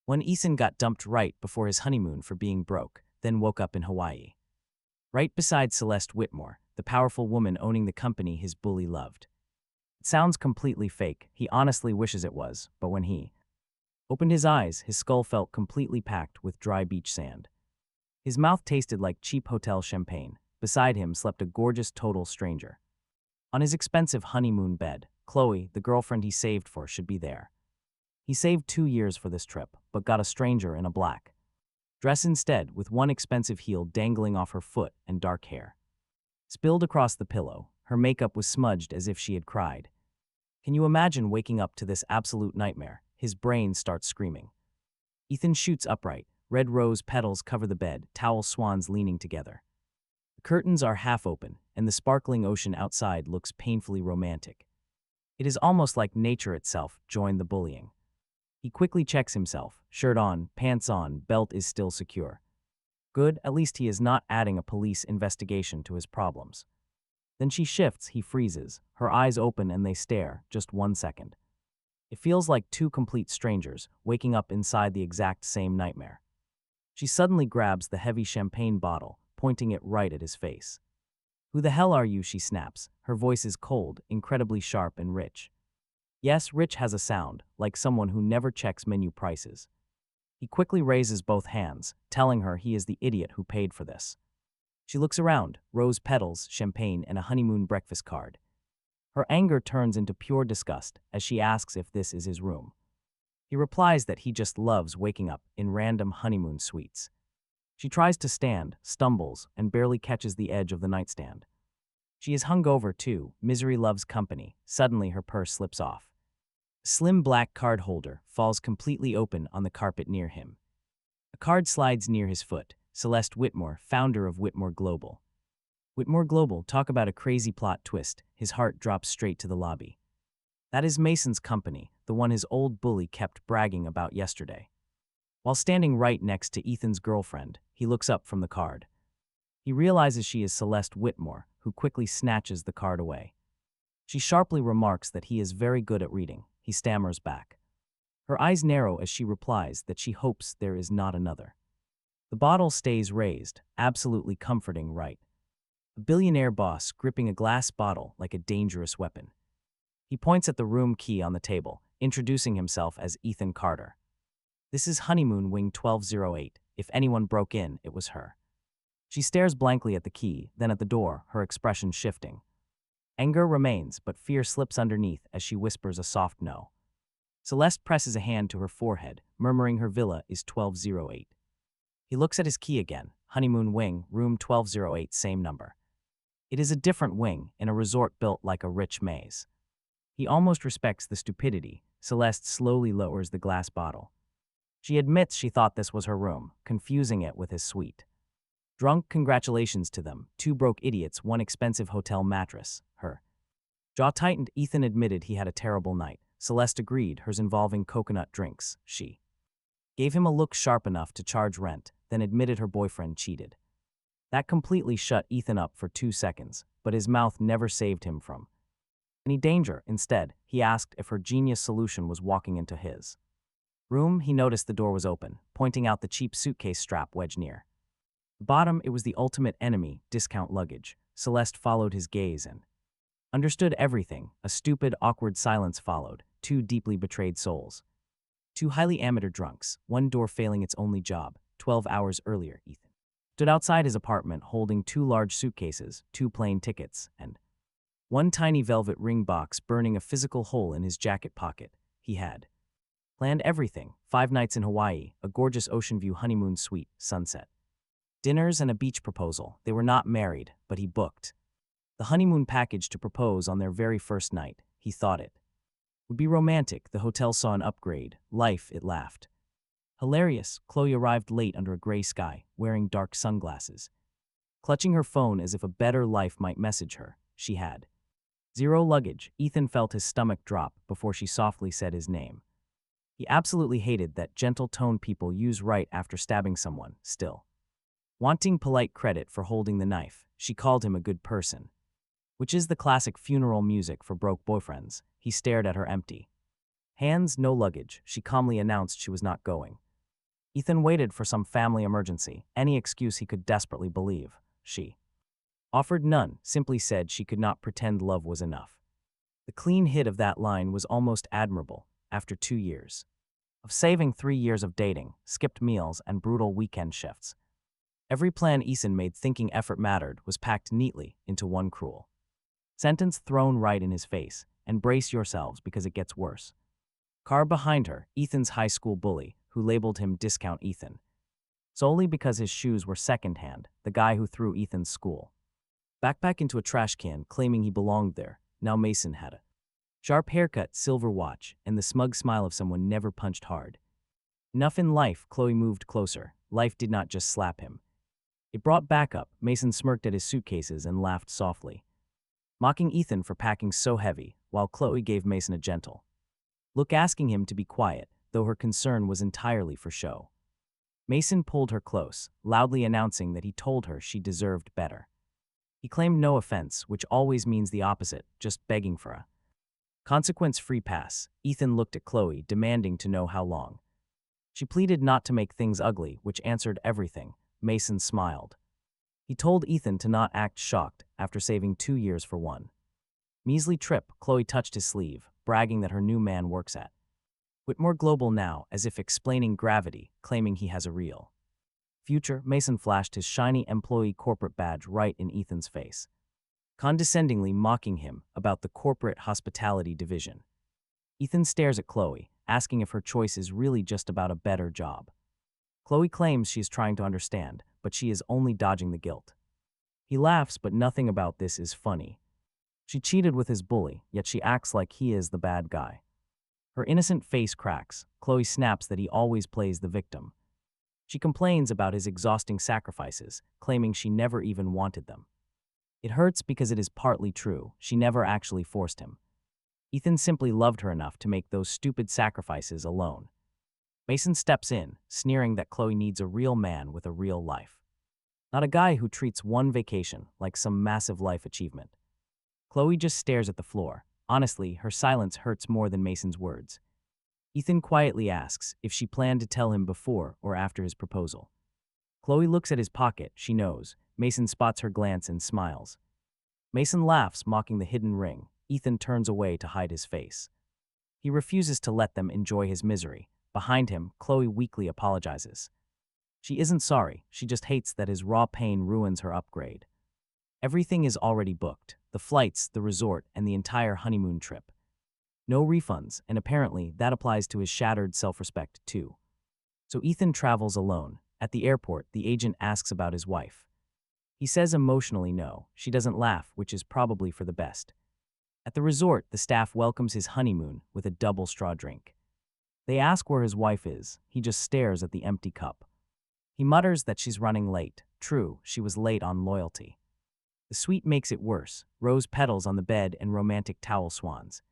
When Ethan got dumped right before his honeymoon for being broke, then woke up in Hawaii. Right beside Celeste Whitmore, the powerful woman owning the company his bully loved. It sounds completely fake, he honestly wishes it was, but when he opened his eyes, his skull felt completely packed with dry beach sand. His mouth tasted like cheap hotel champagne. Beside him slept a gorgeous total stranger. On his expensive honeymoon bed, Chloe, the girlfriend he saved for, should be there. He saved 2 years for this trip, but got a stranger in a black dress instead, with one expensive heel dangling off her foot and dark hair spilled across the pillow. Her makeup was smudged as if she had cried. Can you imagine waking up to this absolute nightmare? His brain starts screaming. Ethan shoots upright. Red rose petals cover the bed, towel swans leaning together. The curtains are half open, and the sparkling ocean outside looks painfully romantic. It is almost like nature itself joined the bullying. He quickly checks himself. Shirt on, pants on, belt is still secure. Good, at least he is not adding a police investigation to his problems. Then she shifts, he freezes. Her eyes open and they stare, just 1 second. It feels like two complete strangers waking up inside the exact same nightmare. She suddenly grabs the heavy champagne bottle, pointing it right at his face. "Who the hell are you?" she snaps. Her voice is cold, incredibly sharp and rich. Yes, rich has a sound, like someone who never checks menu prices. He quickly raises both hands, telling her he is the idiot who paid for this. She looks around, rose petals, champagne, and a honeymoon breakfast card. Her anger turns into pure disgust as she asks if this is his room. He replies that he just loves waking up in random honeymoon suites. She tries to stand, stumbles, and barely catches the edge of the nightstand. She is hungover too. Misery loves company. Suddenly her purse slips off. A slim black card holder falls completely open on the carpet near him. A card slides near his foot. Celeste Whitmore, founder of Whitmore Global. Whitmore Global, talk about a crazy plot twist. His heart drops straight to the lobby. That is Mason's company, the one his old bully kept bragging about yesterday. While standing right next to Ethan's girlfriend, he looks up from the card. He realizes she is Celeste Whitmore, who quickly snatches the card away. She sharply remarks that he is very good at reading. He stammers back. Her eyes narrow as she replies that she hopes there is not another. The bottle stays raised, absolutely comforting, right? A billionaire boss gripping a glass bottle like a dangerous weapon. He points at the room key on the table, introducing himself as Ethan Carter. This is honeymoon wing 1208. If anyone broke in, it was her. She stares blankly at the key, then at the door, her expression shifting. Anger remains, but fear slips underneath as she whispers a soft no. Celeste presses a hand to her forehead, murmuring her villa is 1208. He looks at his key again. Honeymoon wing, room 1208, same number. It is a different wing, in a resort built like a rich maze. He almost respects the stupidity. Celeste slowly lowers the glass bottle. She admits she thought this was her room, confusing it with his suite. Drunk congratulations to them, two broke idiots, one expensive hotel mattress, her. Jaw tightened. Ethan admitted he had a terrible night. Celeste agreed, hers involving coconut drinks. She gave him a look sharp enough to charge rent, then admitted her boyfriend cheated. That completely shut Ethan up for 2 seconds, but his mouth never saved him from any danger. Instead, he asked if her genius solution was walking into his room. He noticed the door was open, pointing out the cheap suitcase strap wedged near the bottom. It was the ultimate enemy, discount luggage. Celeste followed his gaze and understood everything. A stupid, awkward silence followed. Two deeply betrayed souls. Two highly amateur drunks, one door failing its only job. 12 hours earlier, Ethan stood outside his apartment holding 2 large suitcases, 2 plane tickets, and one tiny velvet ring box burning a physical hole in his jacket pocket. He had planned everything: 5 nights in Hawaii, a gorgeous ocean view honeymoon suite, sunset dinners, and a beach proposal. They were not married, but he booked the honeymoon package to propose on their very first night. He thought it would be romantic. The hotel saw an upgrade. Life, it laughed. Hilarious. Chloe arrived late under a gray sky, wearing dark sunglasses. Clutching her phone as if a better life might message her, she had 0 luggage. Ethan felt his stomach drop before she softly said his name. He absolutely hated that gentle tone people use right after stabbing someone. Still wanting polite credit for holding the knife, she called him a good person, which is the classic funeral music for broke boyfriends. He stared at her empty hands. No luggage. She calmly announced she was not going. Ethan waited for some family emergency, any excuse he could desperately believe. She offered none, simply said she could not pretend love was enough. The clean hit of that line was almost admirable after 2 years of saving 3 years of dating, skipped meals, and brutal weekend shifts. Every plan Ethan made thinking effort mattered was packed neatly into one cruel sentence thrown right in his face, and brace yourselves because it gets worse. Car behind her, Ethan's high school bully, who labeled him Discount Ethan, solely because his shoes were secondhand, the guy who threw Ethan's school backpack into a trash can, claiming he belonged there. Now Mason had a sharp haircut, silver watch, and the smug smile of someone never punched hard. Enough in life, Chloe moved closer. Life did not just slap him. It brought back up. Mason smirked at his suitcases and laughed softly, mocking Ethan for packing so heavy, while Chloe gave Mason a gentle look, asking him to be quiet, though her concern was entirely for show. Mason pulled her close, loudly announcing that he told her she deserved better. He claimed no offense, which always means the opposite, just begging for a consequence-free pass. Ethan looked at Chloe, demanding to know how long. She pleaded not to make things ugly, which answered everything. Mason smiled. He told Ethan to not act shocked after saving 2 years for one measly trip. Chloe touched his sleeve, bragging that her new man works at Whitmore Global now, as if explaining gravity, claiming he has a real future. Mason flashed his shiny employee corporate badge right in Ethan's face, condescendingly mocking him about the corporate hospitality division. Ethan stares at Chloe, asking if her choice is really just about a better job. Chloe claims she is trying to understand, but she is only dodging the guilt. He laughs, but nothing about this is funny. She cheated with his bully, yet she acts like he is the bad guy. Her innocent face cracks. Chloe snaps that he always plays the victim. She complains about his exhausting sacrifices, claiming she never even wanted them. It hurts because it is partly true. She never actually forced him. Ethan simply loved her enough to make those stupid sacrifices alone. Mason steps in, sneering that Chloe needs a real man with a real life, not a guy who treats one vacation like some massive life achievement. Chloe just stares at the floor. Honestly, her silence hurts more than Mason's words. Ethan quietly asks if she planned to tell him before or after his proposal. Chloe looks at his pocket. She knows. Mason spots her glance and smiles. Mason laughs, mocking the hidden ring. Ethan turns away to hide his face. He refuses to let them enjoy his misery. Behind him, Chloe weakly apologizes. She isn't sorry, she just hates that his raw pain ruins her upgrade. Everything is already booked: the flights, the resort, and the entire honeymoon trip. No refunds, and apparently that applies to his shattered self-respect too. So Ethan travels alone. At the airport, the agent asks about his wife. He says emotionally no. She doesn't laugh, which is probably for the best. At the resort, the staff welcomes his honeymoon with a double straw drink. They ask where his wife is. He just stares at the empty cup. He mutters that she's running late. True, she was late on loyalty. The suite makes it worse: rose petals on the bed and romantic towel swans.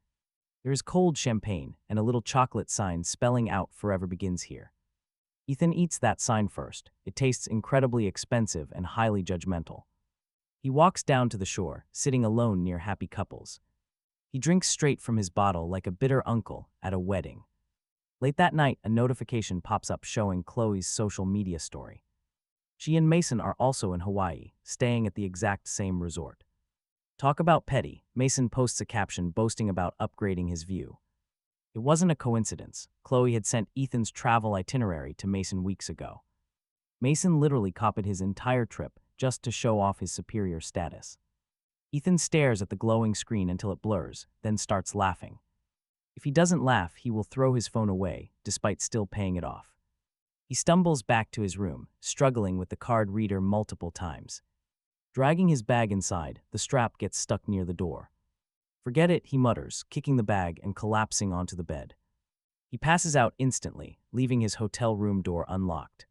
There is cold champagne and a little chocolate sign spelling out "Forever begins here." Ethan eats that sign first. It tastes incredibly expensive and highly judgmental. He walks down to the shore, sitting alone near happy couples. He drinks straight from his bottle like a bitter uncle at a wedding. Late that night, a notification pops up showing Chloe's social media story. She and Mason are also in Hawaii, staying at the exact same resort. Talk about petty. Mason posts a caption boasting about upgrading his view. It wasn't a coincidence. Chloe had sent Ethan's travel itinerary to Mason weeks ago. Mason literally copied his entire trip just to show off his superior status. Ethan stares at the glowing screen until it blurs, then starts laughing. If he doesn't laugh, he will throw his phone away, despite still paying it off. He stumbles back to his room, struggling with the card reader multiple times. Dragging his bag inside, the strap gets stuck near the door. "Forget it," he mutters, kicking the bag and collapsing onto the bed. He passes out instantly, leaving his hotel room door unlocked.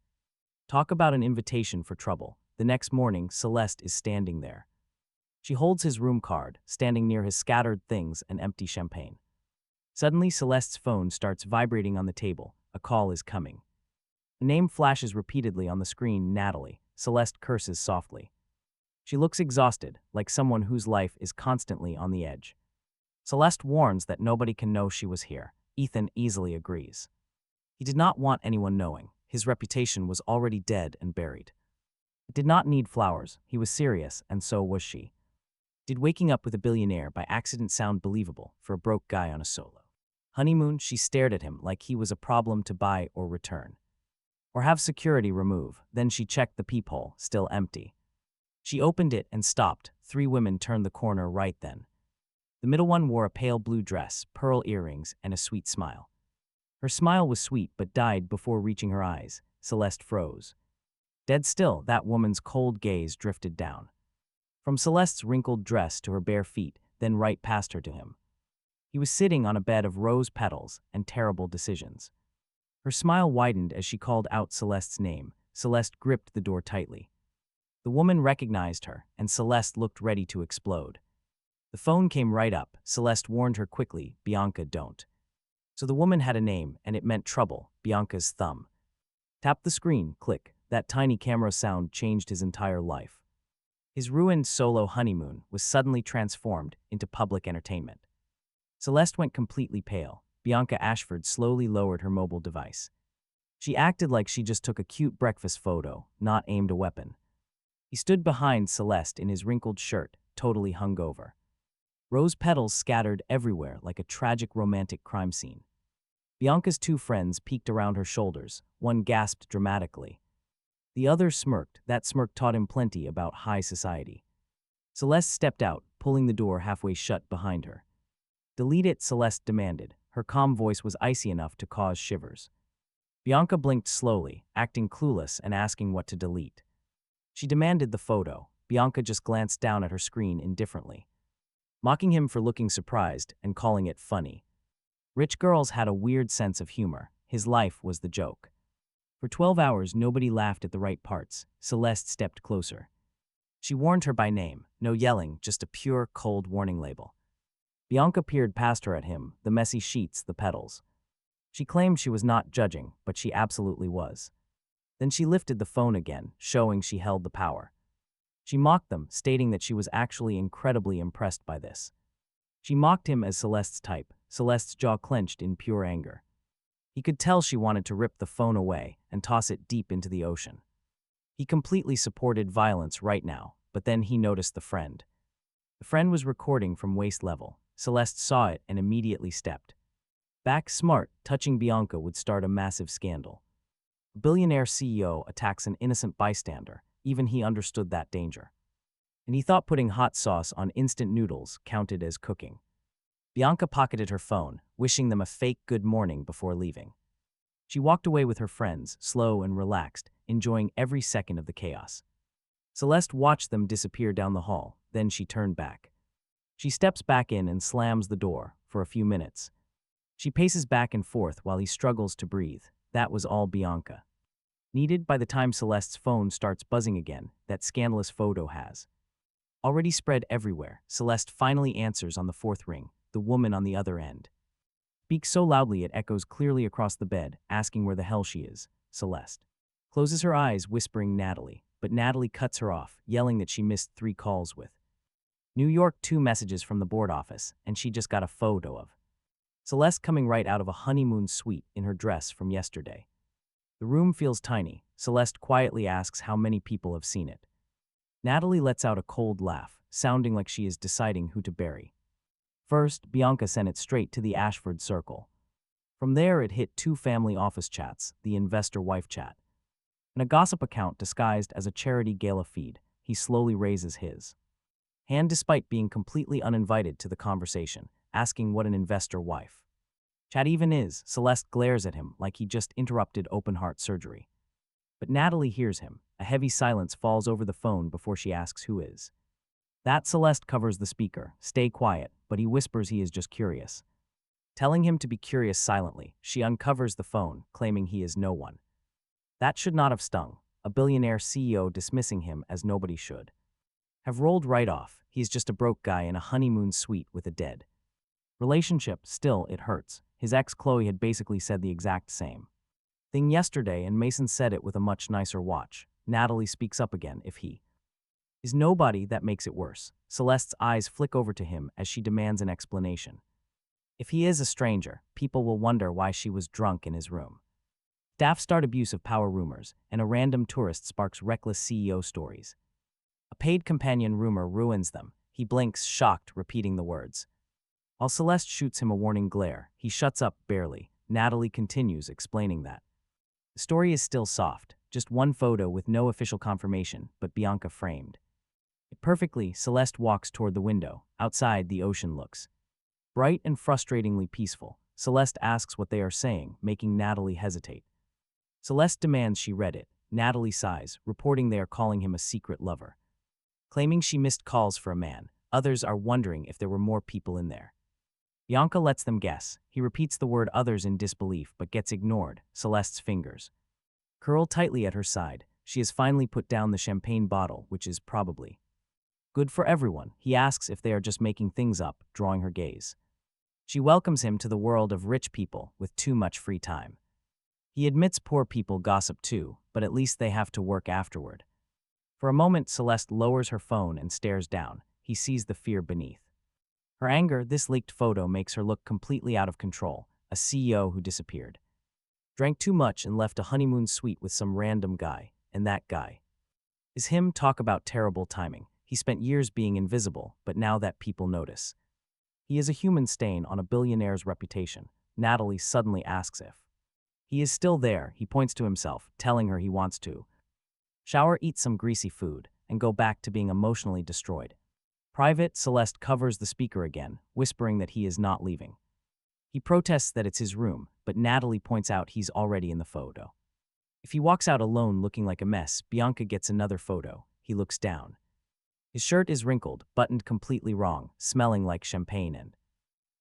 Talk about an invitation for trouble. The next morning, Celeste is standing there. She holds his room card, standing near his scattered things and empty champagne. Suddenly, Celeste's phone starts vibrating on the table. A call is coming. A name flashes repeatedly on the screen: Natalie. Celeste curses softly. She looks exhausted, like someone whose life is constantly on the edge. Celeste warns that nobody can know she was here. Ethan easily agrees. He did not want anyone knowing. his reputation was already dead and buried. It did not need flowers, he was serious, and so was she. Did waking up with a billionaire by accident sound believable for a broke guy on a solo honeymoon? She stared at him like he was a problem to buy or return, or have security remove. Then she checked the peephole, still empty. She opened it and stopped. 3 women turned the corner right then. The middle one wore a pale blue dress, pearl earrings, and a sweet smile. Her smile was sweet but died before reaching her eyes. Celeste froze. Dead still, that woman's cold gaze drifted down. From Celeste's wrinkled dress to her bare feet, then right past her to him. He was sitting on a bed of rose petals and terrible decisions. Her smile widened as she called out Celeste's name. Celeste gripped the door tightly. The woman recognized her, and Celeste looked ready to explode. The phone came right up. Celeste warned her quickly, "Bianca, don't." So the woman had a name, and it meant trouble. Bianca's thumb. Tap the screen, click. That tiny camera sound changed his entire life. His ruined solo honeymoon was suddenly transformed into public entertainment. Celeste went completely pale. Bianca Ashford slowly lowered her mobile device. She acted like she just took a cute breakfast photo, not aimed a weapon. He stood behind Celeste in his wrinkled shirt, totally hungover. Rose petals scattered everywhere like a tragic romantic crime scene. Bianca's 2 friends peeked around her shoulders. One gasped dramatically. The other smirked. That smirk taught him plenty about high society. Celeste stepped out, pulling the door halfway shut behind her. "Delete it," Celeste demanded. Her calm voice was icy enough to cause shivers. Bianca blinked slowly, acting clueless and asking what to delete. She demanded the photo. Bianca just glanced down at her screen indifferently, mocking him for looking surprised and calling it funny. Rich girls had a weird sense of humor. His life was the joke. For 12 hours, nobody laughed at the right parts. Celeste stepped closer. She warned her by name. No yelling, just a pure, cold warning label. Bianca peered past her at him, the messy sheets, the petals. She claimed she was not judging, but she absolutely was. Then she lifted the phone again, showing she held the power. She mocked them, stating that she was actually incredibly impressed by this. She mocked him as Celeste's type. Celeste's jaw clenched in pure anger. He could tell she wanted to rip the phone away and toss it deep into the ocean. He completely supported violence right now, but then he noticed the friend. The friend was recording from waist level. Celeste saw it and immediately stepped back. Smart, touching Bianca would start a massive scandal. A billionaire CEO attacks an innocent bystander. Even he understood that danger. And he thought putting hot sauce on instant noodles counted as cooking. Bianca pocketed her phone, wishing them a fake good morning before leaving. She walked away with her friends, slow and relaxed, enjoying every second of the chaos. Celeste watched them disappear down the hall, then she turned back. She steps back in and slams the door for a few minutes. She paces back and forth while he struggles to breathe. That was all Bianca needed. By the time Celeste's phone starts buzzing again, that scandalous photo has already spread everywhere. Celeste finally answers on the 4th ring, the woman on the other end speaks so loudly it echoes clearly across the bed, asking where the hell she is. Celeste closes her eyes, whispering Natalie, but Natalie cuts her off, yelling that she missed 3 calls with New York, 2 messages from the board office, and she just got a photo of Celeste coming right out of a honeymoon suite in her dress from yesterday. The room feels tiny. Celeste quietly asks how many people have seen it. Natalie lets out a cold laugh, sounding like she is deciding who to bury. First, Bianca sent it straight to the Ashford circle. From there, it hit 2 family office chats, the investor wife chat, and a gossip account disguised as a charity gala feed. He slowly raises his hand despite being completely uninvited to the conversation, asking what an investor wife chat even is. Celeste glares at him like he just interrupted open-heart surgery. But Natalie hears him. A heavy silence falls over the phone before she asks who is. That Celeste covers the speaker. Stay quiet, but he whispers he is just curious. Telling him to be curious silently, she uncovers the phone, claiming he is no one. That should not have stung. A billionaire CEO dismissing him as nobody should have rolled right off. He's just a broke guy in a honeymoon suite with a dead relationship. Still, it hurts. His ex Chloe had basically said the exact same thing yesterday, and Mason said it with a much nicer watch. Natalie speaks up again. If he is nobody, that makes it worse. Celeste's eyes flick over to him as she demands an explanation. If he is a stranger, people will wonder why she was drunk in his room. Staff start abuse of power rumors, and a random tourist sparks reckless CEO stories. A paid companion rumor ruins them. He blinks, shocked, repeating the words. While Celeste shoots him a warning glare, he shuts up barely. Natalie continues, explaining that the story is still soft, just one photo with no official confirmation, but Bianca framed it perfectly. Celeste walks toward the window. Outside, the ocean looks bright and frustratingly peaceful. Celeste asks what they are saying, making Natalie hesitate. Celeste demands she read it. Natalie sighs, reporting they are calling him a secret lover. Claiming she missed calls for a man, others are wondering if there were more people in there. Bianca lets them guess. He repeats the word others in disbelief, but gets ignored. Celeste's fingers curl tightly at her side. She has finally put down the champagne bottle, which is probably good for everyone. He asks if they are just making things up, drawing her gaze. She welcomes him to the world of rich people with too much free time. He admits poor people gossip too, but at least they have to work afterward. For a moment, Celeste lowers her phone and stares down. He sees the fear beneath her anger. This leaked photo makes her look completely out of control, a CEO who disappeared. Drank too much and left a honeymoon suite with some random guy, and that guy is him. Talk about terrible timing. He spent years being invisible, but now that people notice, he is a human stain on a billionaire's reputation. Natalie suddenly asks if he is still there. He points to himself, telling her he wants to shower, eat some greasy food, and go back to being emotionally destroyed. Private, Celeste covers the speaker again, whispering that he is not leaving. He protests that it's his room, but Natalie points out he's already in the photo. If he walks out alone looking like a mess, Bianca gets another photo. He looks down. His shirt is wrinkled, buttoned completely wrong, smelling like champagne and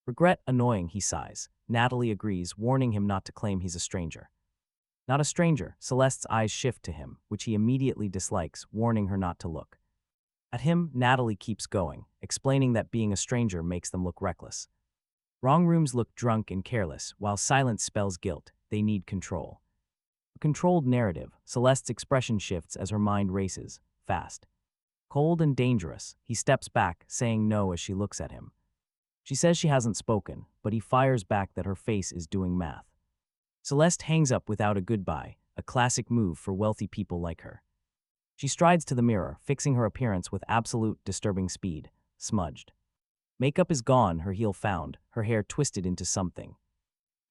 regret. Annoying, he sighs. Natalie agrees, warning him not to claim he's a stranger. Not a stranger. Celeste's eyes shift to him, which he immediately dislikes, warning her not to look at him. Natalie keeps going, explaining that being a stranger makes them look reckless. Wrong rooms look drunk and careless, while silence spells guilt. They need control. A controlled narrative. Celeste's expression shifts as her mind races, fast, cold and dangerous. He steps back, saying no as she looks at him. She says she hasn't spoken, but he fires back that her face is doing math. Celeste hangs up without a goodbye, a classic move for wealthy people like her. She strides to the mirror, fixing her appearance with absolute disturbing speed. Smudged makeup is gone, her heel found, her hair twisted into something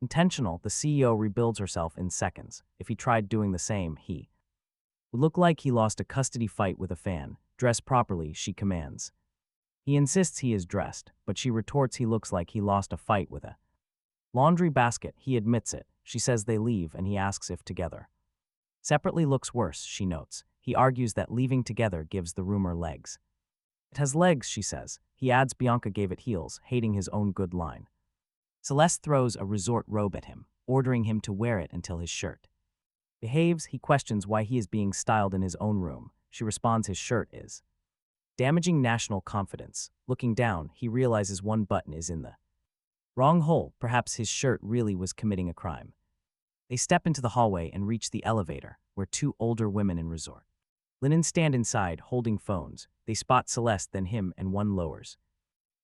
intentional. The CEO rebuilds herself in seconds. If he tried doing the same, he would look like he lost a custody fight with a fan. Dress properly, she commands. He insists he is dressed, but she retorts he looks like he lost a fight with a laundry basket. He admits it. She says they leave, and he asks if together separately looks worse, she notes. He argues that leaving together gives the rumor legs. It has legs, she says. He adds Bianca gave it heels, hating his own good line. Celeste throws a resort robe at him, ordering him to wear it until his shirt behaves. He questions why he is being styled in his own room. She responds his shirt is damaging national confidence. Looking down, he realizes one button is in the wrong hole. Perhaps his shirt really was committing a crime. They step into the hallway and reach the elevator, where two older women in resort linen stand inside, holding phones. They spot Celeste, then him, and one lowers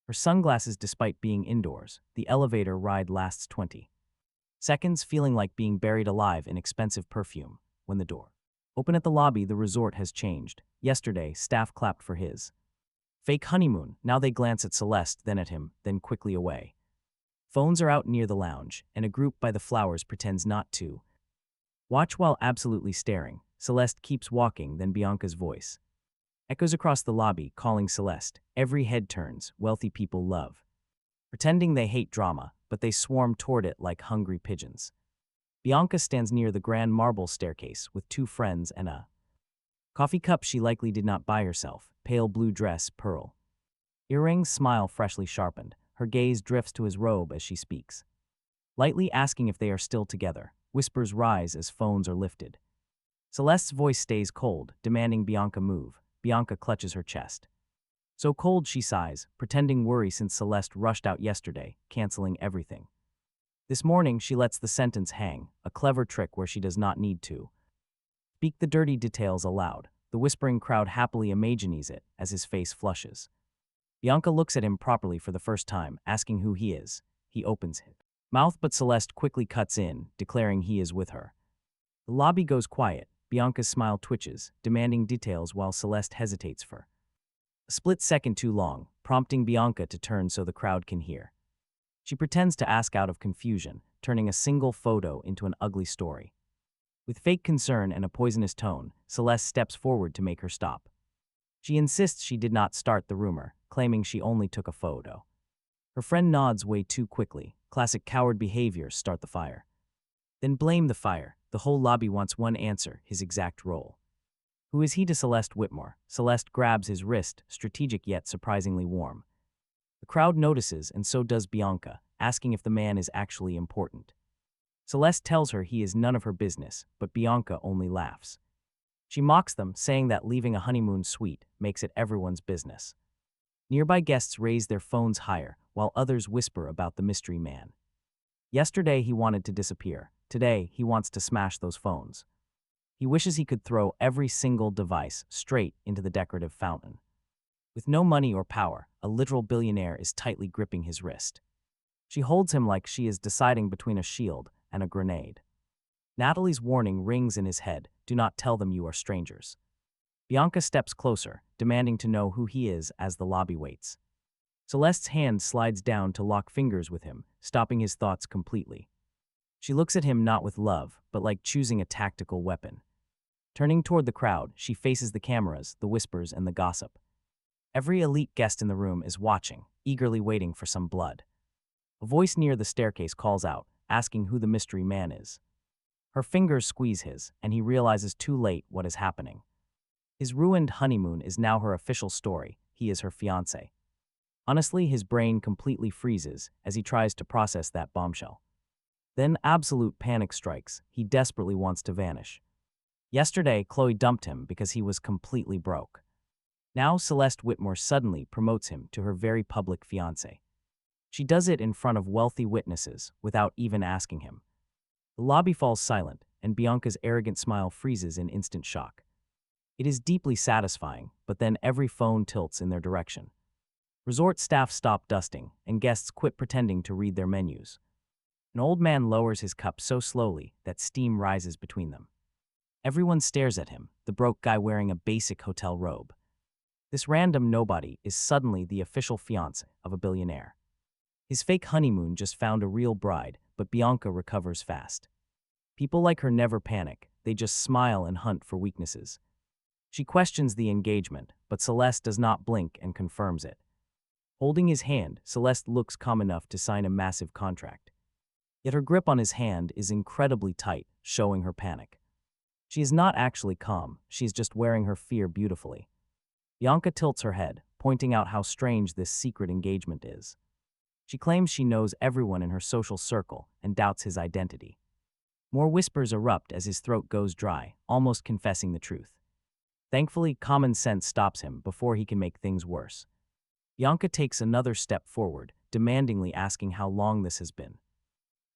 her sunglasses despite being indoors. The elevator ride lasts 20 seconds, feeling like being buried alive in expensive perfume. When the door open at the lobby, the resort has changed. Yesterday, staff clapped for his fake honeymoon. Now they glance at Celeste, then at him, then quickly away. Phones are out near the lounge, and a group by the flowers pretends not to watch while absolutely staring. Celeste keeps walking, then Bianca's voice echoes across the lobby, calling Celeste. Every head turns. Wealthy people love pretending they hate drama, but they swarm toward it like hungry pigeons. Bianca stands near the grand marble staircase with two friends and a coffee cup she likely did not buy herself. Pale blue dress, pearl earrings, smile freshly sharpened. Her gaze drifts to his robe as she speaks, lightly asking if they are still together. Whispers rise as phones are lifted. Celeste's voice stays cold, demanding Bianca move. Bianca clutches her chest. So cold, she sighs, pretending worry since Celeste rushed out yesterday, canceling everything. This morning, she lets the sentence hang, a clever trick where she does not need to speak the dirty details aloud. The whispering crowd happily imagines it as his face flushes. Bianca looks at him properly for the first time, asking who he is. He opens his mouth, but Celeste quickly cuts in, declaring he is with her. The lobby goes quiet. Bianca's smile twitches, demanding details while Celeste hesitates for a split second too long, prompting Bianca to turn so the crowd can hear. She pretends to ask out of confusion, turning a single photo into an ugly story. With fake concern and a poisonous tone, Celeste steps forward to make her stop. She insists she did not start the rumor, claiming she only took a photo. Her friend nods way too quickly. Classic coward behavior: start the fire. Then blame the fire. The whole lobby wants one answer: his exact role. Who is he to Celeste Whitmore? Celeste grabs his wrist, strategic yet surprisingly warm. The crowd notices, and so does Bianca, asking if the man is actually important. Celeste tells her he is none of her business, but Bianca only laughs. She mocks them, saying that leaving a honeymoon suite makes it everyone's business. Nearby guests raise their phones higher, while others whisper about the mystery man. Yesterday he wanted to disappear. Today he wants to smash those phones. He wishes he could throw every single device straight into the decorative fountain. With no money or power, a literal billionaire is tightly gripping his wrist. She holds him like she is deciding between a shield and a grenade. Natalie's warning rings in his head: do not tell them you are strangers. Bianca steps closer, demanding to know who he is as the lobby waits. Celeste's hand slides down to lock fingers with him, stopping his thoughts completely. She looks at him not with love, but like choosing a tactical weapon. Turning toward the crowd, she faces the cameras, the whispers, and the gossip. Every elite guest in the room is watching, eagerly waiting for some blood. A voice near the staircase calls out, asking who the mystery man is. Her fingers squeeze his, and he realizes too late what is happening. His ruined honeymoon is now her official story. He is her fiancé. Honestly, his brain completely freezes as he tries to process that bombshell. Then absolute panic strikes. He desperately wants to vanish. Yesterday, Chloe dumped him because he was completely broke. Now Celeste Whitmore suddenly promotes him to her very public fiancé. She does it in front of wealthy witnesses without even asking him. The lobby falls silent, and Bianca's arrogant smile freezes in instant shock. It is deeply satisfying, but then every phone tilts in their direction. Resort staff stop dusting, and guests quit pretending to read their menus. An old man lowers his cup so slowly that steam rises between them. Everyone stares at him, the broke guy wearing a basic hotel robe. This random nobody is suddenly the official fiancé of a billionaire. His fake honeymoon just found a real bride, but Bianca recovers fast. People like her never panic, they just smile and hunt for weaknesses. She questions the engagement, but Celeste does not blink and confirms it. Holding his hand, Celeste looks calm enough to sign a massive contract. Yet her grip on his hand is incredibly tight, showing her panic. She is not actually calm, she is just wearing her fear beautifully. Bianca tilts her head, pointing out how strange this secret engagement is. She claims she knows everyone in her social circle and doubts his identity. More whispers erupt as his throat goes dry, almost confessing the truth. Thankfully, common sense stops him before he can make things worse. Bianca takes another step forward, demandingly asking how long this has been.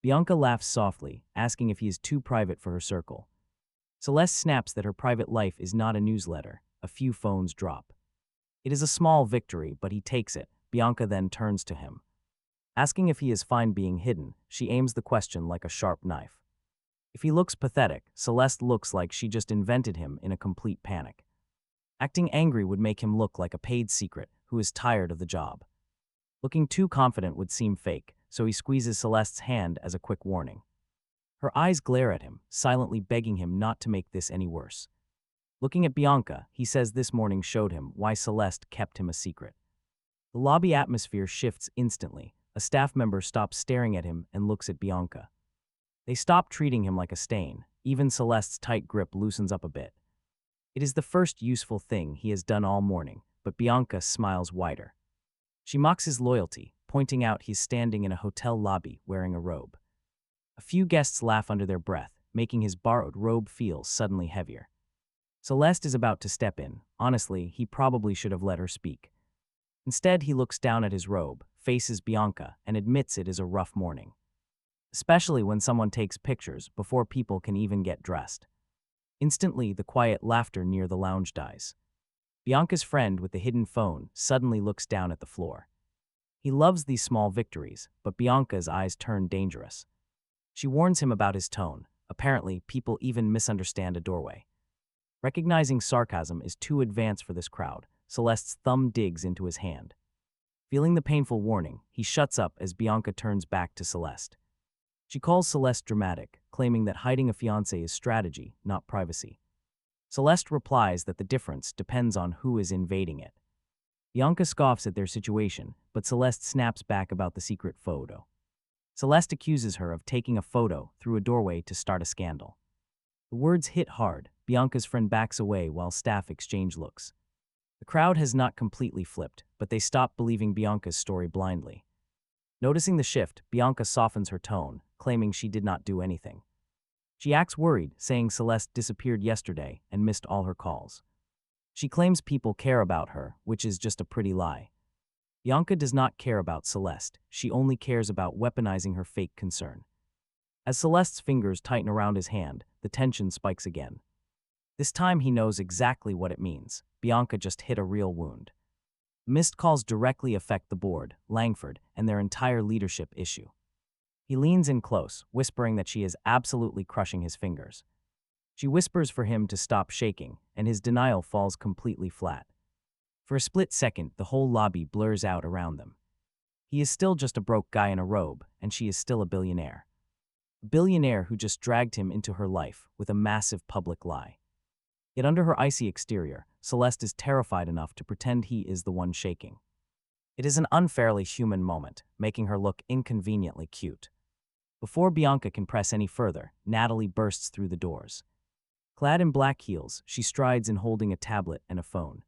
Bianca laughs softly, asking if he is too private for her circle. Celeste snaps that her private life is not a newsletter. A few phones drop. It is a small victory, but he takes it. Bianca then turns to him. Asking if he is fine being hidden, she aims the question like a sharp knife. If he looks pathetic, Celeste looks like she just invented him in a complete panic. Acting angry would make him look like a paid secret who is tired of the job. Looking too confident would seem fake, so he squeezes Celeste's hand as a quick warning. Her eyes glare at him, silently begging him not to make this any worse. Looking at Bianca, he says this morning showed him why Celeste kept him a secret. The lobby atmosphere shifts instantly. A staff member stops staring at him and looks at Bianca. They stop treating him like a stain. Even Celeste's tight grip loosens up a bit. It is the first useful thing he has done all morning, but Bianca smiles wider. She mocks his loyalty, pointing out he's standing in a hotel lobby wearing a robe. A few guests laugh under their breath, making his borrowed robe feel suddenly heavier. Celeste is about to step in. Honestly, he probably should have let her speak. Instead, he looks down at his robe, faces Bianca, and admits it is a rough morning. Especially when someone takes pictures before people can even get dressed. Instantly, the quiet laughter near the lounge dies. Bianca's friend with the hidden phone suddenly looks down at the floor. He loves these small victories, but Bianca's eyes turn dangerous. She warns him about his tone. Apparently, people even misunderstand a doorway. Recognizing sarcasm is too advanced for this crowd, Celeste's thumb digs into his hand. Feeling the painful warning, he shuts up as Bianca turns back to Celeste. She calls Celeste dramatic, claiming that hiding a fiancé is strategy, not privacy. Celeste replies that the difference depends on who is invading it. Bianca scoffs at their situation, but Celeste snaps back about the secret photo. Celeste accuses her of taking a photo through a doorway to start a scandal. The words hit hard. Bianca's friend backs away while staff exchange looks. The crowd has not completely flipped, but they stop believing Bianca's story blindly. Noticing the shift, Bianca softens her tone, claiming she did not do anything. She acts worried, saying Celeste disappeared yesterday and missed all her calls. She claims people care about her, which is just a pretty lie. Bianca does not care about Celeste, she only cares about weaponizing her fake concern. As Celeste's fingers tighten around his hand, the tension spikes again. This time he knows exactly what it means. Bianca just hit a real wound. Missed calls directly affect the board, Langford, and their entire leadership issue. He leans in close, whispering that she is absolutely crushing his fingers. She whispers for him to stop shaking, and his denial falls completely flat. For a split second, the whole lobby blurs out around them. He is still just a broke guy in a robe, and she is still a billionaire. A billionaire who just dragged him into her life with a massive public lie. Yet under her icy exterior, Celeste is terrified enough to pretend he is the one shaking. It is an unfairly human moment, making her look inconveniently cute. Before Bianca can press any further, Natalie bursts through the doors. Clad in black heels, she strides in holding a tablet and a phone.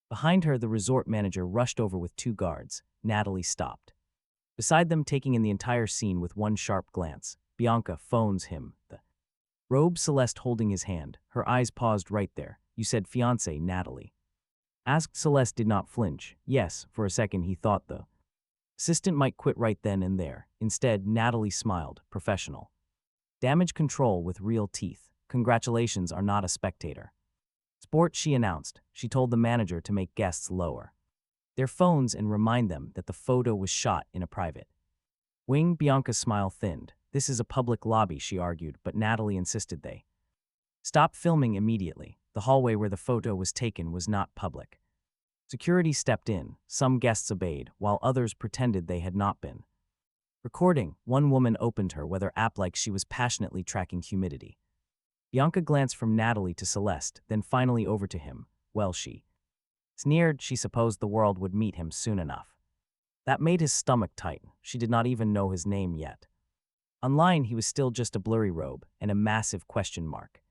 Behind her, the resort manager rushed over with 2 guards. Natalie stopped. Beside them, taking in the entire scene with one sharp glance, Bianca phones him, the robe Celeste holding his hand. Her eyes paused right there. "You said fiancé, Natalie." Asked Celeste did not flinch. Yes, for a second he thought the assistant might quit right then and there. Instead, Natalie smiled, professional. Damage control with real teeth. Congratulations are not a spectator. Sport, she announced. She told the manager to make guests lower their phones and remind them that the photo was shot in a private wing. Bianca's smile thinned. This is a public lobby, she argued, but Natalie insisted they stop filming immediately. The hallway where the photo was taken was not public. Security stepped in. Some guests obeyed, while others pretended they had not been recording. One woman opened her weather app like she was passionately tracking humidity. Bianca glanced from Natalie to Celeste, then finally over to him. Well, she sneered. She supposed the world would meet him soon enough. That made his stomach tighten. She did not even know his name yet. Online, he was still just a blurry robe and a massive question mark.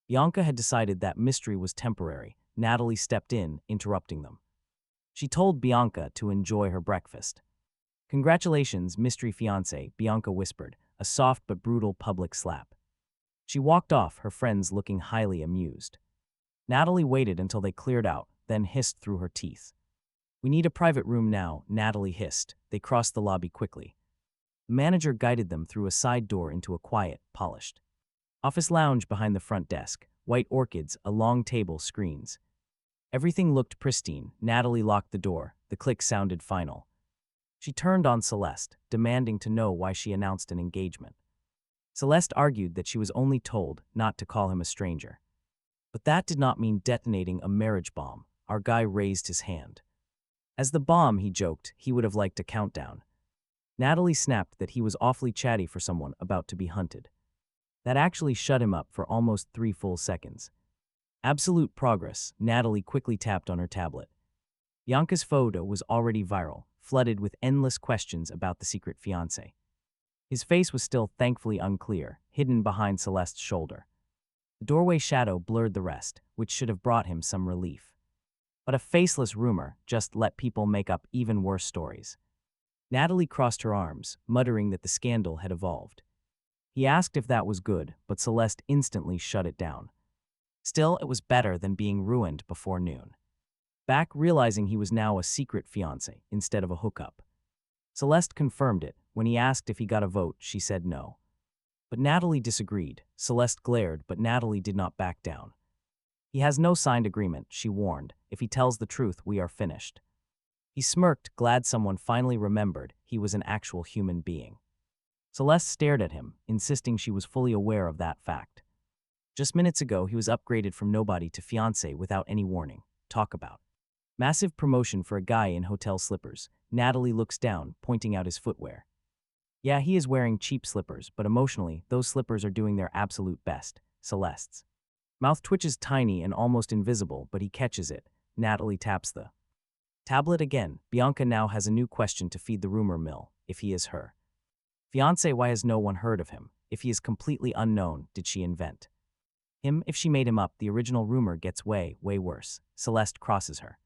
Bianca had decided that mystery was temporary. Natalie stepped in, interrupting them. She told Bianca to enjoy her breakfast. Congratulations, mystery fiancé, Bianca whispered, a soft but brutal public slap. She walked off, her friends looking highly amused. Natalie waited until they cleared out, then hissed through her teeth. We need a private room now, Natalie hissed. They crossed the lobby quickly. The manager guided them through a side door into a quiet, polished office lounge behind the front desk. White orchids, a long table, screens. Everything looked pristine. Natalie locked the door. The click sounded final. She turned on Celeste, demanding to know why she announced an engagement. Celeste argued that she was only told not to call him a stranger. But that did not mean detonating a marriage bomb. Our guy raised his hand. As the bomb, he joked, he would have liked a countdown. Natalie snapped that he was awfully chatty for someone about to be hunted. That actually shut him up for almost 3 full seconds. Absolute progress. Natalie quickly tapped on her tablet. Bianca's photo was already viral, flooded with endless questions about the secret fiancé. His face was still thankfully unclear, hidden behind Celeste's shoulder. The doorway shadow blurred the rest, which should have brought him some relief. But a faceless rumor just let people make up even worse stories. Natalie crossed her arms, muttering that the scandal had evolved. He asked if that was good, but Celeste instantly shut it down. Still, it was better than being ruined before noon. Back, realizing he was now a secret fiancé instead of a hookup. Celeste confirmed it. When he asked if he got a vote, she said no. But Natalie disagreed. Celeste glared, but Natalie did not back down. He has no signed agreement, she warned. If he tells the truth, we are finished. He smirked, glad someone finally remembered he was an actual human being. Celeste stared at him, insisting she was fully aware of that fact. Just minutes ago, he was upgraded from nobody to fiancé without any warning. Talk about massive promotion for a guy in hotel slippers. Natalie looks down, pointing out his footwear. Yeah, he is wearing cheap slippers, but emotionally, those slippers are doing their absolute best. Celeste's mouth twitches tiny and almost invisible, but he catches it. Natalie taps the tablet again. Bianca now has a new question to feed the rumor mill. If he is her fiancé, why has no one heard of him? If he is completely unknown, did she invent him? If she made him up, the original rumor gets way worse. Celeste crosses her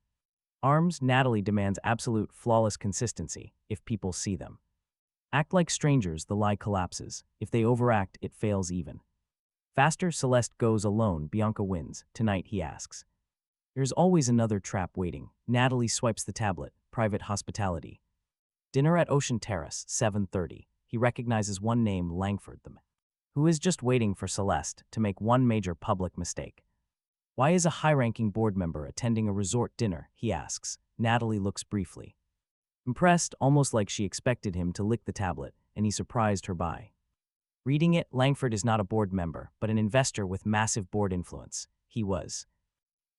arms. Natalie demands absolute, flawless consistency. If people see them act like strangers, the lie collapses. If they overact, it fails even faster. Celeste goes alone. Bianca wins. Tonight, he asks. There's always another trap waiting. Natalie swipes the tablet. Private hospitality. Dinner at Ocean Terrace, 7:30. He recognizes one name, Langford, the man who is just waiting for Celeste to make one major public mistake. Why is a high-ranking board member attending a resort dinner? He asks. Natalie looks briefly impressed, almost like she expected him to lick the tablet, and he surprised her by reading it. Langford is not a board member, but an investor with massive board influence. He was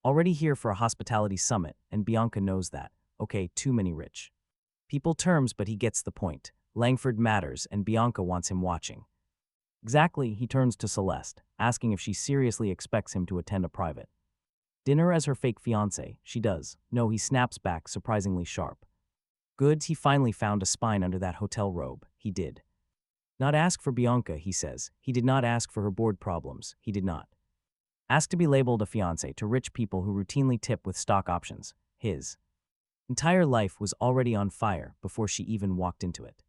already here for a hospitality summit, and Bianca knows that. Okay, too many rich people terms, but he gets the point. Langford matters, and Bianca wants him watching. Exactly. He turns to Celeste, asking if she seriously expects him to attend a private dinner as her fake fiancé. She does. No, he snaps back, surprisingly sharp. Good, he finally found a spine under that hotel robe. He did not ask for Bianca, he says. He did not ask for her board problems. He did not ask to be labeled a fiancé to rich people who routinely tip with stock options. His entire life was already on fire before she even walked into it.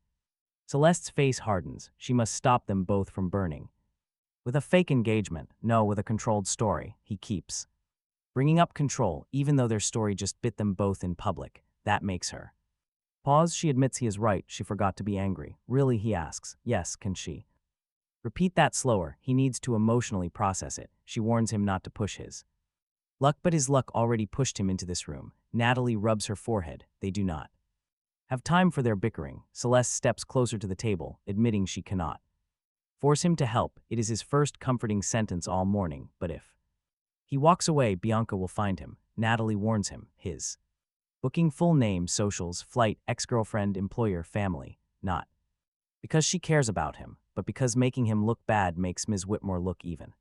Celeste's face hardens. She must stop them both from burning. With a fake engagement, no, with a controlled story, he keeps bringing up control, even though their story just bit them both in public. That makes her pause. She admits he is right. She forgot to be angry. Really, he asks. Yes, can she repeat that slower? He needs to emotionally process it. She warns him not to push his luck, but his luck already pushed him into this room. Natalie rubs her forehead. They do not have time for their bickering. Celeste steps closer to the table, admitting she cannot force him to help. It is his first comforting sentence all morning, but if he walks away, Bianca will find him. Natalie warns him. His booking, full name, socials, flight, ex-girlfriend, employer, family. Not because she cares about him, but because making him look bad makes Ms. Whitmore look even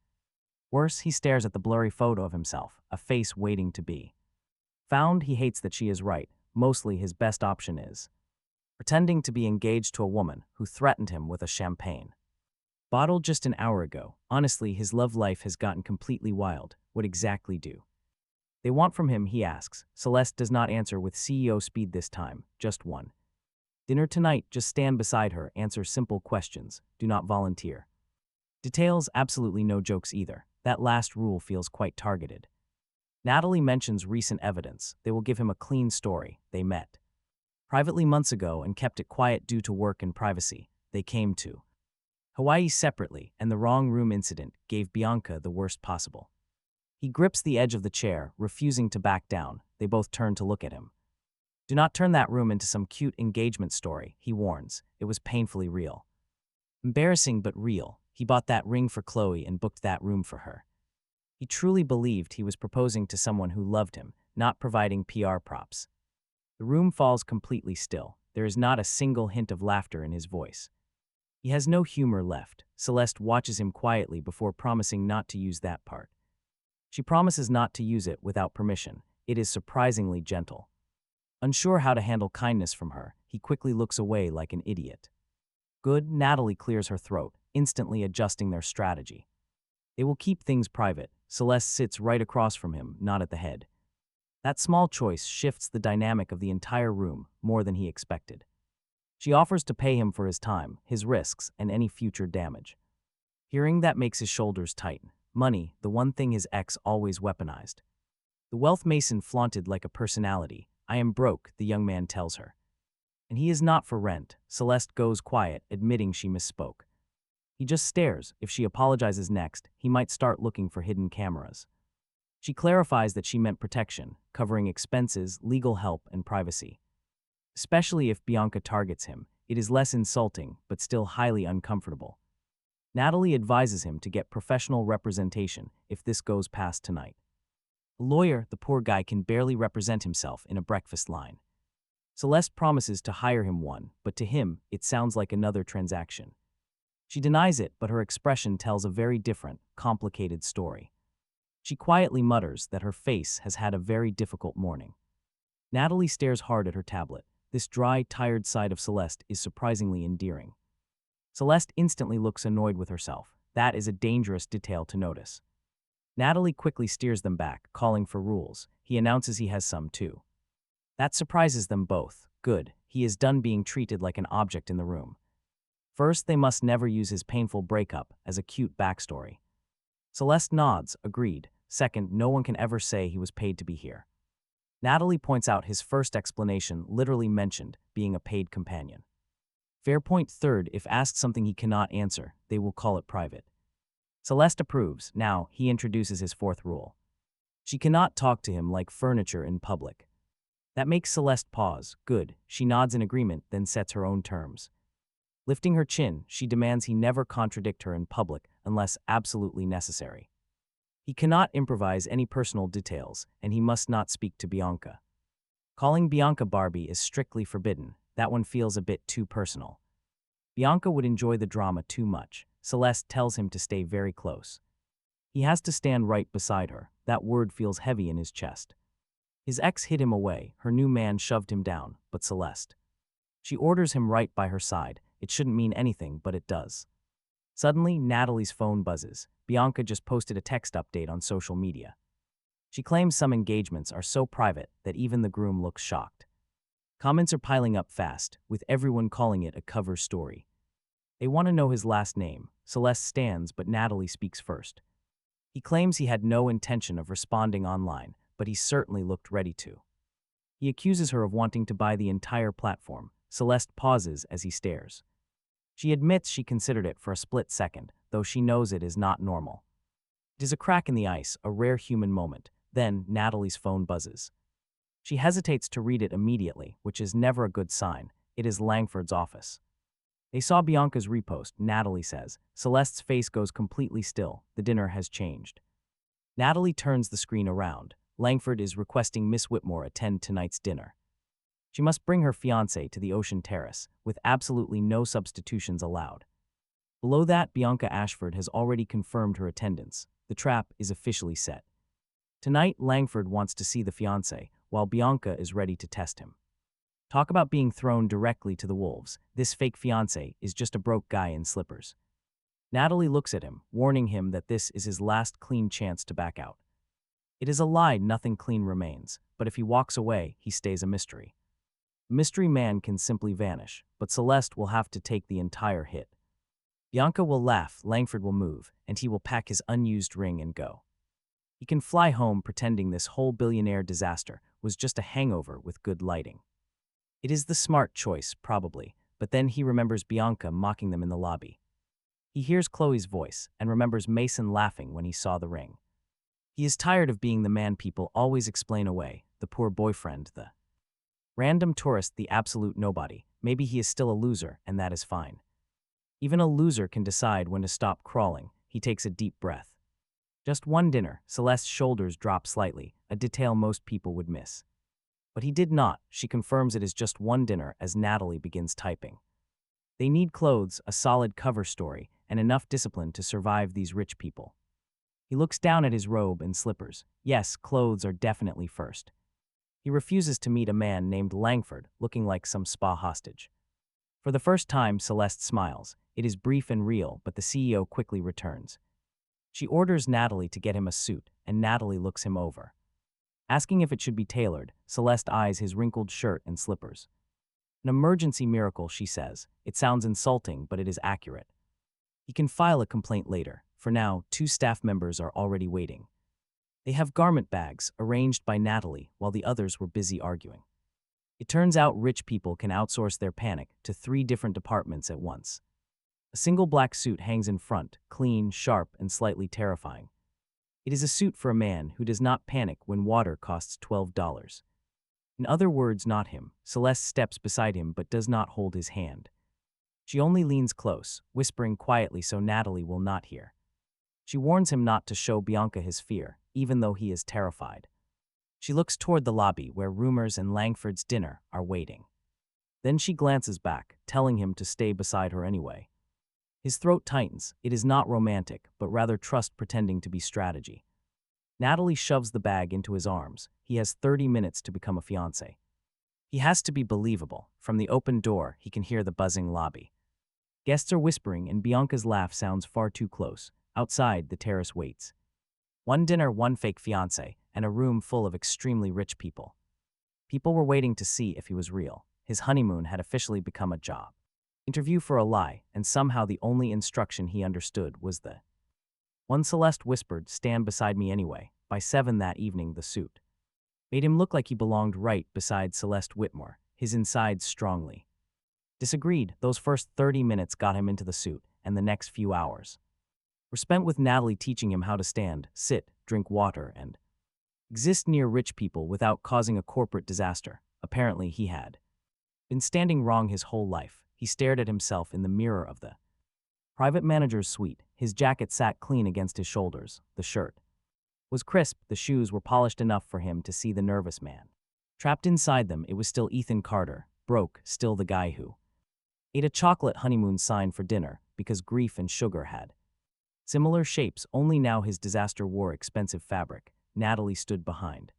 worse. He stares at the blurry photo of himself, a face waiting to be found. He hates that she is right. Mostly his best option is pretending to be engaged to a woman who threatened him with a champagne bottle just an hour ago. Honestly, his love life has gotten completely wild. What exactly do they want from him, he asks. Celeste does not answer with CEO speed this time. Just one dinner tonight. Just stand beside her, answer simple questions. Do not volunteer details. Absolutely no jokes either. That last rule feels quite targeted. Natalie mentions recent evidence. They will give him a clean story. They met privately months ago and kept it quiet due to work and privacy. They came to Hawaii separately, and the wrong room incident gave Bianca the worst possible. He grips the edge of the chair, refusing to back down. They both turn to look at him. Do not turn that room into some cute engagement story, he warns. It was painfully real. Embarrassing but real. He bought that ring for Chloe and booked that room for her. He truly believed he was proposing to someone who loved him, not providing PR props. The room falls completely still. There is not a single hint of laughter in his voice. He has no humor left. Celeste watches him quietly before promising not to use that part. She promises not to use it without permission. It is surprisingly gentle. Unsure how to handle kindness from her, he quickly looks away like an idiot. Good, Natalie clears her throat, instantly adjusting their strategy. They will keep things private. Celeste sits right across from him, not at the head. That small choice shifts the dynamic of the entire room more than he expected. She offers to pay him for his time, his risks, and any future damage. Hearing that makes his shoulders tighten. Money, the one thing his ex always weaponized. The wealth mason flaunted like a personality. I am broke, the young man tells her. And he is not for rent. Celeste goes quiet, admitting she misspoke. He just stares. If she apologizes next, he might start looking for hidden cameras. She clarifies that she meant protection, covering expenses, legal help, and privacy. Especially if Bianca targets him, it is less insulting, but still highly uncomfortable. Natalie advises him to get professional representation if this goes past tonight. A lawyer, the poor guy can barely represent himself in a breakfast line. Celeste promises to hire him one, but to him, it sounds like another transaction. She denies it, but her expression tells a very different, complicated story. She quietly mutters that her face has had a very difficult morning. Natalie stares hard at her tablet. This dry, tired side of Celeste is surprisingly endearing. Celeste instantly looks annoyed with herself. That is a dangerous detail to notice. Natalie quickly steers them back, calling for rules. He announces he has some too. That surprises them both. Good, he is done being treated like an object in the room. First, they must never use his painful breakup as a cute backstory. Celeste nods, agreed. Second, no one can ever say he was paid to be here. Natalie points out his first explanation literally mentioned being a paid companion. Fair point. Third, if asked something he cannot answer, they will call it private. Celeste approves. Now, he introduces his fourth rule. She cannot talk to him like furniture in public. That makes Celeste pause. Good, she nods in agreement, then sets her own terms. Lifting her chin, she demands he never contradict her in public unless absolutely necessary. He cannot improvise any personal details, and he must not speak to Bianca. Calling Bianca Barbie is strictly forbidden. That one feels a bit too personal. Bianca would enjoy the drama too much. Celeste tells him to stay very close. He has to stand right beside her. That word feels heavy in his chest. His ex hid him away. Her new man shoved him down, but Celeste. She orders him right by her side. It shouldn't mean anything, but it does. Suddenly, Natalie's phone buzzes. Bianca just posted a text update on social media. She claims some engagements are so private that even the groom looks shocked. Comments are piling up fast, with everyone calling it a cover story. They want to know his last name. Celeste stands, but Natalie speaks first. He claims he had no intention of responding online, but he certainly looked ready to. He accuses her of wanting to buy the entire platform. Celeste pauses as he stares. She admits she considered it for a split second, though she knows it is not normal. It is a crack in the ice, a rare human moment. Then, Natalie's phone buzzes. She hesitates to read it immediately, which is never a good sign. It is Langford's office. They saw Bianca's repost, Natalie says. Celeste's face goes completely still. The dinner has changed. Natalie turns the screen around. Langford is requesting Miss Whitmore attend tonight's dinner. She must bring her fiancé to the Ocean Terrace, with absolutely no substitutions allowed. Below that, Bianca Ashford has already confirmed her attendance. The trap is officially set. Tonight, Langford wants to see the fiancé, while Bianca is ready to test him. Talk about being thrown directly to the wolves. This fake fiancé is just a broke guy in slippers. Natalie looks at him, warning him that this is his last clean chance to back out. It is a lie, nothing clean remains, but if he walks away, he stays a mystery. The mystery man can simply vanish, but Celeste will have to take the entire hit. Bianca will laugh, Langford will move, and he will pack his unused ring and go. He can fly home pretending this whole billionaire disaster was just a hangover with good lighting. It is the smart choice, probably, but then he remembers Bianca mocking them in the lobby. He hears Chloe's voice and remembers Mason laughing when he saw the ring. He is tired of being the man people always explain away, the poor boyfriend, the random tourist, the absolute nobody. Maybe he is still a loser, and that is fine. Even a loser can decide when to stop crawling. He takes a deep breath. Just one dinner. Celeste's shoulders drop slightly, a detail most people would miss. But he did not. She confirms it is just one dinner as Natalie begins typing. They need clothes, a solid cover story, and enough discipline to survive these rich people. He looks down at his robe and slippers. Yes, clothes are definitely first. He refuses to meet a man named Langford, looking like some spa hostage. For the first time, Celeste smiles. It is brief and real, but the CEO quickly returns. She orders Natalie to get him a suit, and Natalie looks him over. Asking if it should be tailored, Celeste eyes his wrinkled shirt and slippers. An emergency miracle, she says. It sounds insulting, but it is accurate. He can file a complaint later. For now, 2 staff members are already waiting. They have garment bags, arranged by Natalie, while the others were busy arguing. It turns out rich people can outsource their panic to 3 different departments at once. A single black suit hangs in front, clean, sharp, and slightly terrifying. It is a suit for a man who does not panic when water costs $12. In other words, not him. Celeste steps beside him but does not hold his hand. She only leans close, whispering quietly so Natalie will not hear. She warns him not to show Bianca his fear, even though he is terrified. She looks toward the lobby where Rumors and Langford's dinner are waiting. Then she glances back, telling him to stay beside her anyway. His throat tightens. It is not romantic, but rather trust pretending to be strategy. Natalie shoves the bag into his arms. He has 30 minutes to become a fiancé. He has to be believable. From the open door, he can hear the buzzing lobby. Guests are whispering, and Bianca's laugh sounds far too close. Outside, the terrace waits. One dinner, one fake fiancé, and a room full of extremely rich people. People were waiting to see if he was real. His honeymoon had officially become a job. Interview for a lie, and somehow the only instruction he understood was the one. Celeste whispered, "Stand beside me anyway." By 7 that evening, the suit made him look like he belonged right beside Celeste Whitmore, his insides strongly disagreed. Those first 30 minutes got him into the suit, and the next few hours were spent with Natalie teaching him how to stand, sit, drink water, and exist near rich people without causing a corporate disaster. Apparently, he had been standing wrong his whole life. He stared at himself in the mirror of the private manager's suite. His jacket sat clean against his shoulders. The shirt was crisp. The shoes were polished enough for him to see the nervous man. Trapped inside them, it was still Ethan Carter, broke, still the guy who ate a chocolate honeymoon sign for dinner because grief and sugar had similar shapes, only now his disaster wore expensive fabric. Natalie stood behind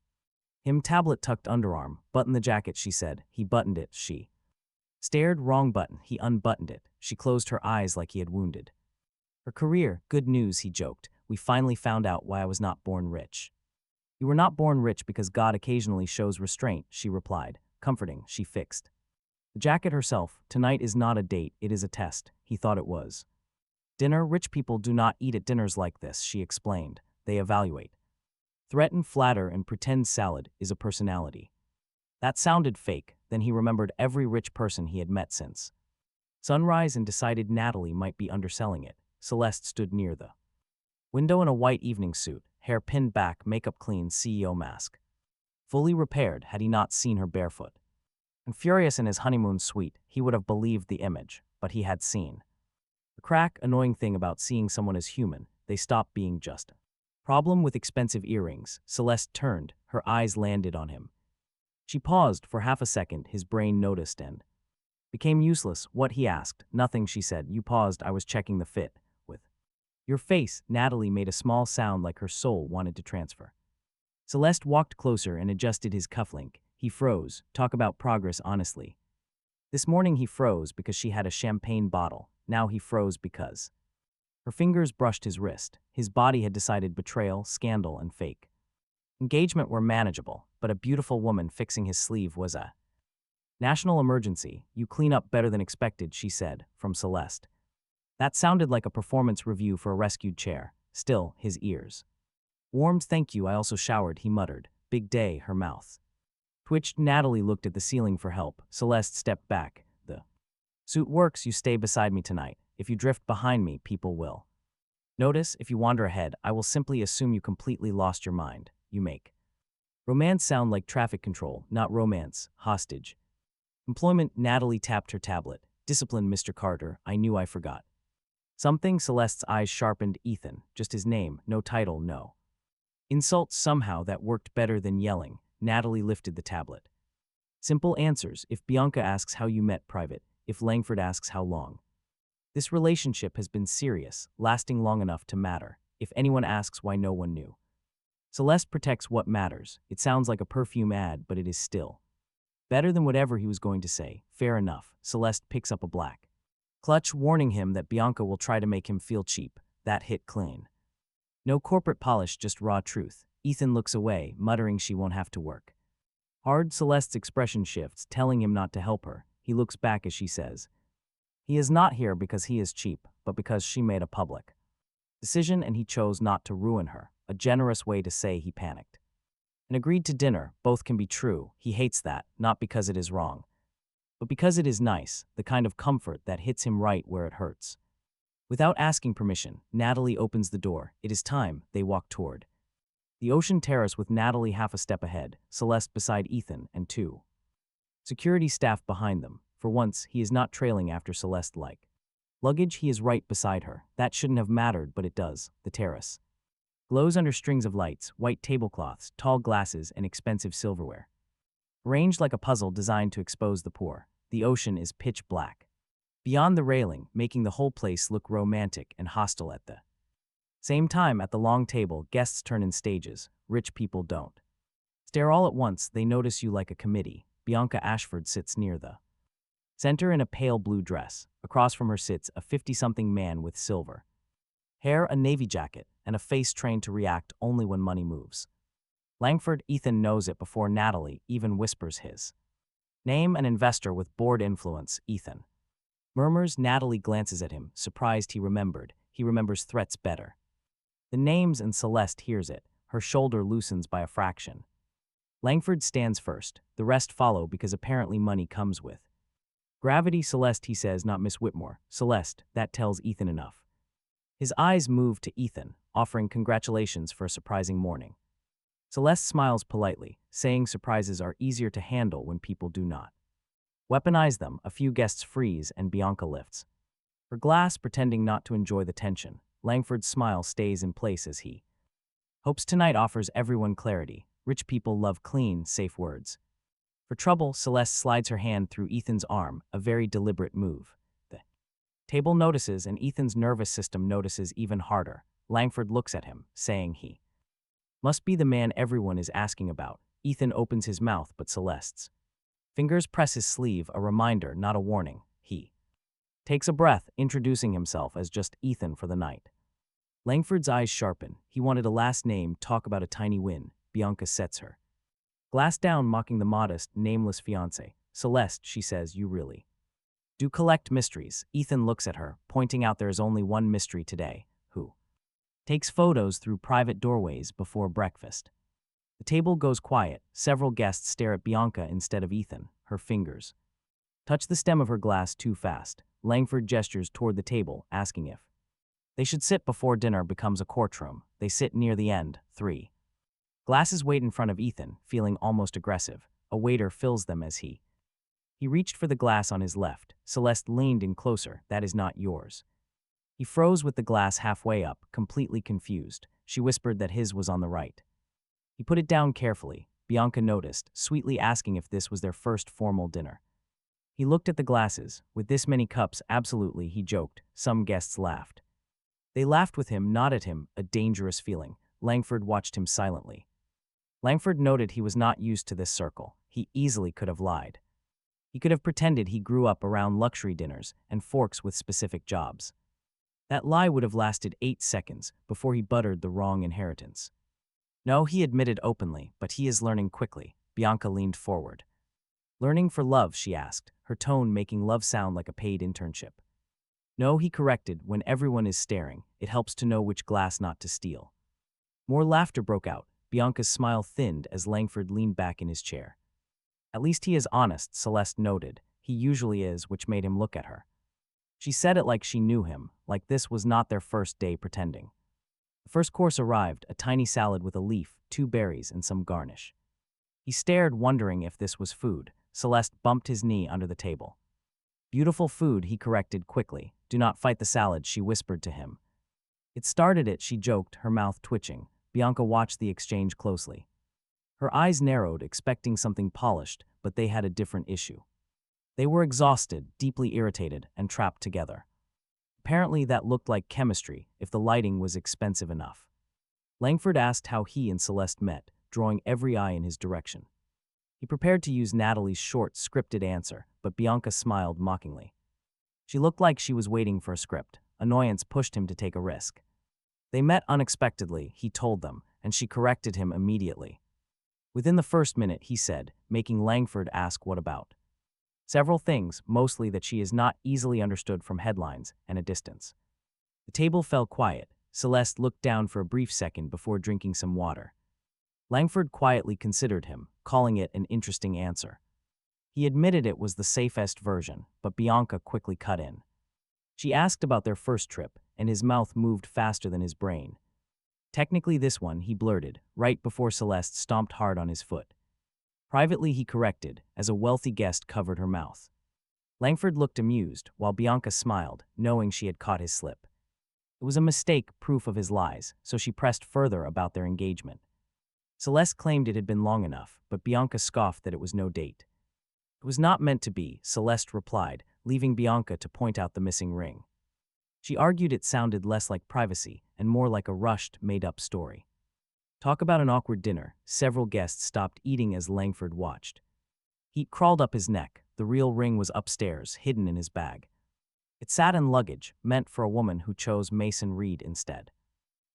him, tablet tucked underarm. "Button the jacket," she said. He buttoned it. She stared. "Wrong button." He unbuttoned it. She closed her eyes like he had wounded her career. "Good news," he joked. "We finally found out why I was not born rich." "You were not born rich because God occasionally shows restraint," she replied. Comforting, she fixed the jacket herself. "Tonight is not a date, it is a test." He thought it was dinner. "Rich people do not eat at dinners like this," she explained. "They evaluate, threaten, flatter, and pretend salad is a personality." That sounded fake. Then he remembered every rich person he had met since sunrise and decided Natalie might be underselling it. Celeste stood near the window in a white evening suit, hair pinned back, makeup clean, CEO mask fully repaired. Had he not seen her barefoot and furious in his honeymoon suite, he would have believed the image, but he had seen the crack. Annoying thing about seeing someone as human, they stop being just a problem. With expensive earrings, Celeste turned. Her eyes landed on him. She paused for half a second. His brain noticed and became useless. "What?" he asked. "Nothing," she said. "You paused. I was checking the fit with your face." Natalie made a small sound like her soul wanted to transfer. Celeste walked closer and adjusted his cufflink. He froze. Talk about progress honestly. This morning he froze because she had a champagne bottle. Now he froze because her fingers brushed his wrist. His body had decided betrayal, scandal, and fake engagement were manageable, but a beautiful woman fixing his sleeve was a national emergency. "You clean up better than expected," she said, from Celeste. That sounded like a performance review for a rescued chair. Still, his ears warmed. "Thank you, I also showered," he muttered. "Big day." Her mouth twitched. Natalie looked at the ceiling for help. Celeste stepped back. "The suit works. You stay beside me tonight. If you drift behind me, people will notice. If you wander ahead, I will simply assume you completely lost your mind. You make romance sound like traffic control, not romance. Hostage employment." Natalie tapped her tablet. "Discipline, Mr. Carter. I knew I forgot something." Celeste's eyes sharpened. "Ethan, just his name, no title, no insults." Somehow that worked better than yelling. Natalie lifted the tablet. "Simple answers. If Bianca asks how you met, private. If Langford asks how long. This relationship has been serious, lasting long enough to matter. If anyone asks why no one knew. Celeste protects what matters." It sounds like a perfume ad, but it is still better than whatever he was going to say. "Fair enough." Celeste picks up a black clutch, warning him that Bianca will try to make him feel cheap. That hit clean. No corporate polish, just raw truth. Ethan looks away, muttering she won't have to work hard. Celeste's expression shifts, telling him not to help her. He looks back as she says, "He is not here because he is cheap, but because she made a public decision and he chose not to ruin her." A generous way to say he panicked and agreed to dinner. Both can be true. He hates that, not because it is wrong, but because it is nice, the kind of comfort that hits him right where it hurts. Without asking permission, Natalie opens the door. It is time. They walk toward The ocean terrace with Natalie half a step ahead, Celeste beside Ethan and two security staff behind them. For once, he is not trailing after Celeste like luggage. He is right beside her. That shouldn't have mattered, but it does. The terrace glows under strings of lights, white tablecloths, tall glasses, and expensive silverware. Arranged like a puzzle designed to expose the poor, the ocean is pitch black. Beyond the railing, making the whole place look romantic and hostile at the same time. At the long table, guests turn in stages. Rich people don't stare all at once. They notice you like a committee. Bianca Ashford sits near the center in a pale blue dress. Across from her sits a 50-something man with silver hair, a navy jacket, and a face trained to react only when money moves. Langford. Ethan knows it before Natalie even whispers his name. An investor with board influence. Ethan murmurs. Natalie glances at him, surprised he remembered. He remembers threats better. The names, and Celeste hears it. Her shoulder loosens by a fraction. Langford stands first. The rest follow because apparently money comes with gravity. Celeste, he says, not Miss Whitmore. Celeste, that tells Ethan enough. His eyes move to Ethan, offering congratulations for a surprising morning. Celeste smiles politely, saying surprises are easier to handle when people do not weaponize them. A few guests freeze and Bianca lifts her glass, pretending not to enjoy the tension. Langford's smile stays in place as he hopes tonight offers everyone clarity. Rich people love clean, safe words. For trouble, Celeste slides her hand through Ethan's arm, a very deliberate move. The table notices, and Ethan's nervous system notices even harder. Langford looks at him, saying he must be the man everyone is asking about. Ethan opens his mouth, but Celeste's fingers press his sleeve, a reminder, not a warning. He takes a breath, introducing himself as just Ethan for the night. Langford's eyes sharpen. He wanted a last name, talk about a tiny win. Bianca sets her glass down, mocking the modest, nameless fiancé. Celeste, she says, you really do collect mysteries. Ethan looks at her, pointing out there is only one mystery today. Who takes photos through private doorways before breakfast? The table goes quiet. Several guests stare at Bianca instead of Ethan. Her fingers touch the stem of her glass too fast. Langford gestures toward the table, asking if they should sit before dinner becomes a courtroom. They sit near the end. 3 glasses wait in front of Ethan, feeling almost aggressive. A waiter fills them as he reached for the glass on his left. Celeste leaned in closer. That is not yours. He froze with the glass halfway up, completely confused. She whispered that his was on the right. He put it down carefully. Bianca noticed, sweetly asking if this was their first formal dinner. He looked at the glasses. With this many cups, absolutely, he joked. Some guests laughed. They laughed with him, not at him, a dangerous feeling. Langford watched him silently. Langford noted he was not used to this circle. He easily could have lied. He could have pretended he grew up around luxury dinners and forks with specific jobs. That lie would have lasted 8 seconds before he buttered the wrong inheritance. No, he admitted openly, but he is learning quickly. Bianca leaned forward. Learning for love, she asked, her tone making love sound like a paid internship. No, he corrected, when everyone is staring, it helps to know which glass not to steal. More laughter broke out. Bianca's smile thinned as Langford leaned back in his chair. At least he is honest, Celeste noted. He usually is, which made him look at her. She said it like she knew him, like this was not their first day pretending. The first course arrived, a tiny salad with a leaf, 2 berries, and some garnish. He stared, wondering if this was food. Celeste bumped his knee under the table. Beautiful food, he corrected quickly. Do not fight the salad, she whispered to him. It started it, she joked, her mouth twitching. Bianca watched the exchange closely. Her eyes narrowed, expecting something polished, but they had a different issue. They were exhausted, deeply irritated, and trapped together. Apparently that looked like chemistry, if the lighting was expensive enough. Langford asked how he and Celeste met, drawing every eye in his direction. He prepared to use Natalie's short, scripted answer, but Bianca smiled mockingly. She looked like she was waiting for a script. Annoyance pushed him to take a risk. They met unexpectedly, he told them, and she corrected him immediately. Within the first minute, he said, making Langford ask what about. Several things, mostly that she is not easily understood from headlines and a distance. The table fell quiet. Celeste looked down for a brief second before drinking some water. Langford quietly considered him, calling it an interesting answer. He admitted it was the safest version, but Bianca quickly cut in. She asked about their first trip, and his mouth moved faster than his brain. Technically this one, he blurted, right before Celeste stomped hard on his foot. Privately he corrected, as a wealthy guest covered her mouth. Langford looked amused, while Bianca smiled, knowing she had caught his slip. It was a mistake, proof of his lies, so she pressed further about their engagement. Celeste claimed it had been long enough, but Bianca scoffed that it was no date. It was not meant to be, Celeste replied, leaving Bianca to point out the missing ring. She argued it sounded less like privacy and more like a rushed, made-up story. Talk about an awkward dinner. Several guests stopped eating as Langford watched. Heat crawled up his neck. The real ring was upstairs, hidden in his bag. It sat in luggage, meant for a woman who chose Mason Reed instead.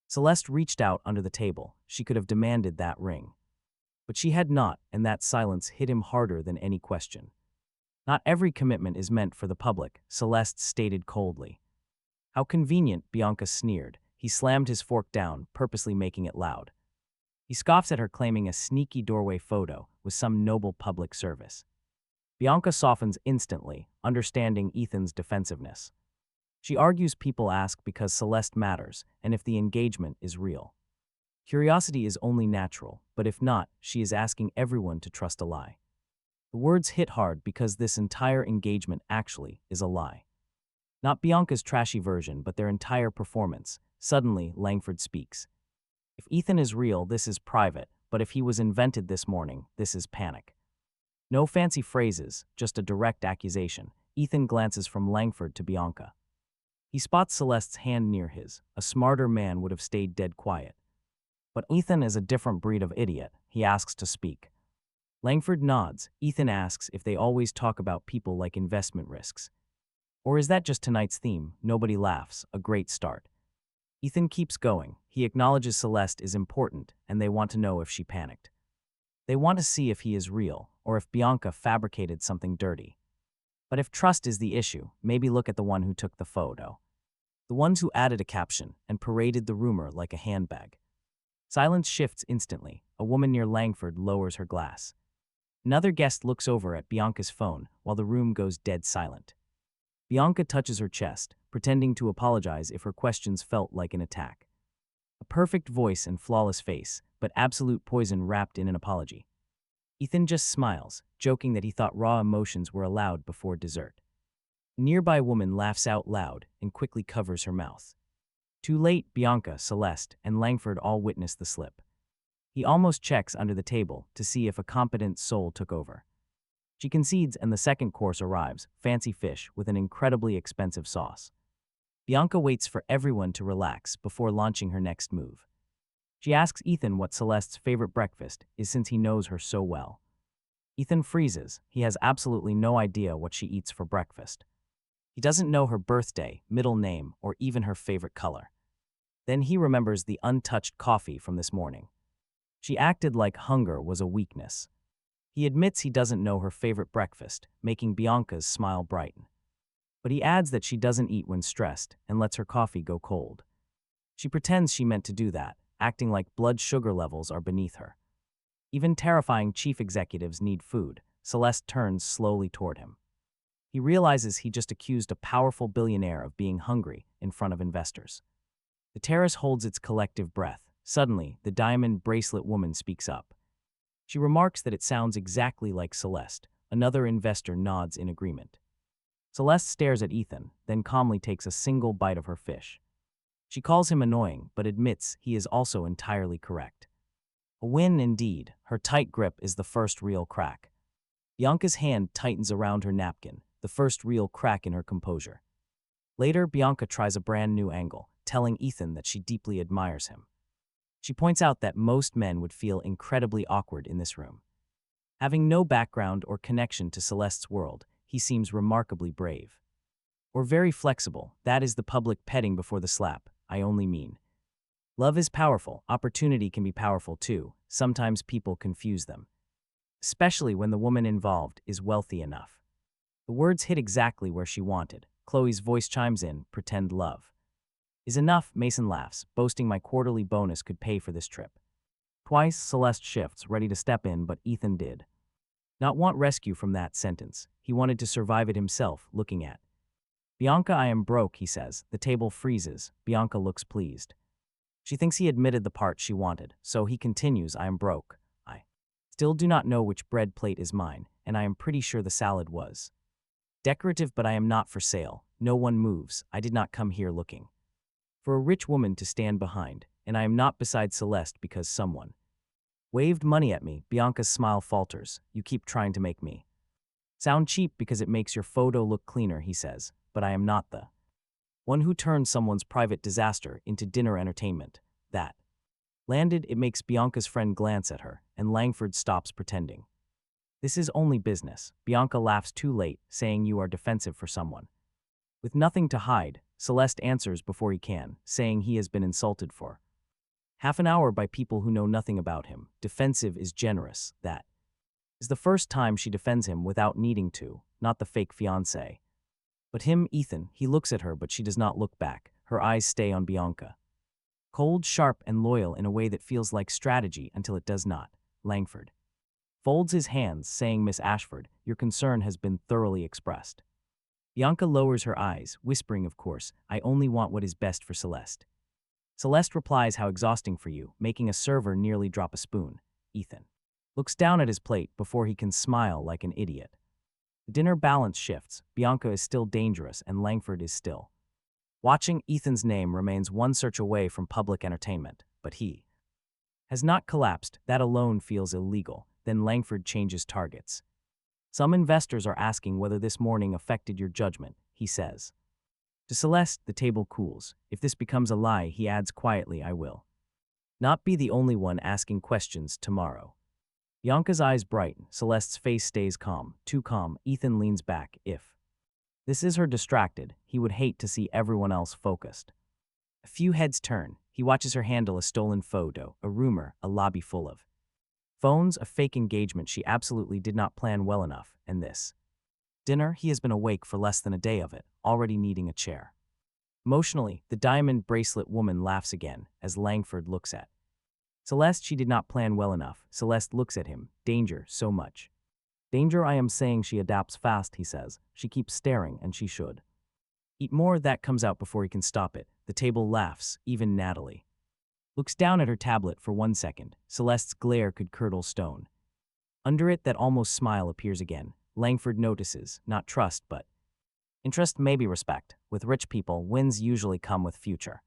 Celeste reached out under the table. She could have demanded that ring. But she had not, and that silence hit him harder than any question. Not every commitment is meant for the public, Celeste stated coldly. How convenient, Bianca sneered. He slammed his fork down, purposely making it loud. He scoffs at her, claiming a sneaky doorway photo was some noble public service. Bianca softens instantly, understanding Ethan's defensiveness. She argues people ask because Celeste matters, and if the engagement is real. Curiosity is only natural, but if not, she is asking everyone to trust a lie. The words hit hard because this entire engagement actually is a lie. Not Bianca's trashy version, but their entire performance. Suddenly, Langford speaks. If Ethan is real, this is private, but if he was invented this morning, this is panic. No fancy phrases, just a direct accusation. Ethan glances from Langford to Bianca. He spots Celeste's hand near his. A smarter man would have stayed dead quiet. But Ethan is a different breed of idiot. He asks to speak. Langford nods. Ethan asks if they always talk about people like investment risks. Or is that just tonight's theme? Nobody laughs. A great start. Ethan keeps going. He acknowledges Celeste is important, and they want to know if she panicked. They want to see if he is real, or if Bianca fabricated something dirty. But if trust is the issue, maybe look at the one who took the photo. The ones who added a caption and paraded the rumor like a handbag. Silence shifts instantly. A woman near Langford lowers her glass. Another guest looks over at Bianca's phone while the room goes dead silent. Bianca touches her chest, pretending to apologize if her questions felt like an attack. A perfect voice and flawless face, but absolute poison wrapped in an apology. Ethan just smiles, joking that he thought raw emotions were allowed before dessert. A nearby woman laughs out loud and quickly covers her mouth. Too late, Bianca, Celeste, and Langford all witness the slip. He almost checks under the table to see if a competent soul took over. She concedes and the second course arrives, fancy fish with an incredibly expensive sauce. Bianca waits for everyone to relax before launching her next move. She asks Ethan what Celeste's favorite breakfast is since he knows her so well. Ethan freezes. He has absolutely no idea what she eats for breakfast. He doesn't know her birthday, middle name, or even her favorite color. Then he remembers the untouched coffee from this morning. She acted like hunger was a weakness. He admits he doesn't know her favorite breakfast, making Bianca's smile brighten. But he adds that she doesn't eat when stressed and lets her coffee go cold. She pretends she meant to do that, acting like blood sugar levels are beneath her. Even terrifying chief executives need food. Celeste turns slowly toward him. He realizes he just accused a powerful billionaire of being hungry in front of investors. The terrace holds its collective breath. Suddenly, the diamond bracelet woman speaks up. She remarks that it sounds exactly like Celeste. Another investor nods in agreement. Celeste stares at Ethan, then calmly takes a single bite of her fish. She calls him annoying, but admits he is also entirely correct. A win indeed. Her tight grip is the first real crack. Bianca's hand tightens around her napkin, the first real crack in her composure. Later, Bianca tries a brand new angle, telling Ethan that she deeply admires him. She points out that most men would feel incredibly awkward in this room. Having no background or connection to Celeste's world, he seems remarkably brave. Or very flexible. That is the public petting before the slap, I only mean. Love is powerful. Opportunity can be powerful too. Sometimes people confuse them. Especially when the woman involved is wealthy enough. The words hit exactly where she wanted. Chloe's voice chimes in, pretend love. Is enough, Mason laughs, boasting my quarterly bonus could pay for this trip. Twice, Celeste shifts, ready to step in, but Ethan did not want rescue from that sentence. He wanted to survive it himself, looking at Bianca. I am broke, he says. The table freezes. Bianca looks pleased. She thinks he admitted the part she wanted, so he continues, I am broke. I still do not know which bread plate is mine, and I am pretty sure the salad was decorative, but I am not for sale. No one moves. I did not come here looking for a rich woman to stand behind, and I am not beside Celeste because someone waved money at me. Bianca's smile falters. You keep trying to make me sound cheap because it makes your photo look cleaner, he says, but I am not the one who turned someone's private disaster into dinner entertainment. That landed. It makes Bianca's friend glance at her, and Langford stops pretending. This is only business. Bianca laughs too late, saying you are defensive for someone with nothing to hide. Celeste answers before he can, saying he has been insulted for half an hour by people who know nothing about him. Defensive is generous. That is the first time she defends him without needing to, not the fake fiancé. But him, Ethan, he looks at her, but she does not look back. Her eyes stay on Bianca. Cold, sharp, and loyal in a way that feels like strategy until it does not. Langford folds his hands, saying, Miss Ashford, your concern has been thoroughly expressed. Bianca lowers her eyes, whispering, of course, I only want what is best for Celeste. Celeste replies, how exhausting for you, making a server nearly drop a spoon. Ethan looks down at his plate before he can smile like an idiot. The dinner balance shifts. Bianca is still dangerous, and Langford is still watching. Ethan's name remains one search away from public entertainment, but he has not collapsed. That alone feels illegal. Then Langford changes targets. Some investors are asking whether this morning affected your judgment, he says. To Celeste, the table cools. If this becomes a lie, he adds quietly, I will not be the only one asking questions tomorrow. Bianca's eyes brighten. Celeste's face stays calm, too calm. Ethan leans back. If this is her distracted, he would hate to see everyone else focused. A few heads turn. He watches her handle a stolen photo, a rumor, a lobby full of phones, a fake engagement she absolutely did not plan well enough, and this dinner. He has been awake for less than a day of it, already needing a chair. Emotionally, the diamond bracelet woman laughs again as Langford looks at Celeste. She did not plan well enough. Celeste looks at him. Danger, so much danger. I am saying she adapts fast, he says. She keeps staring, and she should eat more. That comes out before he can stop it. The table laughs. Even Natalie looks down at her tablet for 1 second. Celeste's glare could curdle stone. Under it, that almost smile appears again. Langford notices, not trust, but interest, maybe respect. With rich people, wins usually come with future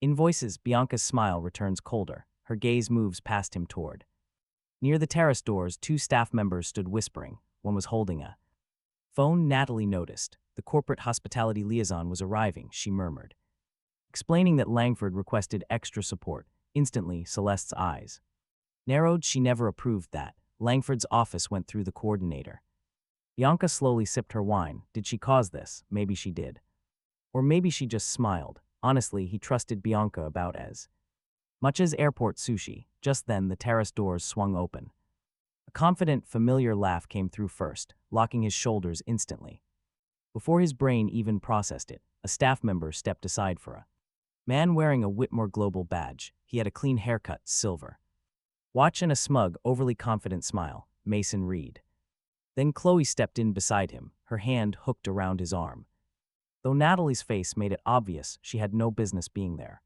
invoices. Bianca's smile returns colder. Her gaze moves past him toward near the terrace doors. 2 staff members stood whispering. One was holding a phone. Natalie noticed. The corporate hospitality liaison was arriving, she murmured, explaining that Langford requested extra support. Instantly, Celeste's eyes narrowed. She never approved that. Langford's office went through the coordinator. Bianca slowly sipped her wine. Did she cause this? Maybe she did. Or maybe she just smiled. Honestly, he trusted Bianca about as much as airport sushi. Just then, the terrace doors swung open. A confident, familiar laugh came through first, locking his shoulders instantly. Before his brain even processed it, a staff member stepped aside for a man wearing a Whitmore Global badge. He had a clean haircut, silver watch, and a smug, overly confident smile. Mason Reed. Then Chloe stepped in beside him, her hand hooked around his arm. Though Natalie's face made it obvious she had no business being there.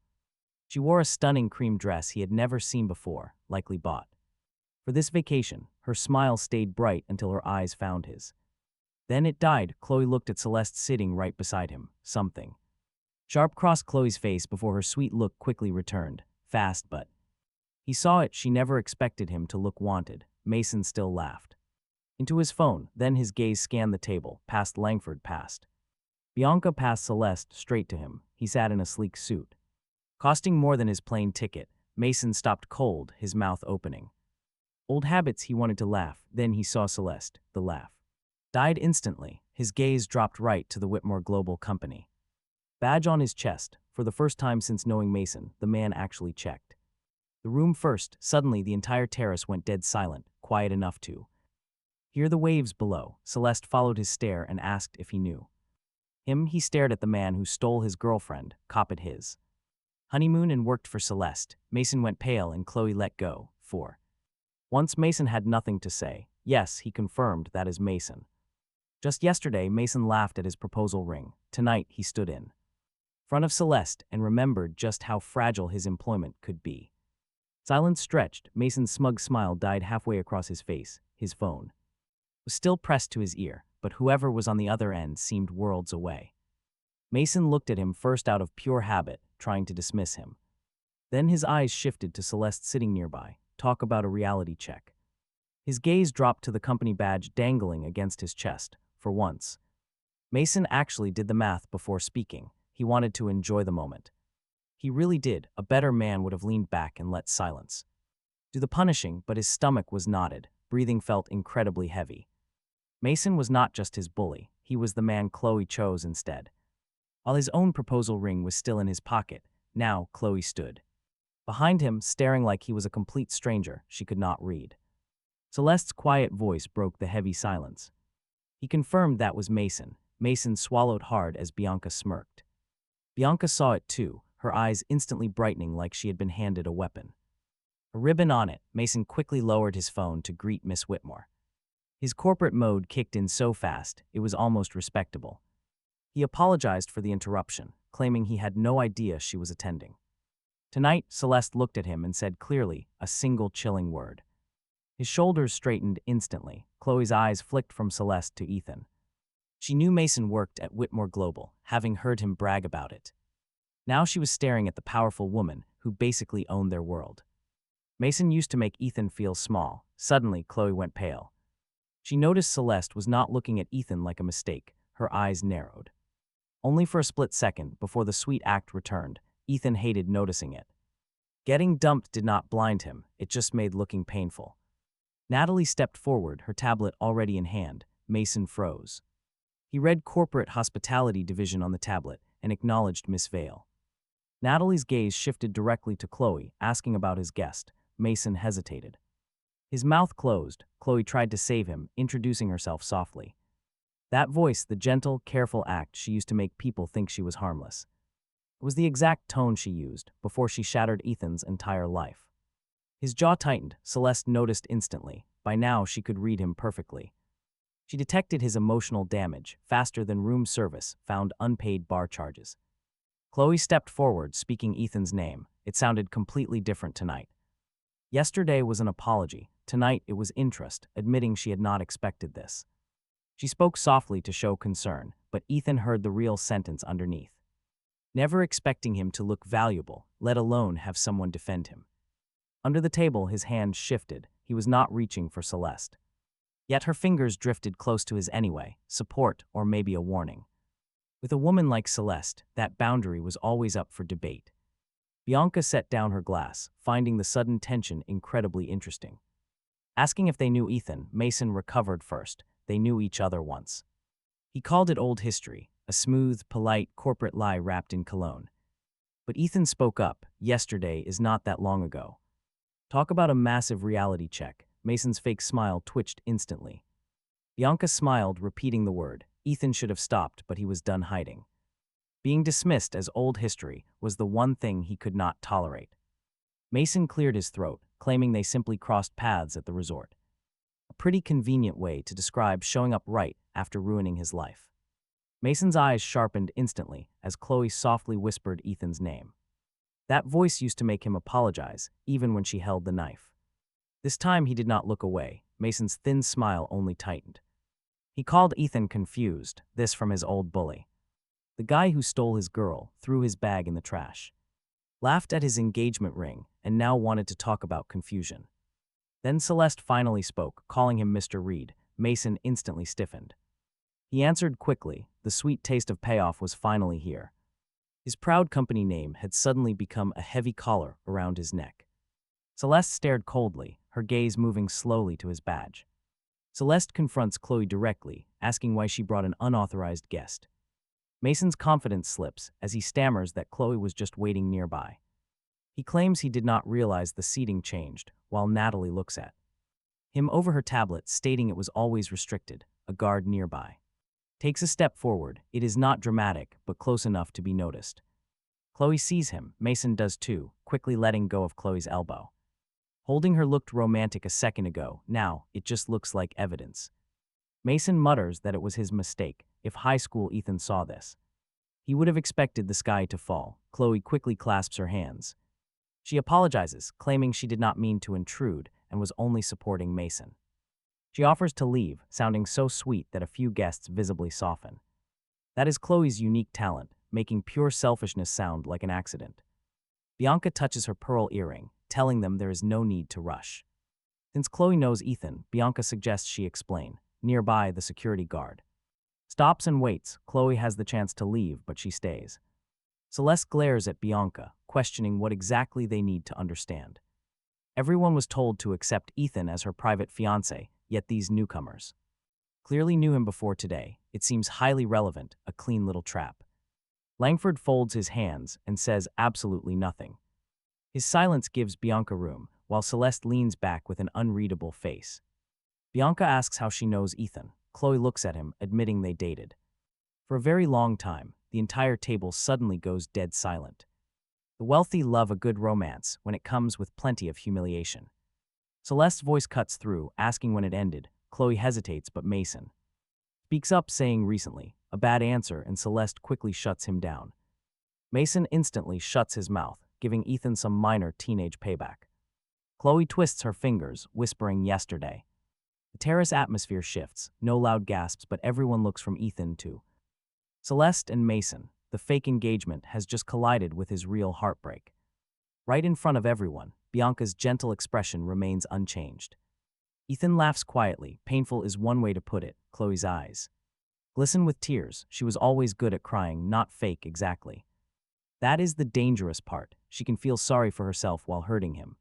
She wore a stunning cream dress he had never seen before, likely bought for this vacation. Her smile stayed bright until her eyes found his. Then it died. Chloe looked at Celeste sitting right beside him. Something sharp crossed Chloe's face before her sweet look quickly returned. Fast, but he saw it. She never expected him to look wanted. Mason still laughed into his phone. Then his gaze scanned the table, past Langford, past Bianca, past Celeste, straight to him. He sat in a sleek suit, costing more than his plane ticket. Mason stopped cold, his mouth opening. Old habits. He wanted to laugh. Then he saw Celeste. The laugh died instantly. His gaze dropped right to the Whitmore Global company badge on his chest. For the first time since knowing Mason, the man actually checked the room first. Suddenly, the entire terrace went dead silent, quiet enough to hear the waves below. Celeste followed his stare and asked if he knew him. He stared at the man who stole his girlfriend, copied his honeymoon, and worked for Celeste. Mason went pale and Chloe let go. For once, Mason had nothing to say. Yes, he confirmed, that is Mason. Just yesterday, Mason laughed at his proposal ring. Tonight, he stood in front of Celeste and remembered just how fragile his employment could be. Silence stretched. Mason's smug smile died halfway across his face. His phone was still pressed to his ear, but whoever was on the other end seemed worlds away. Mason looked at him first out of pure habit, trying to dismiss him. Then his eyes shifted to Celeste sitting nearby. Talk about a reality check. His gaze dropped to the company badge dangling against his chest. For once, Mason actually did the math before speaking. He wanted to enjoy the moment. He really did. A better man would have leaned back and let silence do the punishing, but his stomach was knotted. Breathing felt incredibly heavy. Mason was not just his bully. He was the man Chloe chose instead. While his own proposal ring was still in his pocket, now Chloe stood behind him, staring like he was a complete stranger she could not read. Celeste's quiet voice broke the heavy silence. He confirmed that was Mason. Mason swallowed hard as Bianca smirked. Bianca saw it too, her eyes instantly brightening like she had been handed a weapon. A ribbon on it, Mason quickly lowered his phone to greet Miss Whitmore. His corporate mode kicked in so fast, it was almost respectable. He apologized for the interruption, claiming he had no idea she was attending. Tonight, Celeste looked at him and said clearly, a single chilling word. His shoulders straightened instantly. Chloe's eyes flicked from Celeste to Ethan. She knew Mason worked at Whitmore Global, having heard him brag about it. Now she was staring at the powerful woman who basically owned their world. Mason used to make Ethan feel small. Suddenly, Chloe went pale. She noticed Celeste was not looking at Ethan like a mistake. Her eyes narrowed. Only for a split second, before the sweet act returned, Ethan hated noticing it. Getting dumped did not blind him, it just made looking painful. Natalie stepped forward, her tablet already in hand. Mason froze. He read Corporate Hospitality Division on the tablet and acknowledged Miss Vale. Natalie's gaze shifted directly to Chloe, asking about his guest. Mason hesitated. His mouth closed. Chloe tried to save him, introducing herself softly. That voice, the gentle, careful act she used to make people think she was harmless. It was the exact tone she used before she shattered Ethan's entire life. His jaw tightened. Celeste noticed instantly. By now, she could read him perfectly. She detected his emotional damage faster than room service found unpaid bar charges. Chloe stepped forward, speaking Ethan's name. It sounded completely different tonight. Yesterday was an apology. Tonight it was interest, admitting she had not expected this. She spoke softly to show concern, but Ethan heard the real sentence underneath. Never expecting him to look valuable, let alone have someone defend him. Under the table, his hand shifted. He was not reaching for Celeste. Yet her fingers drifted close to his anyway, support or maybe a warning. With a woman like Celeste, that boundary was always up for debate. Bianca set down her glass, finding the sudden tension incredibly interesting. Asking if they knew Ethan, Mason recovered first. They knew each other once. He called it old history, a smooth, polite, corporate lie wrapped in cologne. But Ethan spoke up. Yesterday is not that long ago. Talk about a massive reality check. Mason's fake smile twitched instantly. Bianca smiled, repeating the word. Ethan should have stopped, but he was done hiding. Being dismissed as old history was the one thing he could not tolerate. Mason cleared his throat, claiming they simply crossed paths at the resort. A pretty convenient way to describe showing up right after ruining his life. Mason's eyes sharpened instantly as Chloe softly whispered Ethan's name. That voice used to make him apologize, even when she held the knife. This time he did not look away. Mason's thin smile only tightened. He called Ethan confused, this from his old bully. The guy who stole his girl, threw his bag in the trash, laughed at his engagement ring, and now wanted to talk about confusion. Then Celeste finally spoke, calling him Mr. Reed. Mason instantly stiffened. He answered quickly. The sweet taste of payoff was finally here. His proud company name had suddenly become a heavy collar around his neck. Celeste stared coldly, her gaze moving slowly to his badge. Celeste confronts Chloe directly, asking why she brought an unauthorized guest. Mason's confidence slips as he stammers that Chloe was just waiting nearby. He claims he did not realize the seating changed, while Natalie looks at him over her tablet, stating it was always restricted, a guard nearby. Takes a step forward. It is not dramatic, but close enough to be noticed. Chloe sees him. Mason does too, quickly letting go of Chloe's elbow. Holding her looked romantic a second ago. Now, it just looks like evidence. Mason mutters that it was his mistake. If high school Ethan saw this, He would have expected the sky to fall. Chloe quickly clasps her hands. She apologizes, claiming she did not mean to intrude and was only supporting Mason. She offers to leave, sounding so sweet that a few guests visibly soften. That is Chloe's unique talent, making pure selfishness sound like an accident. Bianca touches her pearl earring, telling them there is no need to rush. Since Chloe knows Ethan, Bianca suggests she explain. Nearby, the security guard stops and waits. Chloe has the chance to leave, but she stays. Celeste glares at Bianca, questioning what exactly they need to understand. Everyone was told to accept Ethan as her private fiancé, yet these newcomers clearly knew him before today. It seems highly relevant, a clean little trap. Langford folds his hands and says absolutely nothing. His silence gives Bianca room, while Celeste leans back with an unreadable face. Bianca asks how she knows Ethan. Chloe looks at him, admitting they dated. For a very long time, the entire table suddenly goes dead silent. The wealthy love a good romance when it comes with plenty of humiliation. Celeste's voice cuts through, asking when it ended. Chloe hesitates, but Mason speaks up, saying recently, a bad answer, and Celeste quickly shuts him down. Mason instantly shuts his mouth, giving Ethan some minor teenage payback. Chloe twists her fingers, whispering yesterday. The terrace atmosphere shifts, no loud gasps, but everyone looks from Ethan to Celeste and Mason. The fake engagement has just collided with his real heartbreak. Right in front of everyone, Bianca's gentle expression remains unchanged. Ethan laughs quietly. Painful is one way to put it. Chloe's eyes glisten with tears. She was always good at crying, not fake exactly. That is the dangerous part. She can feel sorry for herself while hurting him.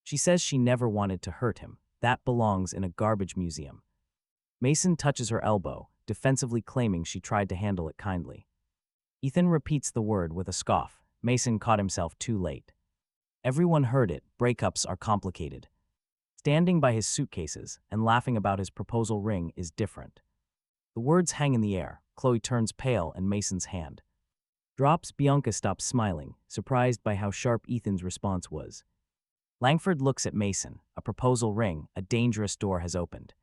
She says she never wanted to hurt him. That belongs in a garbage museum. Mason touches her elbow, defensively claiming she tried to handle it kindly. Ethan repeats the word with a scoff. Mason caught himself too late. Everyone heard it. Breakups are complicated. Standing by his suitcases and laughing about his proposal ring is different. The words hang in the air. Chloe turns pale and Mason's hand drops. Bianca stops smiling, surprised by how sharp Ethan's response was. Langford looks at Mason. A proposal ring, a dangerous door has opened.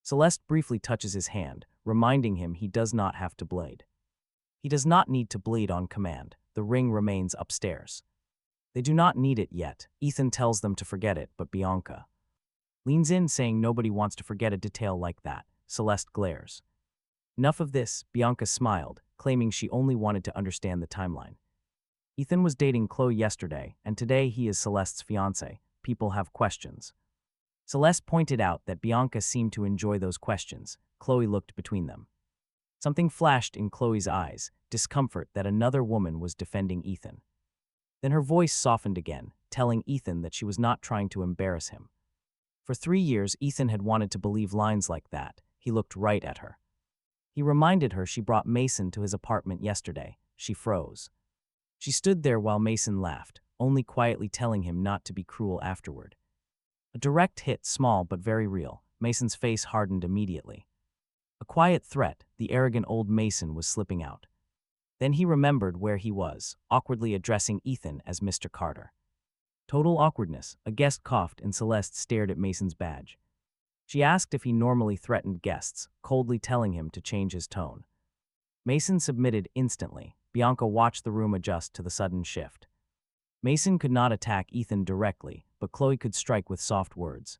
Celeste briefly touches his hand, reminding him he does not have to bleed. He does not need to bleed on command. The ring remains upstairs. They do not need it yet. Ethan tells them to forget it, but Bianca leans in, saying nobody wants to forget a detail like that. Celeste glares. Enough of this. Bianca smiled, claiming she only wanted to understand the timeline. Ethan was dating Chloe yesterday, and today he is Celeste's fiancé. People have questions. Celeste pointed out that Bianca seemed to enjoy those questions. Chloe looked between them. Something flashed in Chloe's eyes, discomfort that another woman was defending Ethan. Then her voice softened again, telling Ethan that she was not trying to embarrass him. For 3 years, Ethan had wanted to believe lines like that. He looked right at her. He reminded her she brought Mason to his apartment yesterday. She froze. She stood there while Mason laughed, only quietly telling him not to be cruel afterward. A direct hit, small but very real. Mason's face hardened immediately. A quiet threat. The arrogant old Mason was slipping out. Then he remembered where he was, awkwardly addressing Ethan as Mr. Carter. Total awkwardness. A guest coughed and Celeste stared at Mason's badge. She asked if he normally threatened guests, coldly telling him to change his tone. Mason submitted instantly. Bianca watched the room adjust to the sudden shift. Mason could not attack Ethan directly, but Chloe could strike with soft words.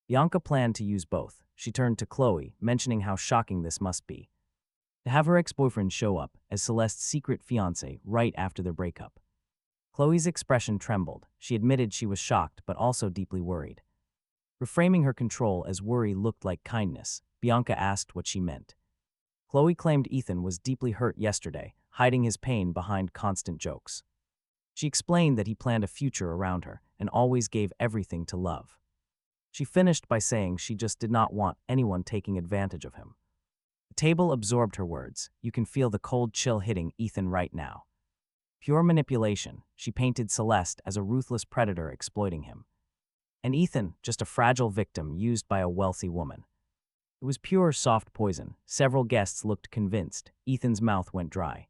Bianca planned to use both. She turned to Chloe, mentioning how shocking this must be. To have her ex-boyfriend show up as Celeste's secret fiancé right after their breakup. Chloe's expression trembled. She admitted she was shocked but also deeply worried. Reframing her control as worry looked like kindness, Bianca asked what she meant. Chloe claimed Ethan was deeply hurt yesterday, hiding his pain behind constant jokes. She explained that he planned a future around her and always gave everything to love. She finished by saying she just did not want anyone taking advantage of him. The table absorbed her words. You can feel the cold chill hitting Ethan right now. Pure manipulation. She painted Celeste as a ruthless predator exploiting him. And Ethan, just a fragile victim used by a wealthy woman. It was pure soft poison. Several guests looked convinced. Ethan's mouth went dry.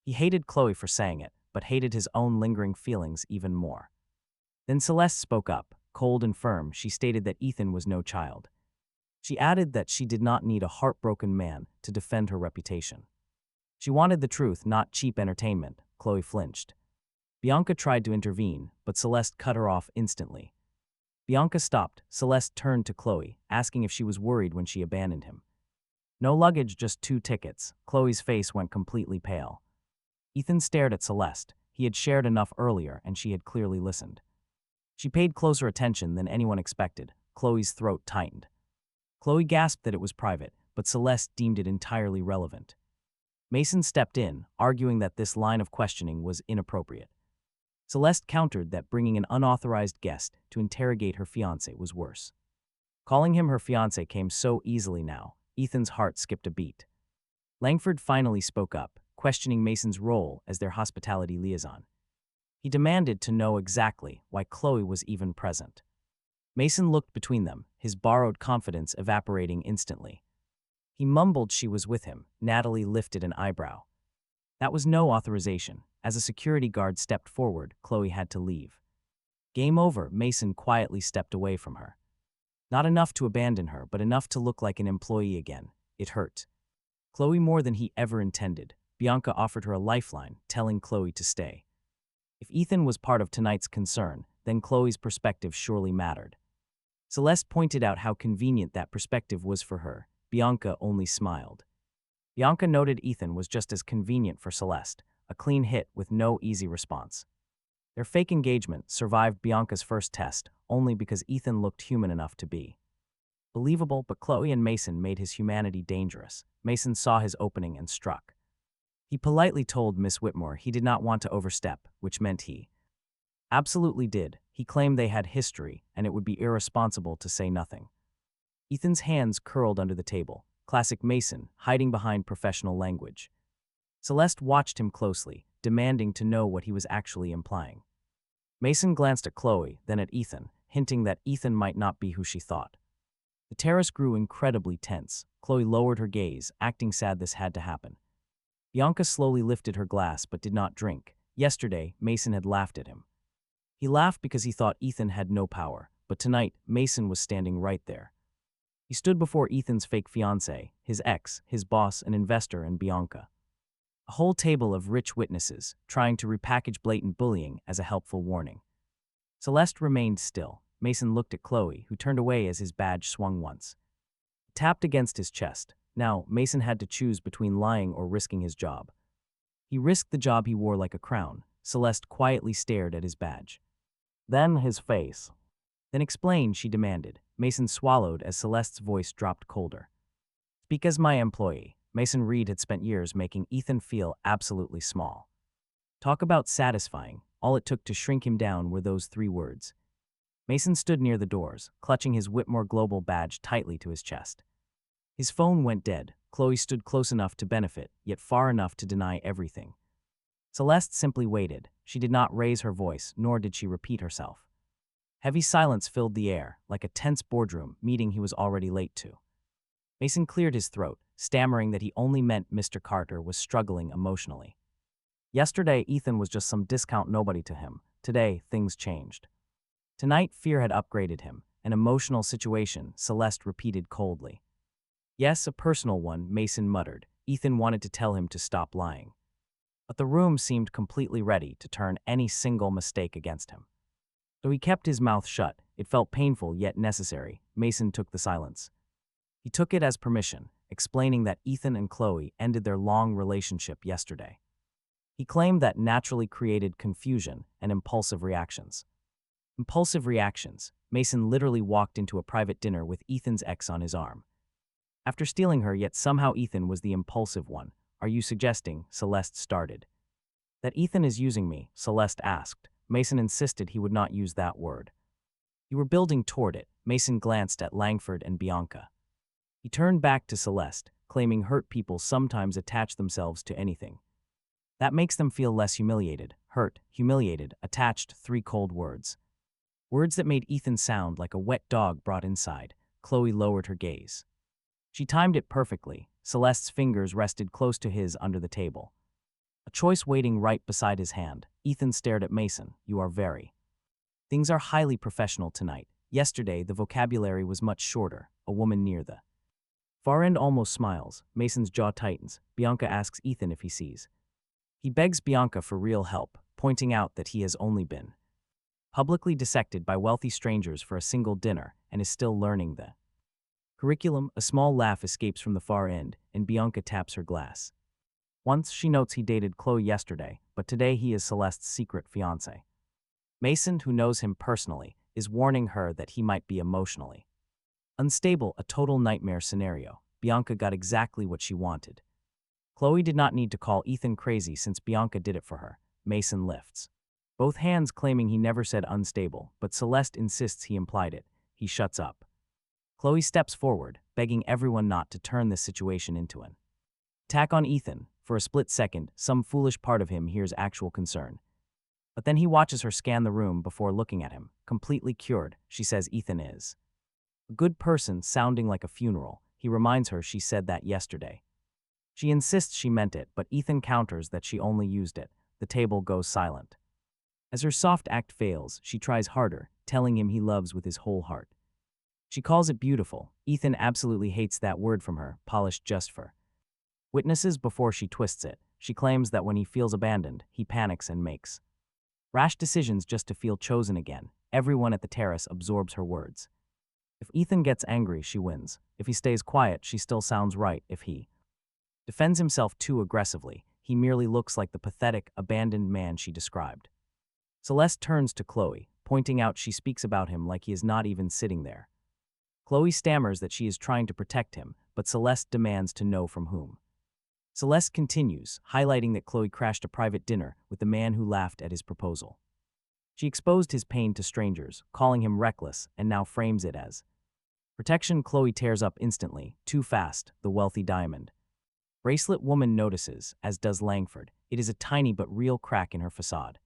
He hated Chloe for saying it, but hated his own lingering feelings even more. Then Celeste spoke up, cold and firm. She stated that Ethan was no child. She added that she did not need a heartbroken man to defend her reputation. She wanted the truth, not cheap entertainment. Chloe flinched. Bianca tried to intervene, but Celeste cut her off instantly. Bianca stopped. Celeste turned to Chloe, asking if she was worried when she abandoned him. No luggage, just 2 tickets. Chloe's face went completely pale. Ethan stared at Celeste. He had shared enough earlier, and she had clearly listened. She paid closer attention than anyone expected. Chloe's throat tightened. Chloe gasped that it was private, but Celeste deemed it entirely relevant. Mason stepped in, arguing that this line of questioning was inappropriate. Celeste countered that bringing an unauthorized guest to interrogate her fiancé was worse. Calling him her fiancé came so easily now, Ethan's heart skipped a beat. Langford finally spoke up, questioning Mason's role as their hospitality liaison. He demanded to know exactly why Chloe was even present. Mason looked between them, his borrowed confidence evaporating instantly. He mumbled she was with him. Natalie lifted an eyebrow. That was no authorization. As a security guard stepped forward, Chloe had to leave. Game over. Mason quietly stepped away from her. Not enough to abandon her, but enough to look like an employee again. It hurt. Chloe more than he ever intended. Bianca offered her a lifeline, telling Chloe to stay. If Ethan was part of tonight's concern, then Chloe's perspective surely mattered. Celeste pointed out how convenient that perspective was for her. Bianca only smiled. Bianca noted Ethan was just as convenient for Celeste, a clean hit with no easy response. Their fake engagement survived Bianca's first test only because Ethan looked human enough to be believable, but Chloe and Mason made his humanity dangerous. Mason saw his opening and struck. He politely told Miss Whitmore he did not want to overstep, which meant he absolutely did. He claimed they had history, and it would be irresponsible to say nothing. Ethan's hands curled under the table, classic Mason, hiding behind professional language. Celeste watched him closely, demanding to know what he was actually implying. Mason glanced at Chloe, then at Ethan, hinting that Ethan might not be who she thought. The terrace grew incredibly tense. Chloe lowered her gaze, acting sad this had to happen. Bianca slowly lifted her glass but did not drink. Yesterday, Mason had laughed at him. He laughed because he thought Ethan had no power, but tonight, Mason was standing right there. He stood before Ethan's fake fiancé, his ex, his boss, an investor, and Bianca. A whole table of rich witnesses, trying to repackage blatant bullying as a helpful warning. Celeste remained still. Mason looked at Chloe, who turned away as his badge swung once. It tapped against his chest. Now, Mason had to choose between lying or risking his job. He risked the job he wore like a crown. Celeste quietly stared at his badge. Then his face. Then explain, she demanded. Mason swallowed as Celeste's voice dropped colder. Speak as my employee. Mason Reed had spent years making Ethan feel absolutely small. Talk about satisfying. All it took to shrink him down were those 3 words. Mason stood near the doors, clutching his Whitmore Global badge tightly to his chest. His phone went dead. Chloe stood close enough to benefit, yet far enough to deny everything. Celeste simply waited. She did not raise her voice, nor did she repeat herself. Heavy silence filled the air, like a tense boardroom meeting he was already late to. Mason cleared his throat, stammering that he only meant Mr. Carter was struggling emotionally. Yesterday, Ethan was just some discount nobody to him. Today, things changed. Tonight, fear had upgraded him, an emotional situation, Celeste repeated coldly. Yes, a personal one, Mason muttered. Ethan wanted to tell him to stop lying. But the room seemed completely ready to turn any single mistake against him. Though he kept his mouth shut, it felt painful yet necessary. Mason took the silence. He took it as permission, explaining that Ethan and Chloe ended their long relationship yesterday. He claimed that naturally created confusion and impulsive reactions. Impulsive reactions. Mason literally walked into a private dinner with Ethan's ex on his arm. After stealing her, yet somehow Ethan was the impulsive one. Are you suggesting, Celeste started. That Ethan is using me, Celeste asked. Mason insisted he would not use that word. You were building toward it. Mason glanced at Langford and Bianca. He turned back to Celeste, claiming hurt people sometimes attach themselves to anything. That makes them feel less humiliated. Hurt, humiliated, attached, 3 cold words. Words that made Ethan sound like a wet dog brought inside. Chloe lowered her gaze. She timed it perfectly. Celeste's fingers rested close to his under the table. A choice waiting right beside his hand. Ethan stared at Mason. You are very. Things are highly professional tonight. Yesterday, the vocabulary was much shorter. A woman near the Far End almost smiles. Mason's jaw tightens. Bianca asks Ethan if he sees. He begs Bianca for real help, pointing out that he has only been publicly dissected by wealthy strangers for a single dinner and is still learning the curriculum. A small laugh escapes from the Far End, and Bianca taps her glass. Once she notes he dated Chloe yesterday, but today he is Celeste's secret fiancé. Mason, who knows him personally, is warning her that he might be emotionally unstable, a total nightmare scenario. Bianca got exactly what she wanted. Chloe did not need to call Ethan crazy since Bianca did it for her. Mason lifts both hands, claiming he never said unstable, but Celeste insists he implied it. He shuts up. Chloe steps forward, begging everyone not to turn this situation into an attack on Ethan. For a split second, some foolish part of him hears actual concern. But then he watches her scan the room before looking at him. Completely cured, she says Ethan is a good person, sounding like a funeral. He reminds her she said that yesterday. She insists she meant it, but Ethan counters that she only used it. The table goes silent. As her soft act fails, she tries harder, telling him he loves with his whole heart. She calls it beautiful. Ethan absolutely hates that word from her, polished just for witnesses before she twists it. She claims that when he feels abandoned, he panics and makes rash decisions just to feel chosen again. Everyone at the terrace absorbs her words. If Ethan gets angry, she wins. If he stays quiet, she still sounds right. If he defends himself too aggressively, he merely looks like the pathetic, abandoned man she described. Celeste turns to Chloe, pointing out she speaks about him like he is not even sitting there. Chloe stammers that she is trying to protect him, but Celeste demands to know from whom. Celeste continues, highlighting that Chloe crashed a private dinner with the man who laughed at his proposal. She exposed his pain to strangers, calling him reckless, and now frames it as protection. Chloe tears up instantly, too fast, the wealthy diamond bracelet woman notices, as does Langford. It is a tiny but real crack in her facade.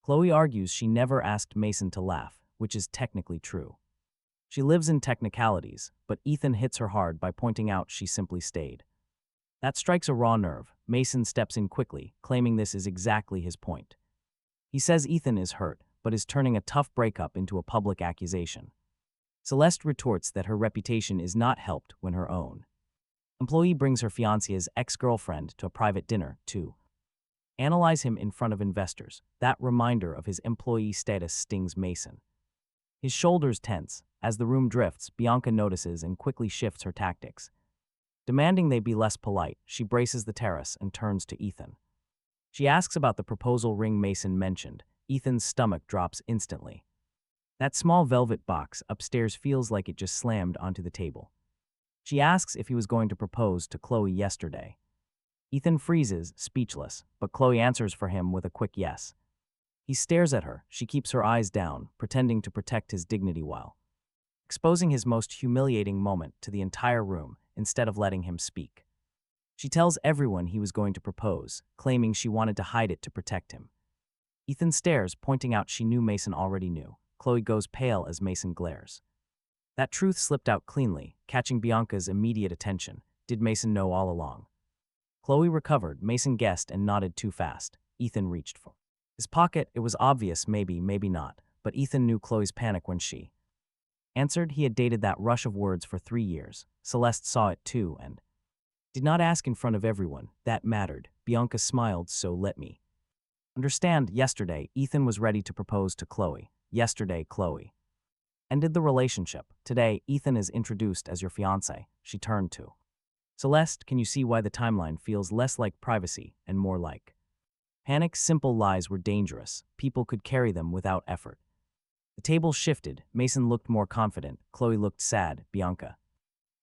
Chloe argues she never asked Mason to laugh, which is technically true. She lives in technicalities, but Ethan hits her hard by pointing out she simply stayed. That strikes a raw nerve. Mason steps in quickly, claiming this is exactly his point. He says Ethan is hurt, but is turning a tough breakup into a public accusation. Celeste retorts that her reputation is not helped when her own employee brings her fiancé's ex-girlfriend to a private dinner to analyze him in front of investors. That reminder of his employee status stings Mason. His shoulders tense. As the room drifts, Bianca notices and quickly shifts her tactics. Demanding they be less polite, she braces the terrace and turns to Ethan. She asks about the proposal ring Mason mentioned. Ethan's stomach drops instantly. That small velvet box upstairs feels like it just slammed onto the table. She asks if he was going to propose to Chloe yesterday. Ethan freezes, speechless, but Chloe answers for him with a quick yes. He stares at her. She keeps her eyes down, pretending to protect his dignity while exposing his most humiliating moment to the entire room instead of letting him speak. She tells everyone he was going to propose, claiming she wanted to hide it to protect him. Ethan stares, pointing out she knew Mason already knew. Chloe goes pale as Mason glares. That truth slipped out cleanly, catching Bianca's immediate attention. Did Mason know all along? Chloe recovered. Mason guessed and nodded too fast. Ethan reached for his pocket. It was obvious, maybe not, but Ethan knew Chloe's panic when she answered. He had dated that rush of words for 3 years. Celeste saw it too and did not ask in front of everyone. That mattered. Bianca smiled. So let me understand. Yesterday, Ethan was ready to propose to Chloe. Yesterday, Chloe ended the relationship. Today, Ethan is introduced as your fiancé. She turned to Celeste. Can you see why the timeline feels less like privacy and more like panic? Simple lies were dangerous. People could carry them without effort. The table shifted. Mason looked more confident. Chloe looked sad. Bianca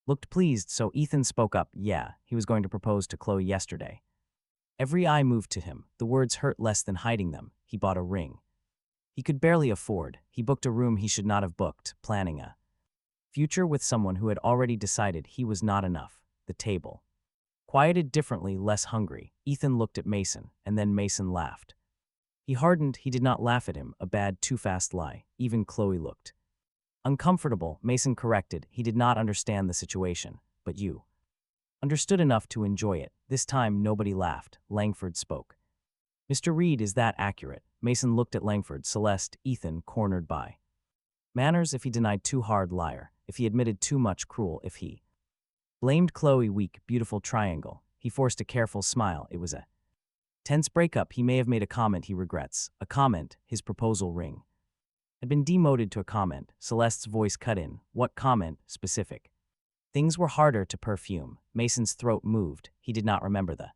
looked pleased, so Ethan spoke up. Yeah, he was going to propose to Chloe yesterday. Every eye moved to him. The words hurt less than hiding them. He bought a ring he could barely afford. He booked a room he should not have booked, planning a future with someone who had already decided he was not enough. The table quieted differently, less hungry. Ethan looked at Mason, and then Mason laughed. He hardened. He did not laugh at him, a bad, too fast lie. Even Chloe looked uncomfortable. Mason corrected. He did not understand the situation, but you understood enough to enjoy it. This time, nobody laughed. Langford spoke. Mr. Reed, is that accurate? Mason looked at Langford. Celeste, Ethan, cornered by manners. If he denied too hard, liar. If he admitted too much, cruel. If he Blamed Chloe weak, beautiful triangle. He forced a careful smile. It was a tense breakup. He may have made a comment he regrets. A comment, his proposal ring, had been demoted to a comment. Celeste's voice cut in. What comment, specific? Things were harder to perfume. Mason's throat moved. He did not remember the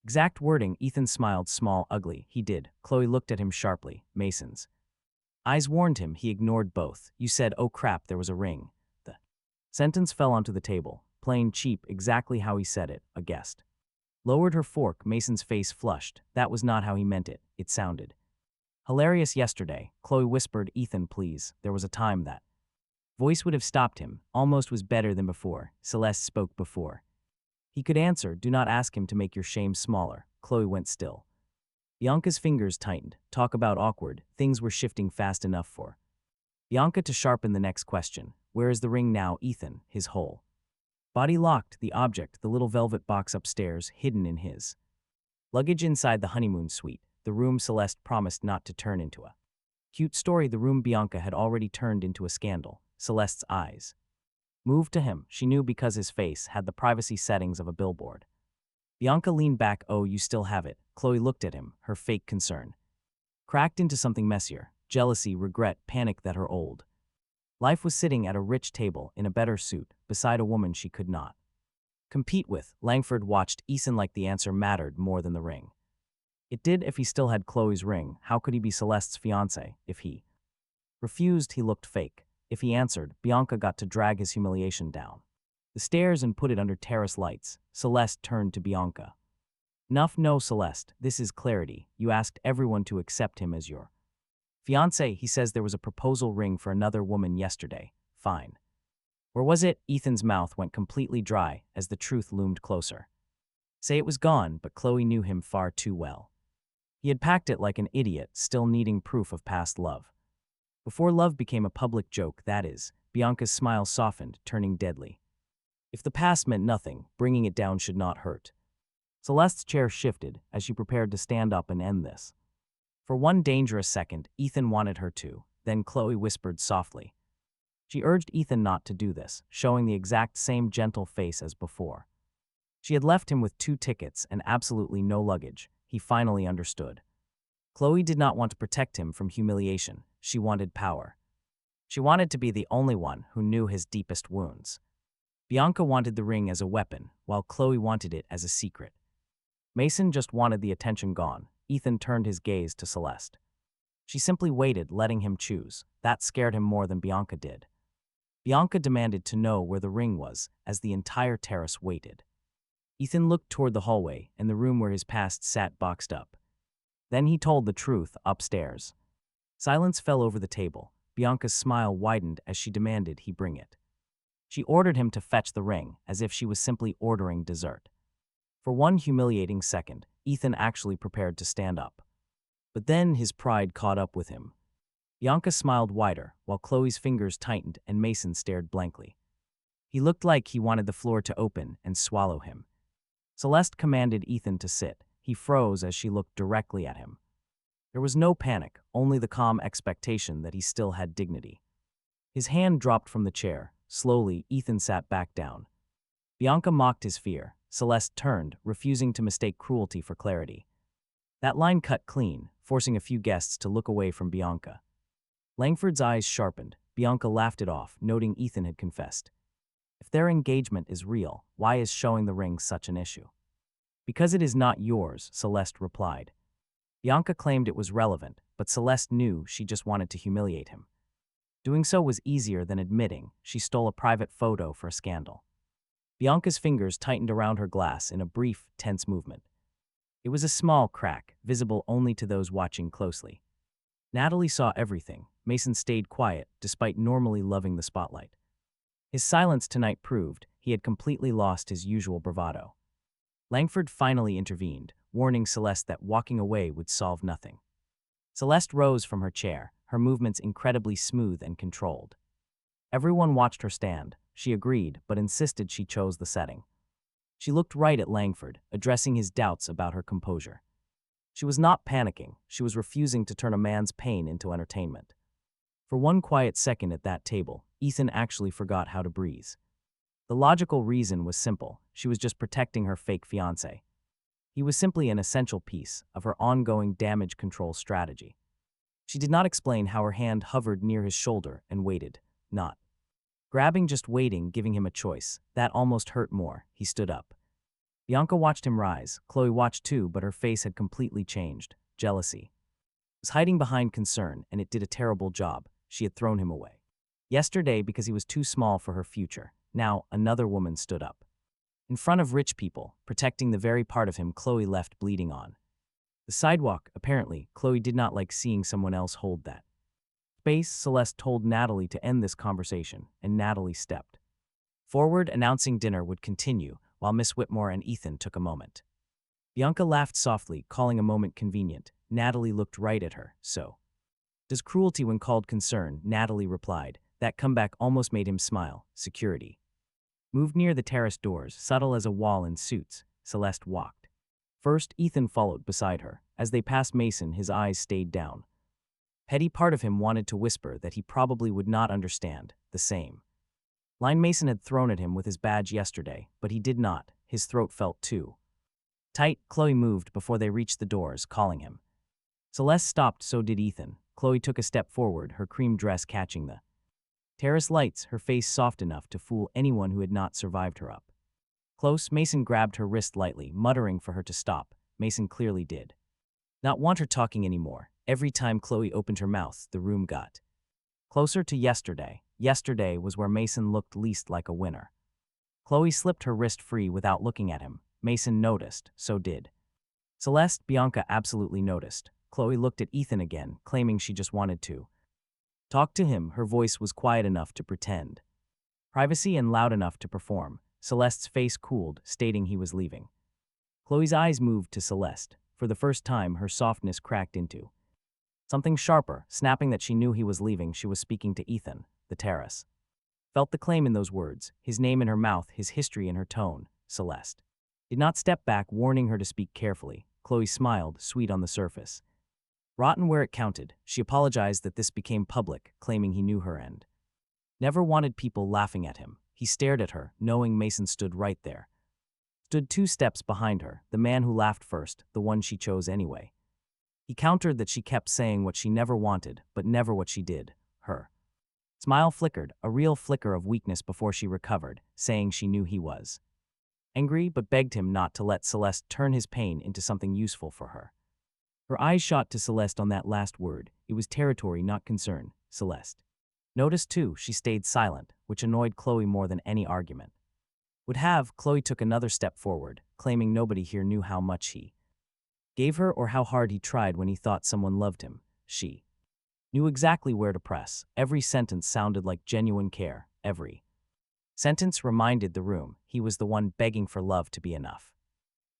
exact wording. Ethan smiled, small, ugly. He did. Chloe looked at him sharply. Mason's eyes warned him. He ignored both. You said, oh crap, there was a ring. The sentence fell onto the table. Plain, cheap, exactly how he said it. A guest lowered her fork. Mason's face flushed. That was not how he meant it. It sounded hilarious yesterday. Chloe whispered, Ethan, please. There was a time that voice would have stopped him. Almost was better than before. Celeste spoke before he could answer. Do not ask him to make your shame smaller. Chloe went still. Bianca's fingers tightened. Talk about awkward. Things were shifting fast enough for Bianca to sharpen the next question. Where is the ring now, Ethan? His whole body locked. The object, the little velvet box upstairs, hidden in his luggage inside the honeymoon suite. The room Celeste promised not to turn into a cute story. The room Bianca had already turned into a scandal. Celeste's eyes moved to him. She knew because his face had the privacy settings of a billboard. Bianca leaned back. Oh, you still have it. Chloe looked at him, her fake concern cracked into something messier. Jealousy, regret, panic that her old life was sitting at a rich table in a better suit beside a woman she could not compete with. Langford watched Ethan like the answer mattered more than the ring. It did. If he still had Chloe's ring, how could he be Celeste's fiancé? If he refused, he looked fake. If he answered, Bianca got to drag his humiliation down the stairs and put it under terrace lights. Celeste turned to Bianca. Enough. No, Celeste, this is clarity. You asked everyone to accept him as your fiancé. He says there was a proposal ring for another woman yesterday. Fine. Where was it? Ethan's mouth went completely dry as the truth loomed closer. Say it was gone, but Chloe knew him far too well. He had packed it like an idiot, still needing proof of past love. Before love became a public joke, that is. Bianca's smile softened, turning deadly. If the past meant nothing, bringing it down should not hurt. Celeste's chair shifted as she prepared to stand up and end this. For one dangerous second, Ethan wanted her to. Then Chloe whispered softly. She urged Ethan not to do this, showing the exact same gentle face as before. She had left him with 2 tickets and absolutely no luggage. He finally understood. Chloe did not want to protect him from humiliation. She wanted power. She wanted to be the only one who knew his deepest wounds. Bianca wanted the ring as a weapon, while Chloe wanted it as a secret. Mason just wanted the attention gone. Ethan turned his gaze to Celeste. She simply waited, letting him choose. That scared him more than Bianca did. Bianca demanded to know where the ring was, as the entire terrace waited. Ethan looked toward the hallway and the room where his past sat boxed up. Then he told the truth, upstairs. Silence fell over the table. Bianca's smile widened as she demanded he bring it. She ordered him to fetch the ring, as if she was simply ordering dessert. For one humiliating second, Ethan actually prepared to stand up. But then his pride caught up with him. Bianca smiled wider, while Chloe's fingers tightened and Mason stared blankly. He looked like he wanted the floor to open and swallow him. Celeste commanded Ethan to sit. He froze as she looked directly at him. There was no panic, only the calm expectation that he still had dignity. His hand dropped from the chair. Slowly, Ethan sat back down. Bianca mocked his fear. Celeste turned, refusing to mistake cruelty for clarity. That line cut clean, forcing a few guests to look away from Bianca. Langford's eyes sharpened. Bianca laughed it off, noting Ethan had confessed. If their engagement is real, why is showing the ring such an issue? Because it is not yours, Celeste replied. Bianca claimed it was relevant, but Celeste knew she just wanted to humiliate him. Doing so was easier than admitting she stole a private photo for a scandal. Bianca's fingers tightened around her glass in a brief, tense movement. It was a small crack, visible only to those watching closely. Natalie saw everything. Mason stayed quiet, despite normally loving the spotlight. His silence tonight proved he had completely lost his usual bravado. Langford finally intervened, warning Celeste that walking away would solve nothing. Celeste rose from her chair, her movements incredibly smooth and controlled. Everyone watched her stand. She agreed, but insisted she chose the setting. She looked right at Langford, addressing his doubts about her composure. She was not panicking. She was refusing to turn a man's pain into entertainment. For one quiet second at that table, Ethan actually forgot how to breathe. The logical reason was simple. She was just protecting her fake fiancé. He was simply an essential piece of her ongoing damage control strategy. She did not explain how her hand hovered near his shoulder and waited, not grabbing, just waiting, giving him a choice. That almost hurt more. He stood up. Bianca watched him rise. Chloe watched too, but her face had completely changed. Jealousy was hiding behind concern, and it did a terrible job. She had thrown him away yesterday because he was too small for her future. Now, another woman stood up. In front of rich people, protecting the very part of him Chloe left bleeding on the sidewalk. Apparently, Chloe did not like seeing someone else hold that space. Celeste told Natalie to end this conversation, and Natalie stepped forward, announcing dinner would continue, while Miss Whitmore and Ethan took a moment. Bianca laughed softly, calling a moment convenient. Natalie looked right at her. So does cruelty when called concern, Natalie replied. That comeback almost made him smile. Security moved near the terrace doors, subtle as a wall in suits. Celeste walked first. Ethan followed beside her. As they passed Mason, his eyes stayed down. Petty part of him wanted to whisper that he probably would not understand the same line Mason had thrown at him with his badge yesterday, but he did not. His throat felt too tight. Chloe moved before they reached the doors, calling him. Celeste stopped, so did Ethan. Chloe took a step forward, her cream dress catching the terrace lights, her face soft enough to fool anyone who had not survived her up close. Mason grabbed her wrist lightly, muttering for her to stop. Mason clearly did not want her talking anymore. Every time Chloe opened her mouth, the room got closer to yesterday. Yesterday was where Mason looked least like a winner. Chloe slipped her wrist free without looking at him. Mason noticed, so did Celeste. Bianca absolutely noticed. Chloe looked at Ethan again, claiming she just wanted to talk to him. Her voice was quiet enough to pretend privacy and loud enough to perform. Celeste's face cooled, stating he was leaving. Chloe's eyes moved to Celeste. For the first time, her softness cracked into something sharper, snapping that she knew he was leaving. She was speaking to Ethan. The terrace felt the claim in those words, his name in her mouth, his history in her tone. Celeste did not step back, warning her to speak carefully. Chloe smiled, sweet on the surface, rotten where it counted. She apologized that this became public, claiming he knew her and never wanted people laughing at him. He stared at her, knowing Mason stood right there. Stood 2 steps behind her, the man who laughed first, the one she chose anyway. He countered that she kept saying what she never wanted, but never what she did. Her smile flickered, a real flicker of weakness before she recovered, saying she knew he was angry, but begged him not to let Celeste turn his pain into something useful for her. Her eyes shot to Celeste on that last word. It was territory, not concern. Celeste noticed too. She stayed silent, which annoyed Chloe more than any argument would have. Chloe took another step forward, claiming nobody here knew how much he gave her or how hard he tried when he thought someone loved him. She knew exactly where to press. Every sentence sounded like genuine care. Every sentence reminded the room he was the one begging for love to be enough.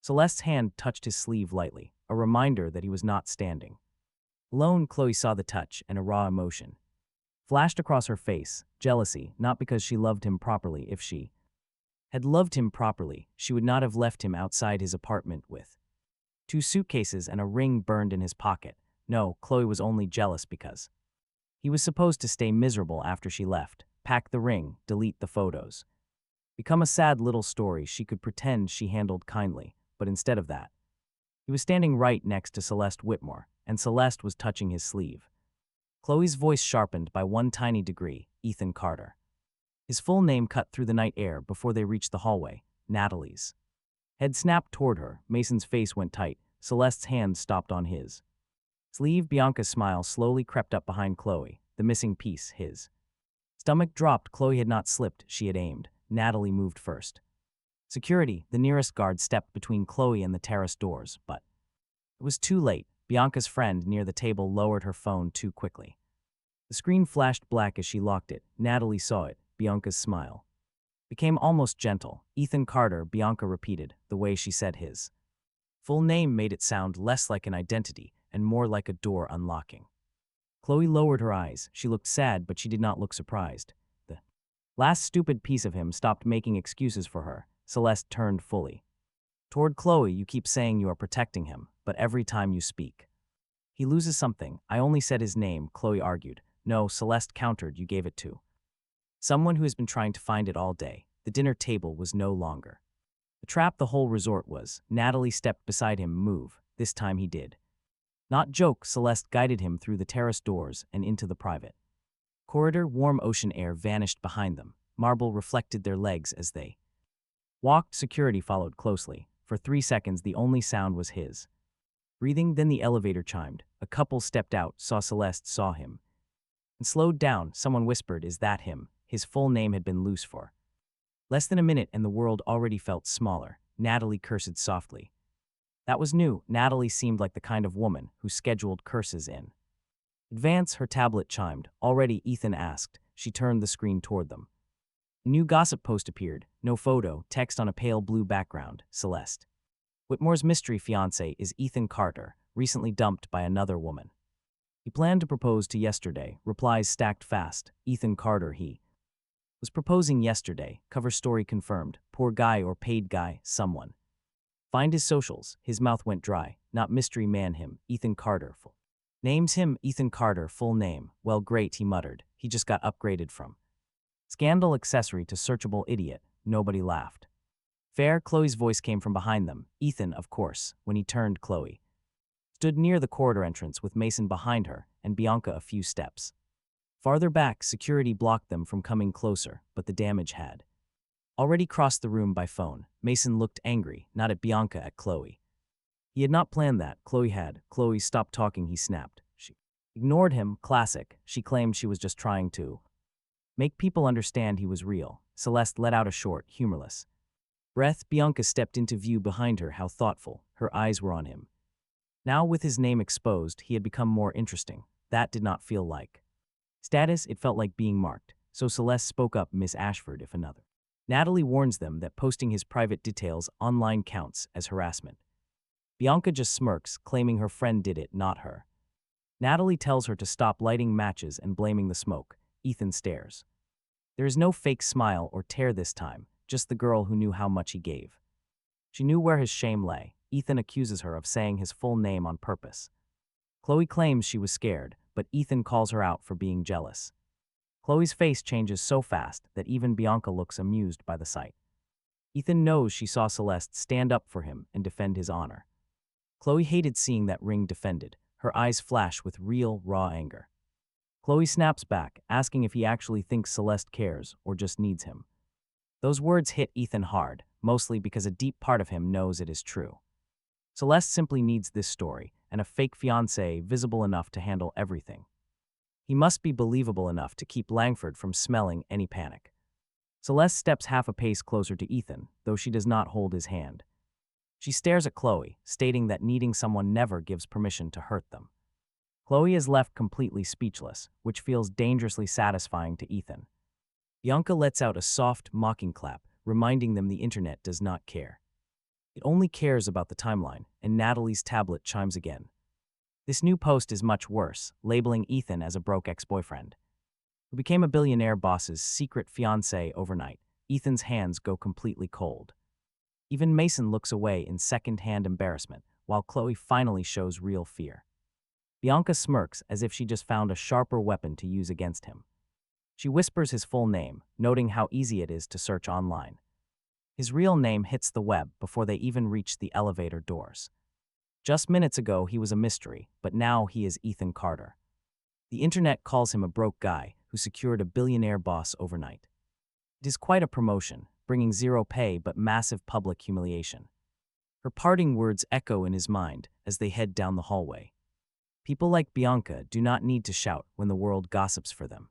Celeste's hand touched his sleeve lightly, a reminder that he was not standing alone. Chloe saw the touch, and a raw emotion flashed across her face. Jealousy, not because she loved him properly. If she had loved him properly, she would not have left him outside his apartment with 2 suitcases and a ring burned in his pocket. No, Chloe was only jealous because he was supposed to stay miserable after she left, pack the ring, delete the photos, become a sad little story she could pretend she handled kindly. But instead of that, he was standing right next to Celeste Whitmore, and Celeste was touching his sleeve. Chloe's voice sharpened by 1 tiny degree. Ethan Carter. His full name cut through the night air before they reached the hallway. Natalie's head snapped toward her. Mason's face went tight. Celeste's hand stopped on his sleeve. Bianca's smile slowly crept up behind Chloe. The missing piece, his stomach dropped. Chloe had not slipped, she had aimed. Natalie moved first. Security, the nearest guard, stepped between Chloe and the terrace doors, but it was too late. Bianca's friend near the table lowered her phone too quickly. The screen flashed black as she locked it. Natalie saw it. Bianca's smile became almost gentle. Ethan Carter, Bianca repeated. The way she said his full name made it sound less like an identity and more like a door unlocking. Chloe lowered her eyes. She looked sad, but she did not look surprised. The last stupid piece of him stopped making excuses for her. Celeste turned fully toward Chloe. You keep saying you are protecting him, but every time you speak, he loses something. I only said his name, Chloe argued. No, Celeste countered. You gave it to someone who has been trying to find it all day. The dinner table was no longer the trap the whole resort was. Natalie stepped beside him. Move. This time he did. Not joke. Celeste guided him through the terrace doors and into the private corridor. Warm ocean air vanished behind them. Marble reflected their legs as they walked. Security followed closely. For 3 seconds, the only sound was his breathing. Then the elevator chimed. A couple stepped out, saw Celeste, saw him, and slowed down. Someone whispered, "Is that him?" His full name had been loose for less than a minute, and the world already felt smaller. Natalie cursed softly. That was new. Natalie seemed like the kind of woman who scheduled curses in advance. Her tablet chimed. Already, Ethan asked. She turned the screen toward them. A new gossip post appeared. No photo, text on a pale blue background. Celeste Whitmore's mystery fiancé is Ethan Carter, recently dumped by another woman. He planned to propose to yesterday. Replies stacked fast. Ethan Carter, he was proposing yesterday. Cover story confirmed. Poor guy or paid guy, someone. Find his socials. His mouth went dry. Not mystery man him. Ethan Carter. Full names him. Ethan Carter, full name. Well, great, he muttered. He just got upgraded from scandal accessory to searchable idiot. Nobody laughed. Fair. Chloe's voice came from behind them. Ethan, of course. When he turned, Chloe stood near the corridor entrance with Mason behind her and Bianca a few steps farther back. Security blocked them from coming closer, but the damage had already crossed the room by phone. Mason looked angry, not at Bianca, at Chloe. He had not planned that. Chloe had. Chloe, stop talking, he snapped. She ignored him. Classic. She claimed she was just trying to make people understand he was real. Celeste let out a short, humorless breath. Bianca stepped into view behind her. How thoughtful. Her eyes were on him. Now, with his name exposed, he had become more interesting. That did not feel like status, it felt like being marked. So Celeste spoke up. Miss Ashford, if another Natalie warns them that posting his private details online counts as harassment. Bianca just smirks, claiming her friend did it, not her. Natalie tells her to stop lighting matches and blaming the smoke. Ethan stares. There is no fake smile or tear this time, just the girl who knew how much he gave. She knew where his shame lay. Ethan accuses her of saying his full name on purpose. Chloe claims she was scared, but Ethan calls her out for being jealous. Chloe's face changes so fast that even Bianca looks amused by the sight. Ethan knows she saw Celeste stand up for him and defend his honor. Chloe hated seeing that ring defended. Her eyes flash with real, raw anger. Chloe snaps back, asking if he actually thinks Celeste cares or just needs him. Those words hit Ethan hard, mostly because a deep part of him knows it is true. Celeste simply needs this story and a fake fiancé visible enough to handle everything. He must be believable enough to keep Langford from smelling any panic. Celeste steps half a pace closer to Ethan, though she does not hold his hand. She stares at Chloe, stating that needing someone never gives permission to hurt them. Chloe is left completely speechless, which feels dangerously satisfying to Ethan. Bianca lets out a soft, mocking clap, reminding them the internet does not care. It only cares about the timeline, and Natalie's tablet chimes again. This new post is much worse, labeling Ethan as a broke ex-boyfriend who became a billionaire boss's secret fiancé overnight. Ethan's hands go completely cold. Even Mason looks away in second-hand embarrassment, while Chloe finally shows real fear. Bianca smirks as if she just found a sharper weapon to use against him. She whispers his full name, noting how easy it is to search online. His real name hits the web before they even reach the elevator doors. Just minutes ago, he was a mystery, but now he is Ethan Carter. The internet calls him a broke guy who secured a billionaire boss overnight. It is quite a promotion, bringing zero pay but massive public humiliation. Her parting words echo in his mind as they head down the hallway. People like Bianca do not need to shout when the world gossips for them.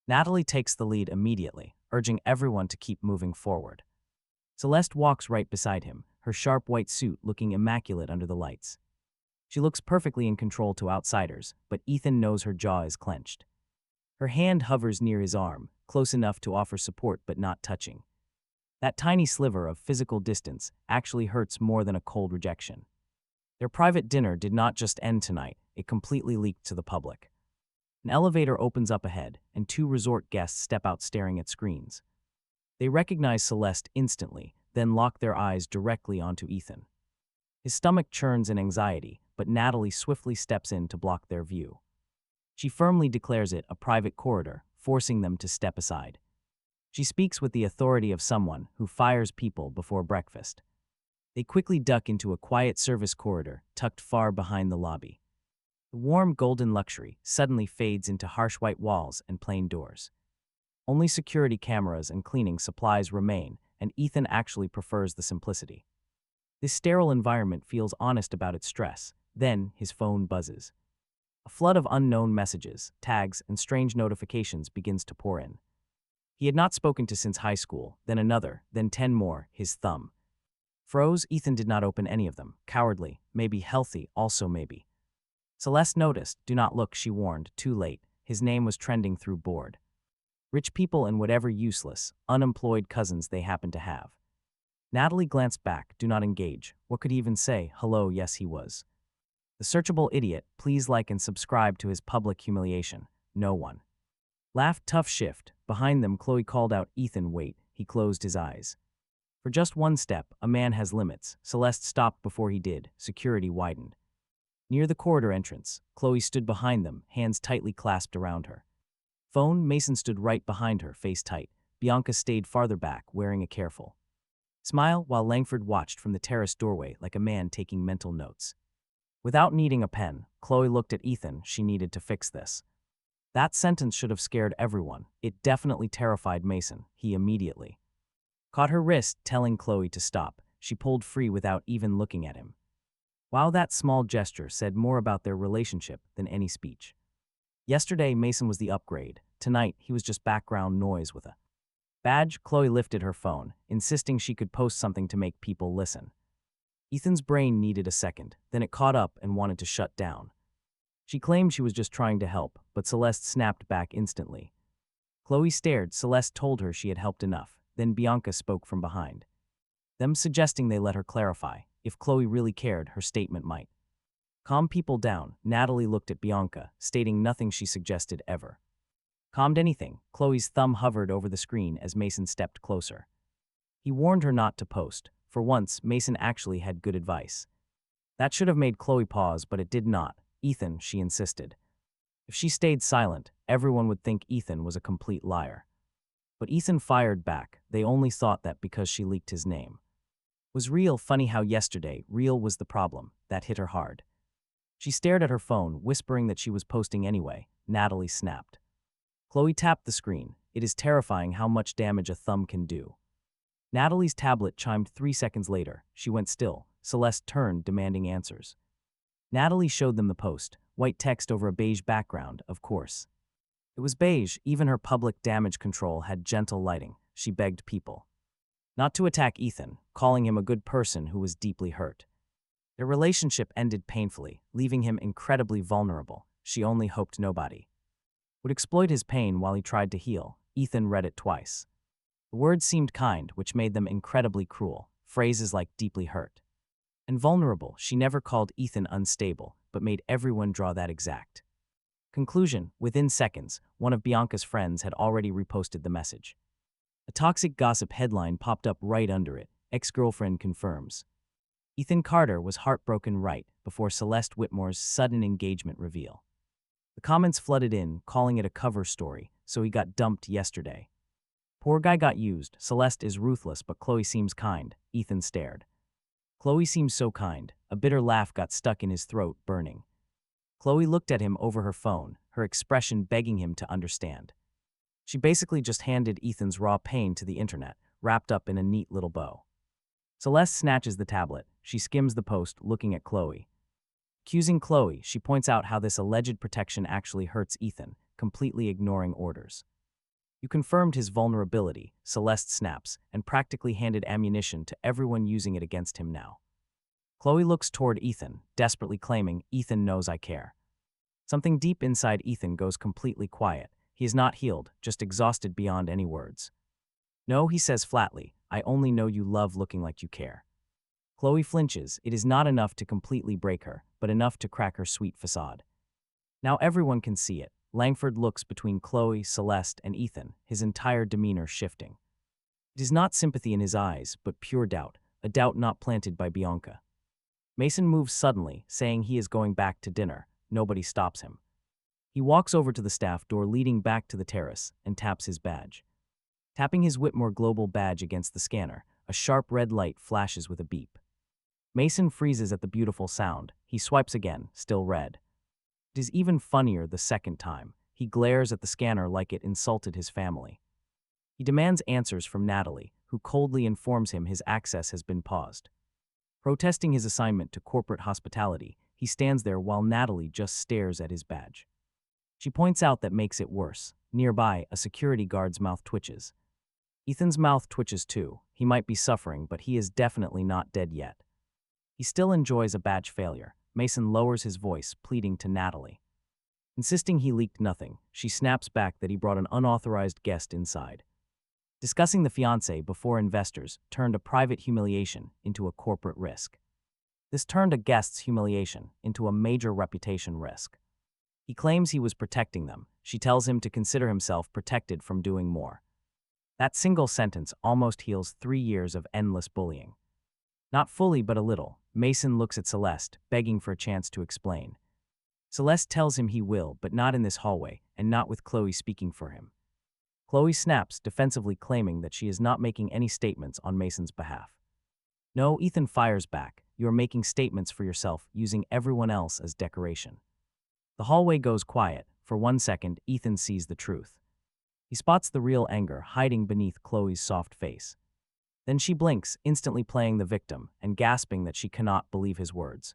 Natalie takes the lead immediately, urging everyone to keep moving forward. Celeste walks right beside him, her sharp white suit looking immaculate under the lights. She looks perfectly in control to outsiders, but Ethan knows her jaw is clenched. Her hand hovers near his arm, close enough to offer support but not touching. That tiny sliver of physical distance actually hurts more than a cold rejection. Their private dinner did not just end tonight, it completely leaked to the public. An elevator opens up ahead, and two resort guests step out staring at screens. They recognize Celeste instantly, then lock their eyes directly onto Ethan. His stomach churns in anxiety, but Natalie swiftly steps in to block their view. She firmly declares it a private corridor, forcing them to step aside. She speaks with the authority of someone who fires people before breakfast. They quickly duck into a quiet service corridor tucked far behind the lobby. The warm golden luxury suddenly fades into harsh white walls and plain doors. Only security cameras and cleaning supplies remain, and Ethan actually prefers the simplicity. This sterile environment feels honest about its stress. Then his phone buzzes. A flood of unknown messages, tags, and strange notifications begins to pour in. He had not spoken to since high school, then another, then 10 more, his thumb. Froze. Ethan did not open any of them. Cowardly, maybe healthy, also maybe. Celeste noticed. Do not look, she warned, too late. His name was trending through board. Rich people and whatever useless, unemployed cousins they happened to have. Natalie glanced back. Do not engage. What could he even say? Hello, yes he was. The searchable idiot, please like and subscribe to his public humiliation. No one. Laughed. Tough shift. Behind them, Chloe called out, Ethan, wait. He closed his eyes. For just one step, a man has limits. Celeste stopped before he did. Security widened. Near the corridor entrance, Chloe stood behind them, hands tightly clasped around her. Phone. Mason stood right behind her, face tight. Bianca stayed farther back, wearing a careful smile, while Langford watched from the terrace doorway like a man taking mental notes. Without needing a pen, Chloe looked at Ethan. She needed to fix this. That sentence should have scared everyone. It definitely terrified Mason. He immediately caught her wrist, telling Chloe to stop. She pulled free without even looking at him. Wow, that small gesture said more about their relationship than any speech. Yesterday, Mason was the upgrade. Tonight, he was just background noise with a badge. Chloe lifted her phone, insisting she could post something to make people listen. Ethan's brain needed a second, then it caught up and wanted to shut down. She claimed she was just trying to help, but Celeste snapped back instantly. Chloe stared. Celeste told her she had helped enough. Then Bianca spoke from behind, them suggesting they let her clarify. If Chloe really cared, her statement might calm people down. Natalie looked at Bianca, stating nothing she suggested ever calmed anything. Chloe's thumb hovered over the screen as Mason stepped closer. He warned her not to post. For once, Mason actually had good advice. That should have made Chloe pause, but it did not. Ethan, she insisted. If she stayed silent, everyone would think Ethan was a complete liar. But Ethan fired back. They only thought that because she leaked his name. Was real. Funny how yesterday, real was the problem. That hit her hard. She stared at her phone, whispering that she was posting anyway. Natalie snapped. Chloe tapped the screen. It is terrifying how much damage a thumb can do. Natalie's tablet chimed 3 seconds later. She went still. Celeste turned, demanding answers. Natalie showed them the post. White text over a beige background, of course. It was beige. Even her public damage control had gentle lighting. She begged people not to attack Ethan, calling him a good person who was deeply hurt. Their relationship ended painfully, leaving him incredibly vulnerable. She only hoped nobody would exploit his pain while he tried to heal. Ethan read it twice. The words seemed kind, which made them incredibly cruel. Phrases like deeply hurt and vulnerable. She never called Ethan unstable, but made everyone draw that exact conclusion. Within seconds, one of Bianca's friends had already reposted the message. A toxic gossip headline popped up right under it. Ex-girlfriend confirms. Ethan Carter was heartbroken right before Celeste Whitmore's sudden engagement reveal. The comments flooded in, calling it a cover story, so he got dumped yesterday. Poor guy got used. Celeste is ruthless, but Chloe seems kind. Ethan stared. Chloe seems so kind. A bitter laugh got stuck in his throat, burning. Chloe looked at him over her phone, her expression begging him to understand. She basically just handed Ethan's raw pain to the internet, wrapped up in a neat little bow. Celeste snatches the tablet. She skims the post, looking at Chloe. Accusing Chloe, she points out how this alleged protection actually hurts Ethan, completely ignoring orders. You confirmed his vulnerability, Celeste snaps, and practically handed ammunition to everyone using it against him now. Chloe looks toward Ethan, desperately claiming, Ethan knows I care. Something deep inside Ethan goes completely quiet. He is not healed, just exhausted beyond any words. No, he says flatly, I only know you love looking like you care. Chloe flinches. It is not enough to completely break her, but enough to crack her sweet facade. Now everyone can see it. Langford looks between Chloe, Celeste, and Ethan, his entire demeanor shifting. It is not sympathy in his eyes, but pure doubt, a doubt not planted by Bianca. Mason moves suddenly, saying he is going back to dinner. Nobody stops him. He walks over to the staff door leading back to the terrace and taps his badge. Tapping his Whitmore Global badge against the scanner, a sharp red light flashes with a beep. Mason freezes at the beautiful sound. He swipes again, still red. It is even funnier the second time. He glares at the scanner like it insulted his family. He demands answers from Natalie, who coldly informs him his access has been paused. Protesting his assignment to corporate hospitality, he stands there while Natalie just stares at his badge. She points out that makes it worse. Nearby, a security guard's mouth twitches. Ethan's mouth twitches too. He might be suffering, but he is definitely not dead yet. He still enjoys a badge failure. Mason lowers his voice, pleading to Natalie. Insisting he leaked nothing, she snaps back that he brought an unauthorized guest inside. Discussing the fiancé before investors turned a private humiliation into a corporate risk. This turned a guest's humiliation into a major reputation risk. He claims he was protecting them. She tells him to consider himself protected from doing more. That single sentence almost heals 3 years of endless bullying. Not fully, but a little. Mason looks at Celeste, begging for a chance to explain. Celeste tells him he will, but not in this hallway, and not with Chloe speaking for him. Chloe snaps, defensively claiming that she is not making any statements on Mason's behalf. No, Ethan fires back. You are making statements for yourself, using everyone else as decoration. The hallway goes quiet. For 1 second, Ethan sees the truth. He spots the real anger hiding beneath Chloe's soft face. Then she blinks, instantly playing the victim, and gasping that she cannot believe his words.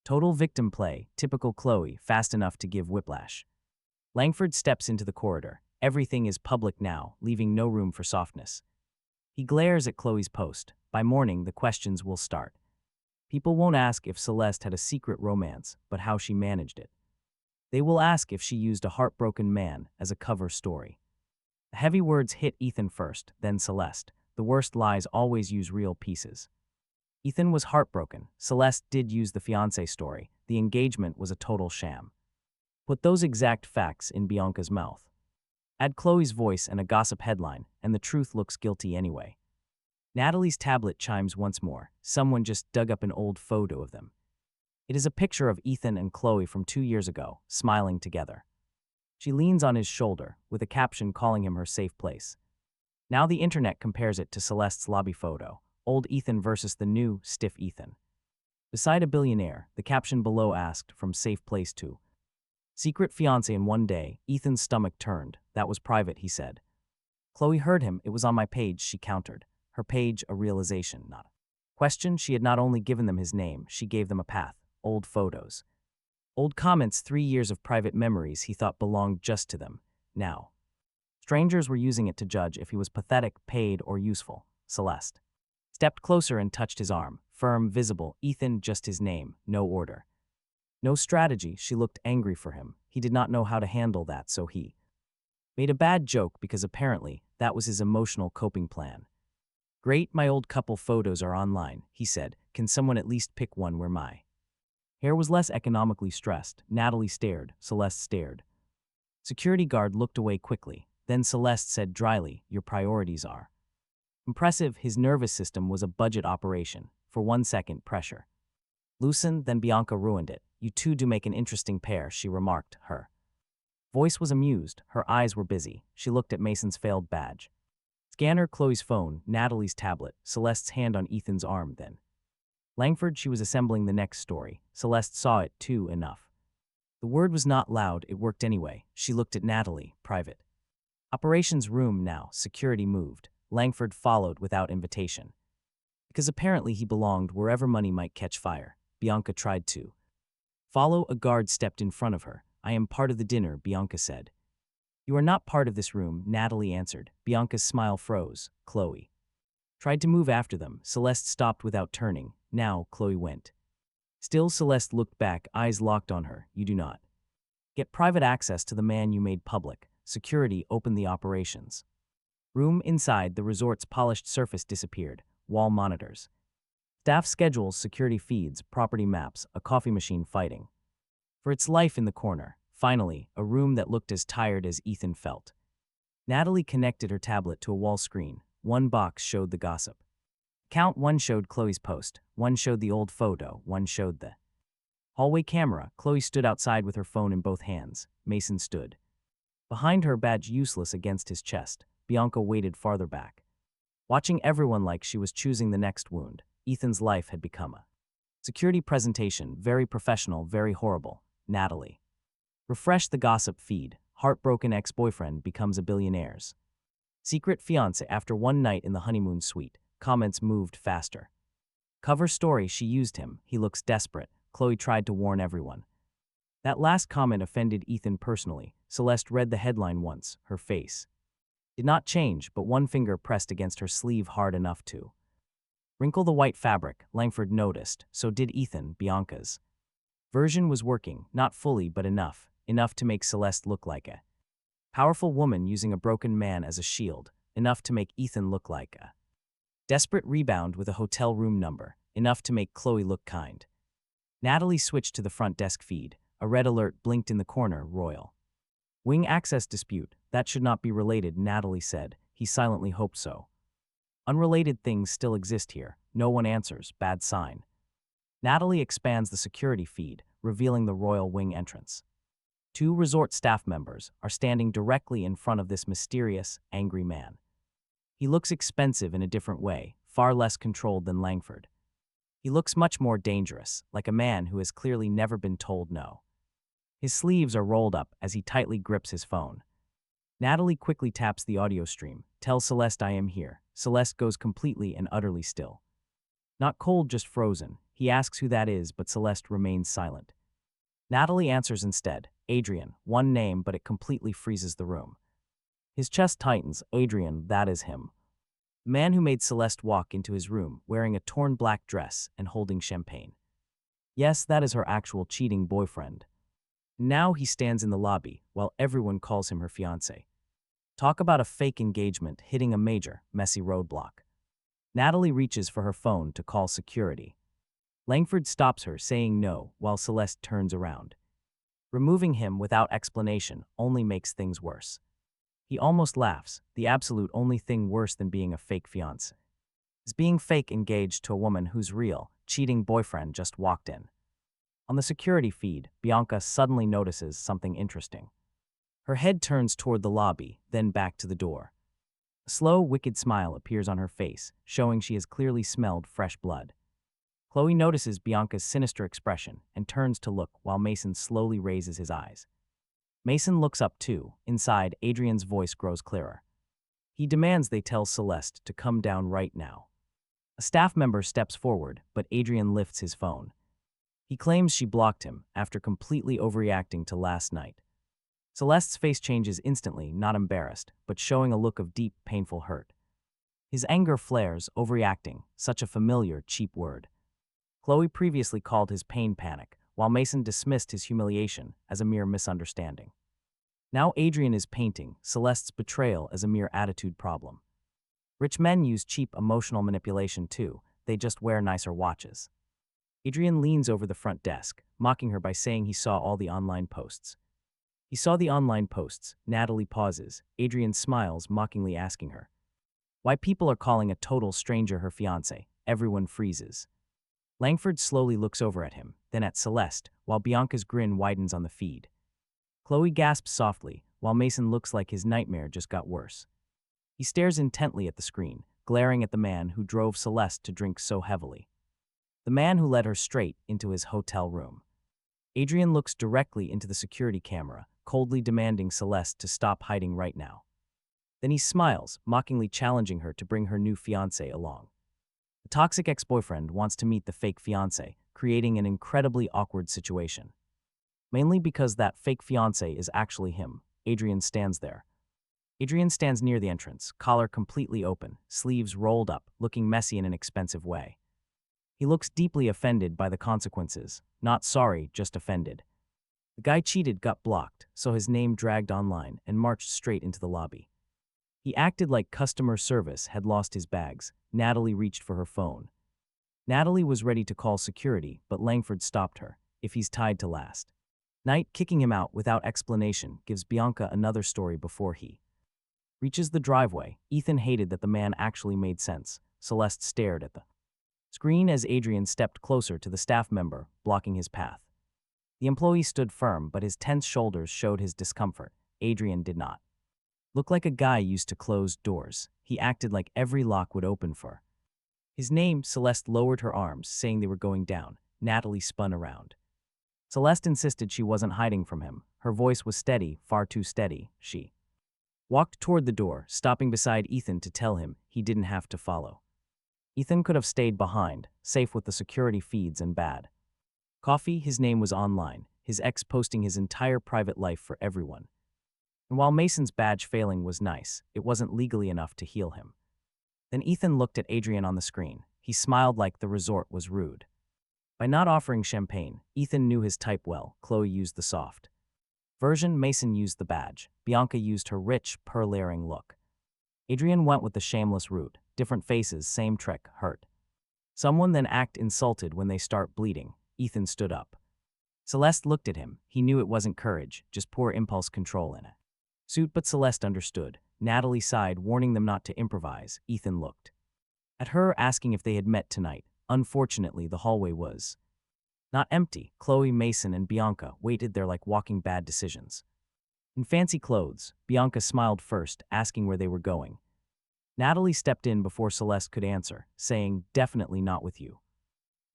Total victim play, typical Chloe, fast enough to give whiplash. Langford steps into the corridor. Everything is public now, leaving no room for softness. He glares at Chloe's post. By morning, the questions will start. People won't ask if Celeste had a secret romance, but how she managed it. They will ask if she used a heartbroken man as a cover story. The heavy words hit Ethan first, then Celeste. The worst lies always use real pieces. Ethan was heartbroken. Celeste did use the fiancé story. The engagement was a total sham. Put those exact facts in Bianca's mouth. Add Chloe's voice and a gossip headline, and the truth looks guilty anyway. Natalie's tablet chimes once more. Someone just dug up an old photo of them. It is a picture of Ethan and Chloe from 2 years ago, smiling together. She leans on his shoulder, with a caption calling him her safe place. Now the internet compares it to Celeste's lobby photo, old Ethan versus the new, stiff Ethan. Beside a billionaire, the caption below asked, from safe place to secret fiancé. In 1 day, Ethan's stomach turned. That was private, he said. Chloe heard him. It was on my page, she countered. Her page, a realization, not a question. She had not only given them his name, she gave them a path, old photos. Old comments, 3 years of private memories he thought belonged just to them. Now, strangers were using it to judge if he was pathetic, paid, or useful. Celeste stepped closer and touched his arm. Firm, visible. Ethan, just his name, no order. No strategy. She looked angry for him. He did not know how to handle that, so he made a bad joke because apparently that was his emotional coping plan. Great, my old couple photos are online, he said. Can someone at least pick one where my hair was less economically stressed? Natalie stared. Celeste stared. Security guard looked away quickly. Then Celeste said dryly, your priorities are impressive. His nervous system was a budget operation. For 1 second, pressure loosened, then Bianca ruined it. You two do make an interesting pair, she remarked. Her voice was amused. Her eyes were busy. She looked at Mason's failed badge. Scanner, Chloe's phone, Natalie's tablet, Celeste's hand on Ethan's arm. Then Langford. She was assembling the next story. Celeste saw it too. Enough. The word was not loud. It worked anyway. She looked at Natalie. Private operations room now. Security moved. Langford followed without invitation. Because apparently he belonged wherever money might catch fire. Bianca tried to follow. A guard stepped in front of her. I am part of the dinner, Bianca said. You are not part of this room, Natalie answered. Bianca's smile froze. Chloe tried to move after them. Celeste stopped without turning. Now Chloe went. Still Celeste looked back, eyes locked on her. You do not get private access to the man you made public. Security opened the operations room. Inside, the resort's polished surface disappeared. Wall monitors, staff schedules, security feeds, property maps, a coffee machine fighting for its life in the corner. Finally, a room that looked as tired as Ethan felt. Natalie connected her tablet to a wall screen. One box showed the gossip count. One showed Chloe's post. One showed the old photo. One showed the hallway camera. Chloe stood outside with her phone in both hands. Mason stood behind her, badge useless against his chest. Bianca waited farther back. Watching everyone like she was choosing the next wound, Ethan's life had become a security presentation, very professional, very horrible. Natalie. Refresh the gossip feed. Heartbroken ex-boyfriend becomes a billionaire's secret fiancé after one night in the honeymoon suite. Comments moved faster. Cover story, she used him. He looks desperate. Chloe tried to warn everyone. That last comment offended Ethan personally. Celeste read the headline once. Her face did not change, but one finger pressed against her sleeve hard enough to wrinkle the white fabric. Langford noticed. So did Ethan. Bianca's version was working, not fully but enough to make Celeste look like a powerful woman using a broken man as a shield, enough to make Ethan look like a desperate rebound with a hotel room number, enough to make Chloe look kind. Natalie switched to the front desk feed. A red alert blinked in the corner. Royal Wing access dispute. That should not be related, Natalie said. He silently hoped so. Unrelated things still exist here. No one answers. Bad sign. Natalie expands the security feed, revealing the Royal Wing entrance. 2 resort staff members are standing directly in front of this mysterious, angry man. He looks expensive in a different way, far less controlled than Langford. He looks much more dangerous, like a man who has clearly never been told no. His sleeves are rolled up as he tightly grips his phone. Natalie quickly taps the audio stream. Tell Celeste I am here. Celeste goes completely and utterly still. Not cold, just frozen. He asks who that is, but Celeste remains silent. Natalie answers instead. Adrian, one name, but it completely freezes the room. His chest tightens. Adrian, that is him. The man who made Celeste walk into his room, wearing a torn black dress and holding champagne. Yes, that is her actual cheating boyfriend. Now he stands in the lobby, while everyone calls him her fiancé. Talk about a fake engagement hitting a major, messy roadblock. Natalie reaches for her phone to call security. Langford stops her, saying no, while Celeste turns around. Removing him without explanation only makes things worse. He almost laughs. The absolute only thing worse than being a fake fiancé is being fake engaged to a woman whose real, cheating boyfriend just walked in. On the security feed, Bianca suddenly notices something interesting. Her head turns toward the lobby, then back to the door. A slow, wicked smile appears on her face, showing she has clearly smelled fresh blood. Chloe notices Bianca's sinister expression and turns to look while Mason slowly raises his eyes. Mason looks up too. Inside, Adrian's voice grows clearer. He demands they tell Celeste to come down right now. A staff member steps forward, but Adrian lifts his phone. He claims she blocked him after completely overreacting to last night. Celeste's face changes instantly, not embarrassed, but showing a look of deep, painful hurt. His anger flares, overreacting, such a familiar, cheap word. Chloe previously called his pain panic, while Mason dismissed his humiliation as a mere misunderstanding. Now Adrian is painting Celeste's betrayal as a mere attitude problem. Rich men use cheap emotional manipulation too, they just wear nicer watches. Adrian leans over the front desk, mocking her by saying he saw all the online posts. He saw the online posts. Natalie pauses. Adrian smiles, mockingly asking her why people are calling a total stranger her fiancé. Everyone freezes. Langford slowly looks over at him, then at Celeste, while Bianca's grin widens on the feed. Chloe gasps softly, while Mason looks like his nightmare just got worse. He stares intently at the screen, glaring at the man who drove Celeste to drink so heavily. The man who led her straight into his hotel room. Adrian looks directly into the security camera, coldly demanding Celeste to stop hiding right now. Then he smiles, mockingly challenging her to bring her new fiancé along. The toxic ex-boyfriend wants to meet the fake fiancé, creating an incredibly awkward situation. Mainly because that fake fiancé is actually him. Adrian stands there. Adrian stands near the entrance, collar completely open, sleeves rolled up, looking messy in an expensive way. He looks deeply offended by the consequences. Not sorry, just offended. The guy cheated, got blocked, so his name dragged online and marched straight into the lobby. He acted like customer service had lost his bags. Natalie reached for her phone. Natalie was ready to call security, but Langford stopped her. If he's tied to last night, kicking him out without explanation gives Bianca another story before he reaches the driveway. Ethan hated that the man actually made sense. Celeste stared at the screen as Adrian stepped closer to the staff member, blocking his path. The employee stood firm, but his tense shoulders showed his discomfort. Adrian did not. Looked like a guy used to closed doors. He acted like every lock would open for his name. Celeste lowered her arms, saying they were going down. Natalie spun around. Celeste insisted she wasn't hiding from him. Her voice was steady, far too steady. She walked toward the door, stopping beside Ethan to tell him he didn't have to follow. Ethan could have stayed behind, safe with the security feeds and bad coffee. His name was online, his ex posting his entire private life for everyone. And while Mason's badge failing was nice, it wasn't legally enough to heal him. Then Ethan looked at Adrian on the screen. He smiled like the resort was rude. By not offering champagne, Ethan knew his type well. Chloe used the soft version, Mason used the badge, Bianca used her rich, pearl-layering look. Adrian went with the shameless route. Different faces, same trick, hurt someone then act insulted when they start bleeding. Ethan stood up. Celeste looked at him. He knew it wasn't courage, just poor impulse control in it. Suit, but Celeste understood. Natalie sighed, warning them not to improvise. Ethan looked at her, asking if they had met tonight. Unfortunately, the hallway was not empty. Chloe, Mason, and Bianca waited there like walking bad decisions. In fancy clothes, Bianca smiled first, asking where they were going. Natalie stepped in before Celeste could answer, saying, "Definitely not with you."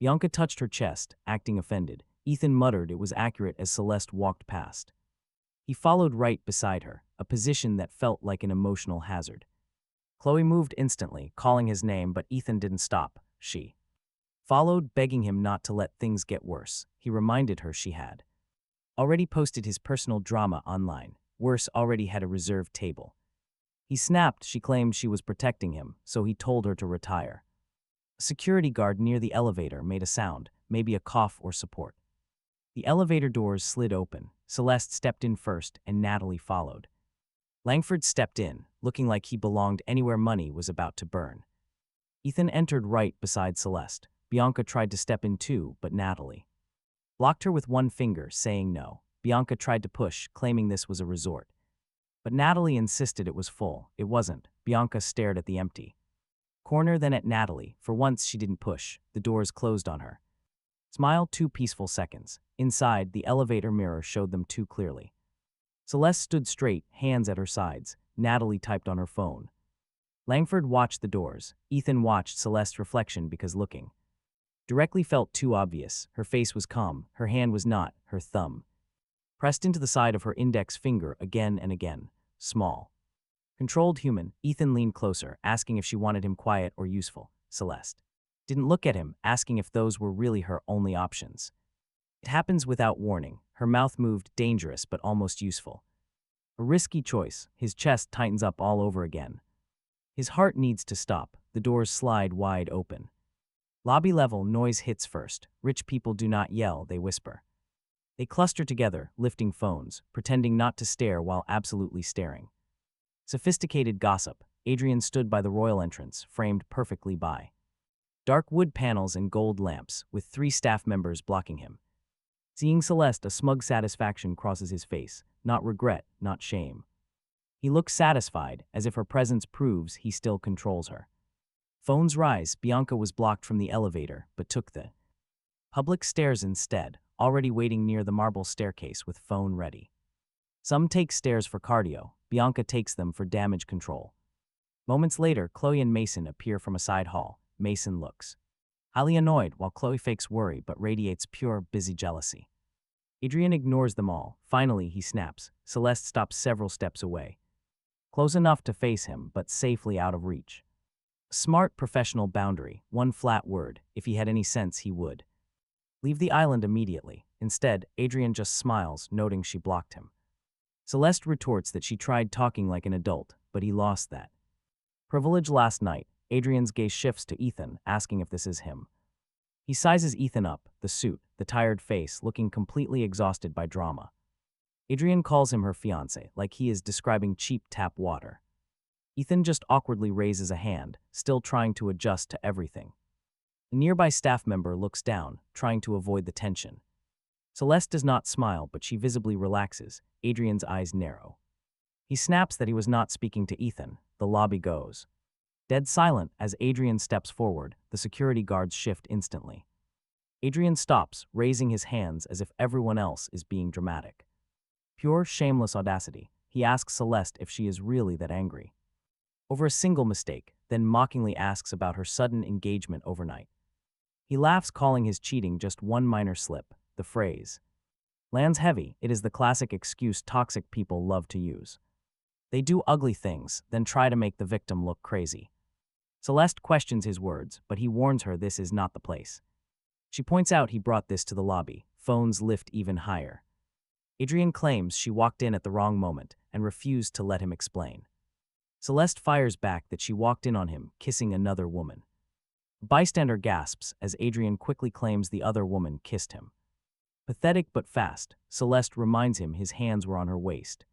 Bianca touched her chest, acting offended. Ethan muttered it was accurate as Celeste walked past. He followed right beside her, a position that felt like an emotional hazard. Chloe moved instantly, calling his name, but Ethan didn't stop. She followed, begging him not to let things get worse. He reminded her she had already posted his personal drama online. Worse, already had a reserved table. He snapped. She claimed she was protecting him, so he told her to retire. A security guard near the elevator made a sound, maybe a cough or support. The elevator doors slid open. Celeste stepped in first, and Natalie followed. Langford stepped in, looking like he belonged anywhere money was about to burn. Ethan entered right beside Celeste. Bianca tried to step in too, but Natalie blocked her with one finger, saying no. Bianca tried to push, claiming this was a resort. But Natalie insisted it was full. It wasn't. Bianca stared at the empty corner, then at Natalie. For once, she didn't push. The doors closed on her. Smiled 2 peaceful seconds. Inside, the elevator mirror showed them too clearly. Celeste stood straight, hands at her sides. Natalie typed on her phone. Langford watched the doors. Ethan watched Celeste's reflection because looking directly felt too obvious. Her face was calm. Her hand was not. Her thumb pressed into the side of her index finger again and again. Small. Controlled human. Ethan leaned closer, asking if she wanted him quiet or useful. Celeste didn't look at him, asking if those were really her only options. It happens without warning. Her mouth moved, dangerous but almost useful. A risky choice. His chest tightens up all over again. His heart needs to stop. The doors slide wide open. Lobby level, noise hits first. Rich people do not yell, they whisper. They cluster together, lifting phones, pretending not to stare while absolutely staring. Sophisticated gossip. Adrian stood by the royal entrance, framed perfectly by dark wood panels and gold lamps, with 3 staff members blocking him. Seeing Celeste, a smug satisfaction crosses his face. Not regret, not shame. He looks satisfied, as if her presence proves he still controls her. Phones rise. Bianca was blocked from the elevator, but took the public stairs instead, already waiting near the marble staircase with phone ready. Some take stairs for cardio. Bianca takes them for damage control. Moments later, Chloe and Mason appear from a side hall. Mason looks highly annoyed, while Chloe fakes worry but radiates pure, busy jealousy. Adrian ignores them all. Finally, he snaps. Celeste stops several steps away. Close enough to face him, but safely out of reach. A smart, professional boundary. One flat word. If he had any sense, he would leave the island immediately. Instead, Adrian just smiles, noting she blocked him. Celeste retorts that she tried talking like an adult, but he lost that privilege last night. Adrian's gaze shifts to Ethan, asking if this is him. He sizes Ethan up, the suit, the tired face, looking completely exhausted by drama. Adrian calls him her fiancé, like he is describing cheap tap water. Ethan just awkwardly raises a hand, still trying to adjust to everything. A nearby staff member looks down, trying to avoid the tension. Celeste does not smile, but she visibly relaxes. Adrian's eyes narrow. He snaps that he was not speaking to Ethan. The lobby goes dead silent as Adrian steps forward. The security guards shift instantly. Adrian stops, raising his hands as if everyone else is being dramatic. Pure, shameless audacity. he asks Celeste if she is really that angry. Over a single mistake, then mockingly asks about her sudden engagement overnight. He laughs, calling his cheating just one minor slip. The phrase lands heavy. It is the classic excuse toxic people love to use. They do ugly things, then try to make the victim look crazy. Celeste questions his words, but he warns her this is not the place. She points out he brought this to the lobby. Phones lift even higher. Adrian claims she walked in at the wrong moment and refused to let him explain. Celeste fires back that she walked in on him kissing another woman. A bystander gasps as Adrian quickly claims the other woman kissed him. Pathetic but fast, Celeste reminds him his hands were on her waist.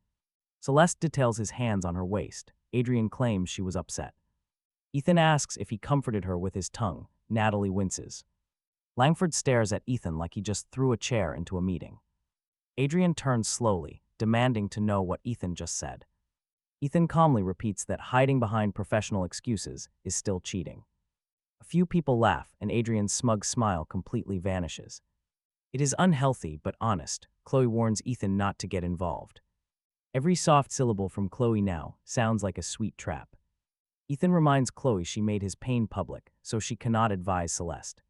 Celeste details his hands on her waist. Adrian claims she was upset. Ethan asks if he comforted her with his tongue. Natalie winces. Langford stares at Ethan like he just threw a chair into a meeting. Adrian turns slowly, demanding to know what Ethan just said. Ethan calmly repeats that hiding behind professional excuses is still cheating. A few people laugh, and Adrian's smug smile completely vanishes. It is unhealthy but honest. Chloe warns Ethan not to get involved. Every soft syllable from Chloe now sounds like a sweet trap. Ethan reminds Chloe she made his pain public, so she cannot advise Celeste.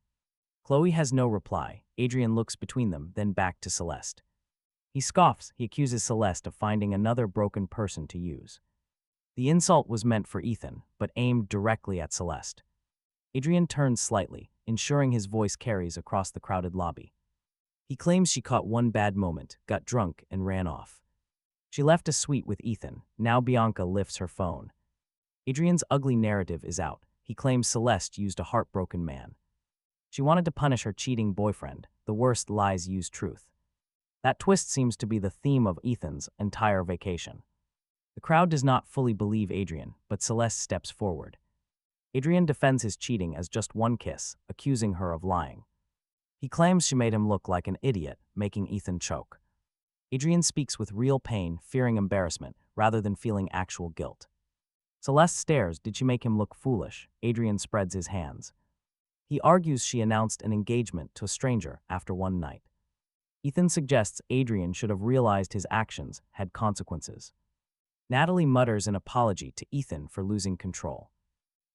Chloe has no reply. Adrian looks between them, then back to Celeste. He scoffs. He accuses Celeste of finding another broken person to use. The insult was meant for Ethan, but aimed directly at Celeste. Adrian turns slightly, ensuring his voice carries across the crowded lobby. He claims she caught one bad moment, got drunk, and ran off. She left a suite with Ethan. Now Bianca lifts her phone. Adrian's ugly narrative is out. He claims Celeste used a heartbroken man. She wanted to punish her cheating boyfriend. The worst lies use truth. That twist seems to be the theme of Ethan's entire vacation. The crowd does not fully believe Adrian, but Celeste steps forward. Adrian defends his cheating as just one kiss, accusing her of lying. He claims she made him look like an idiot, making Ethan choke. Adrian speaks with real pain, fearing embarrassment, rather than feeling actual guilt. Celeste stares. Did she make him look foolish? Adrian spreads his hands. He argues she announced an engagement to a stranger after one night. Ethan suggests Adrian should have realized his actions had consequences. Natalie mutters an apology to Ethan for losing control.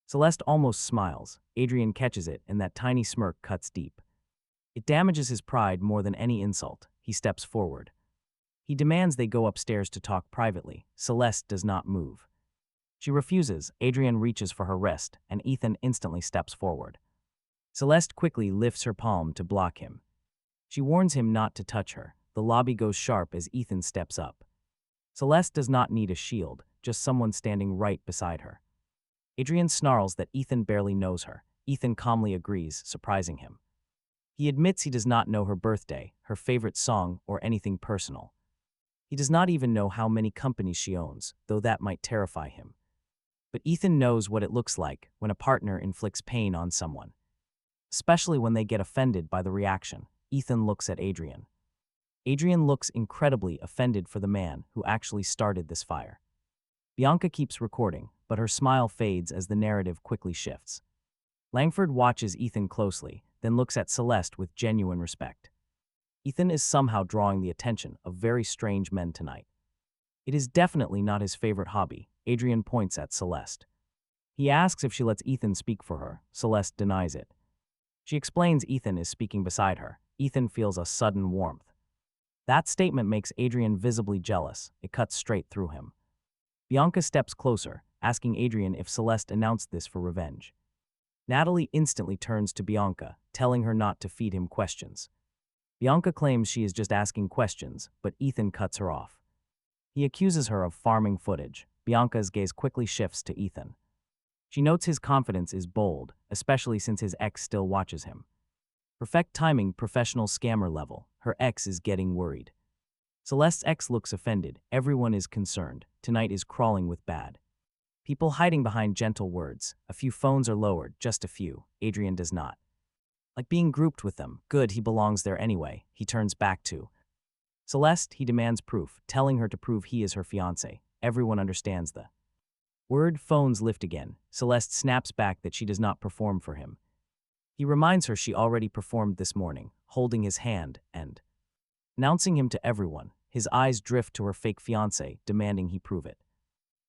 Celeste almost smiles. Adrian catches it, and that tiny smirk cuts deep. It damages his pride more than any insult. He steps forward. He demands they go upstairs to talk privately. Celeste does not move. She refuses. Adrian reaches for her wrist, and Ethan instantly steps forward. Celeste quickly lifts her palm to block him. She warns him not to touch her. The lobby goes sharp as Ethan steps up. Celeste does not need a shield, just someone standing right beside her. Adrian snarls that Ethan barely knows her. Ethan calmly agrees, surprising him. He admits he does not know her birthday, her favorite song, or anything personal. He does not even know how many companies she owns, though that might terrify him. But Ethan knows what it looks like when a partner inflicts pain on someone. Especially when they get offended by the reaction. Ethan looks at Adrian. Adrian looks incredibly offended for the man who actually started this fire. Bianca keeps recording, but her smile fades as the narrative quickly shifts. Langford watches Ethan closely, then looks at Celeste with genuine respect. Ethan is somehow drawing the attention of very strange men tonight. It is definitely not his favorite hobby. Adrian points at Celeste. He asks if she lets Ethan speak for her. Celeste denies it. She explains Ethan is speaking beside her. Ethan feels a sudden warmth. That statement makes Adrian visibly jealous. It cuts straight through him. Bianca steps closer, asking Adrian if Celeste announced this for revenge. Natalie instantly turns to Bianca, telling her not to feed him questions. Bianca claims she is just asking questions, but Ethan cuts her off. He accuses her of farming footage. Bianca's gaze quickly shifts to Ethan. She notes his confidence is bold, especially since his ex still watches him. Perfect timing, professional scammer level. Her ex is getting worried. Celeste's ex looks offended. Everyone is concerned. Tonight is crawling with bad. People hiding behind gentle words. A few phones are lowered, just a few. Adrian does not. Like being grouped with them. Good, he belongs there anyway. He turns back to Celeste. He demands proof, telling her to prove he is her fiancé. Everyone understands the word. Phones lift again. Celeste snaps back that she does not perform for him. He reminds her she already performed this morning, holding his hand and announcing him to everyone. his eyes drift to her fake fiancé, demanding he prove it.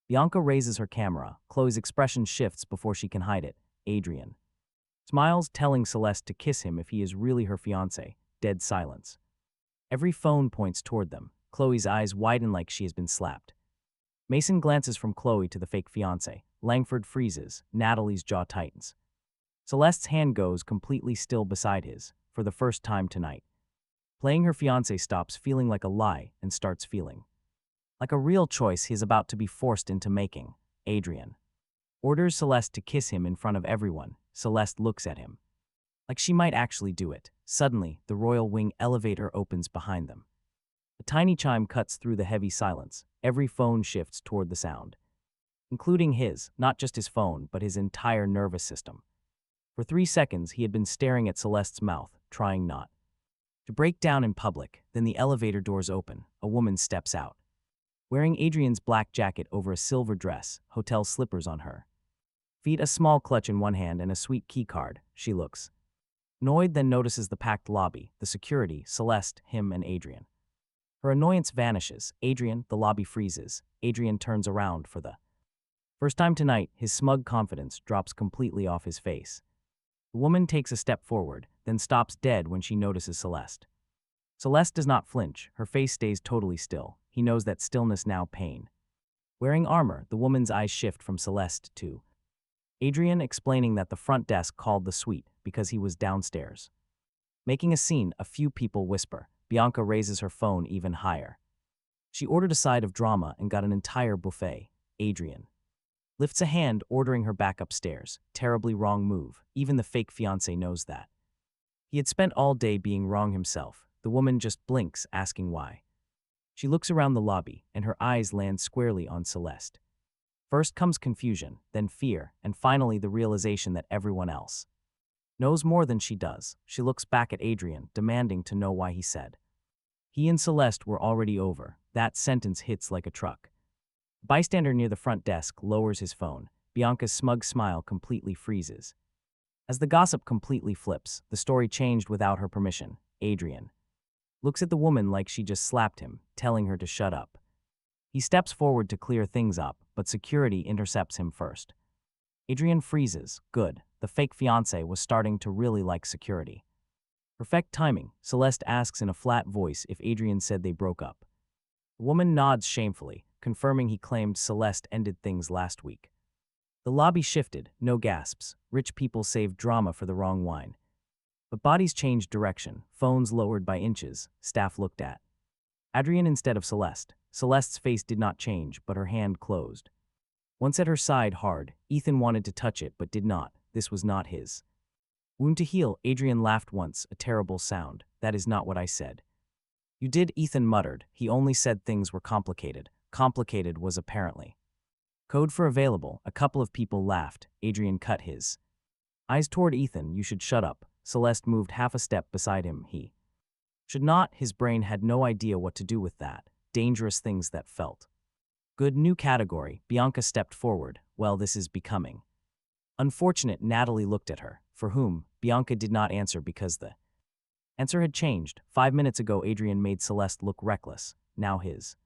Bianca raises her camera. Chloe's expression shifts before she can hide it. Adrian smiles, telling Celeste to kiss him if he is really her fiancé. Dead silence. Every phone points toward them. Chloe's eyes widen like she has been slapped. Mason glances from Chloe to the fake fiancé. Langford freezes. Natalie's jaw tightens. Celeste's hand goes completely still beside his, for the first time tonight. Playing her fiancé stops feeling like a lie and starts feeling like a real choice he is about to be forced into making. Adrian orders Celeste to kiss him in front of everyone. Celeste looks at him like she might actually do it. Suddenly, the royal wing elevator opens behind them. A tiny chime cuts through the heavy silence. Every phone shifts toward the sound, including his, not just his phone, but his entire nervous system. For 3 seconds, he had been staring at Celeste's mouth, trying not to break down in public. Then the elevator doors open. A woman steps out, wearing Adrian's black jacket over a silver dress, hotel slippers on her feet, a small clutch in one hand and a sweet key card. She looks annoyed, then notices the packed lobby, the security, Celeste, him, and Adrian. Her annoyance vanishes. Adrian, the lobby freezes. Adrian turns around for the first time tonight. His smug confidence drops completely off his face. The woman takes a step forward, then stops dead when she notices Celeste. Celeste does not flinch. Her face stays totally still. He knows that stillness now pain. Wearing armor, the woman's eyes shift from Celeste to Adrian, explaining that the front desk called the suite because he was downstairs. Making a scene, a few people whisper. Bianca raises her phone even higher. She ordered a side of drama and got an entire buffet. Adrian lifts a hand, ordering her back upstairs. Terribly wrong move. Even the fake fiancé knows that. He had spent all day being wrong himself. The woman just blinks, asking why. She looks around the lobby, and her eyes land squarely on Celeste. First comes confusion, then fear, and finally the realization that everyone else knows more than she does. She looks back at Adrian, demanding to know why he said he and Celeste were already over. That sentence hits like a truck. A bystander near the front desk lowers his phone. Bianca's smug smile completely freezes. As the gossip completely flips, the story changed without her permission. Adrian looks at the woman like she just slapped him, telling her to shut up. He steps forward to clear things up, but security intercepts him first. Adrian freezes. Good. The fake fiancé was starting to really like security. Perfect timing. Celeste asks in a flat voice if Adrian said they broke up. The woman nods shamefully, confirming he claimed Celeste ended things last week. The lobby shifted. No gasps. Rich people saved drama for the wrong wine. But bodies changed direction. Phones lowered by inches. Staff looked at Adrian instead of Celeste. Celeste's face did not change, but her hand closed. Once at her side hard, Ethan wanted to touch it but did not. This was not his wound to heal. Adrian laughed once, a terrible sound. That is not what I said. You did, Ethan muttered. He only said things were complicated. Complicated was apparently code for available. A couple of people laughed. Adrian cut his eyes toward Ethan. You should shut up. Celeste moved half a step beside him. He should not. His brain had no idea what to do with that. Dangerous things that felt good. New category. Bianca stepped forward. Well, this is becoming unfortunate. Natalie looked at her. For whom? Bianca did not answer because the answer had changed. 5 minutes ago, Adrian made Celeste look reckless. Now his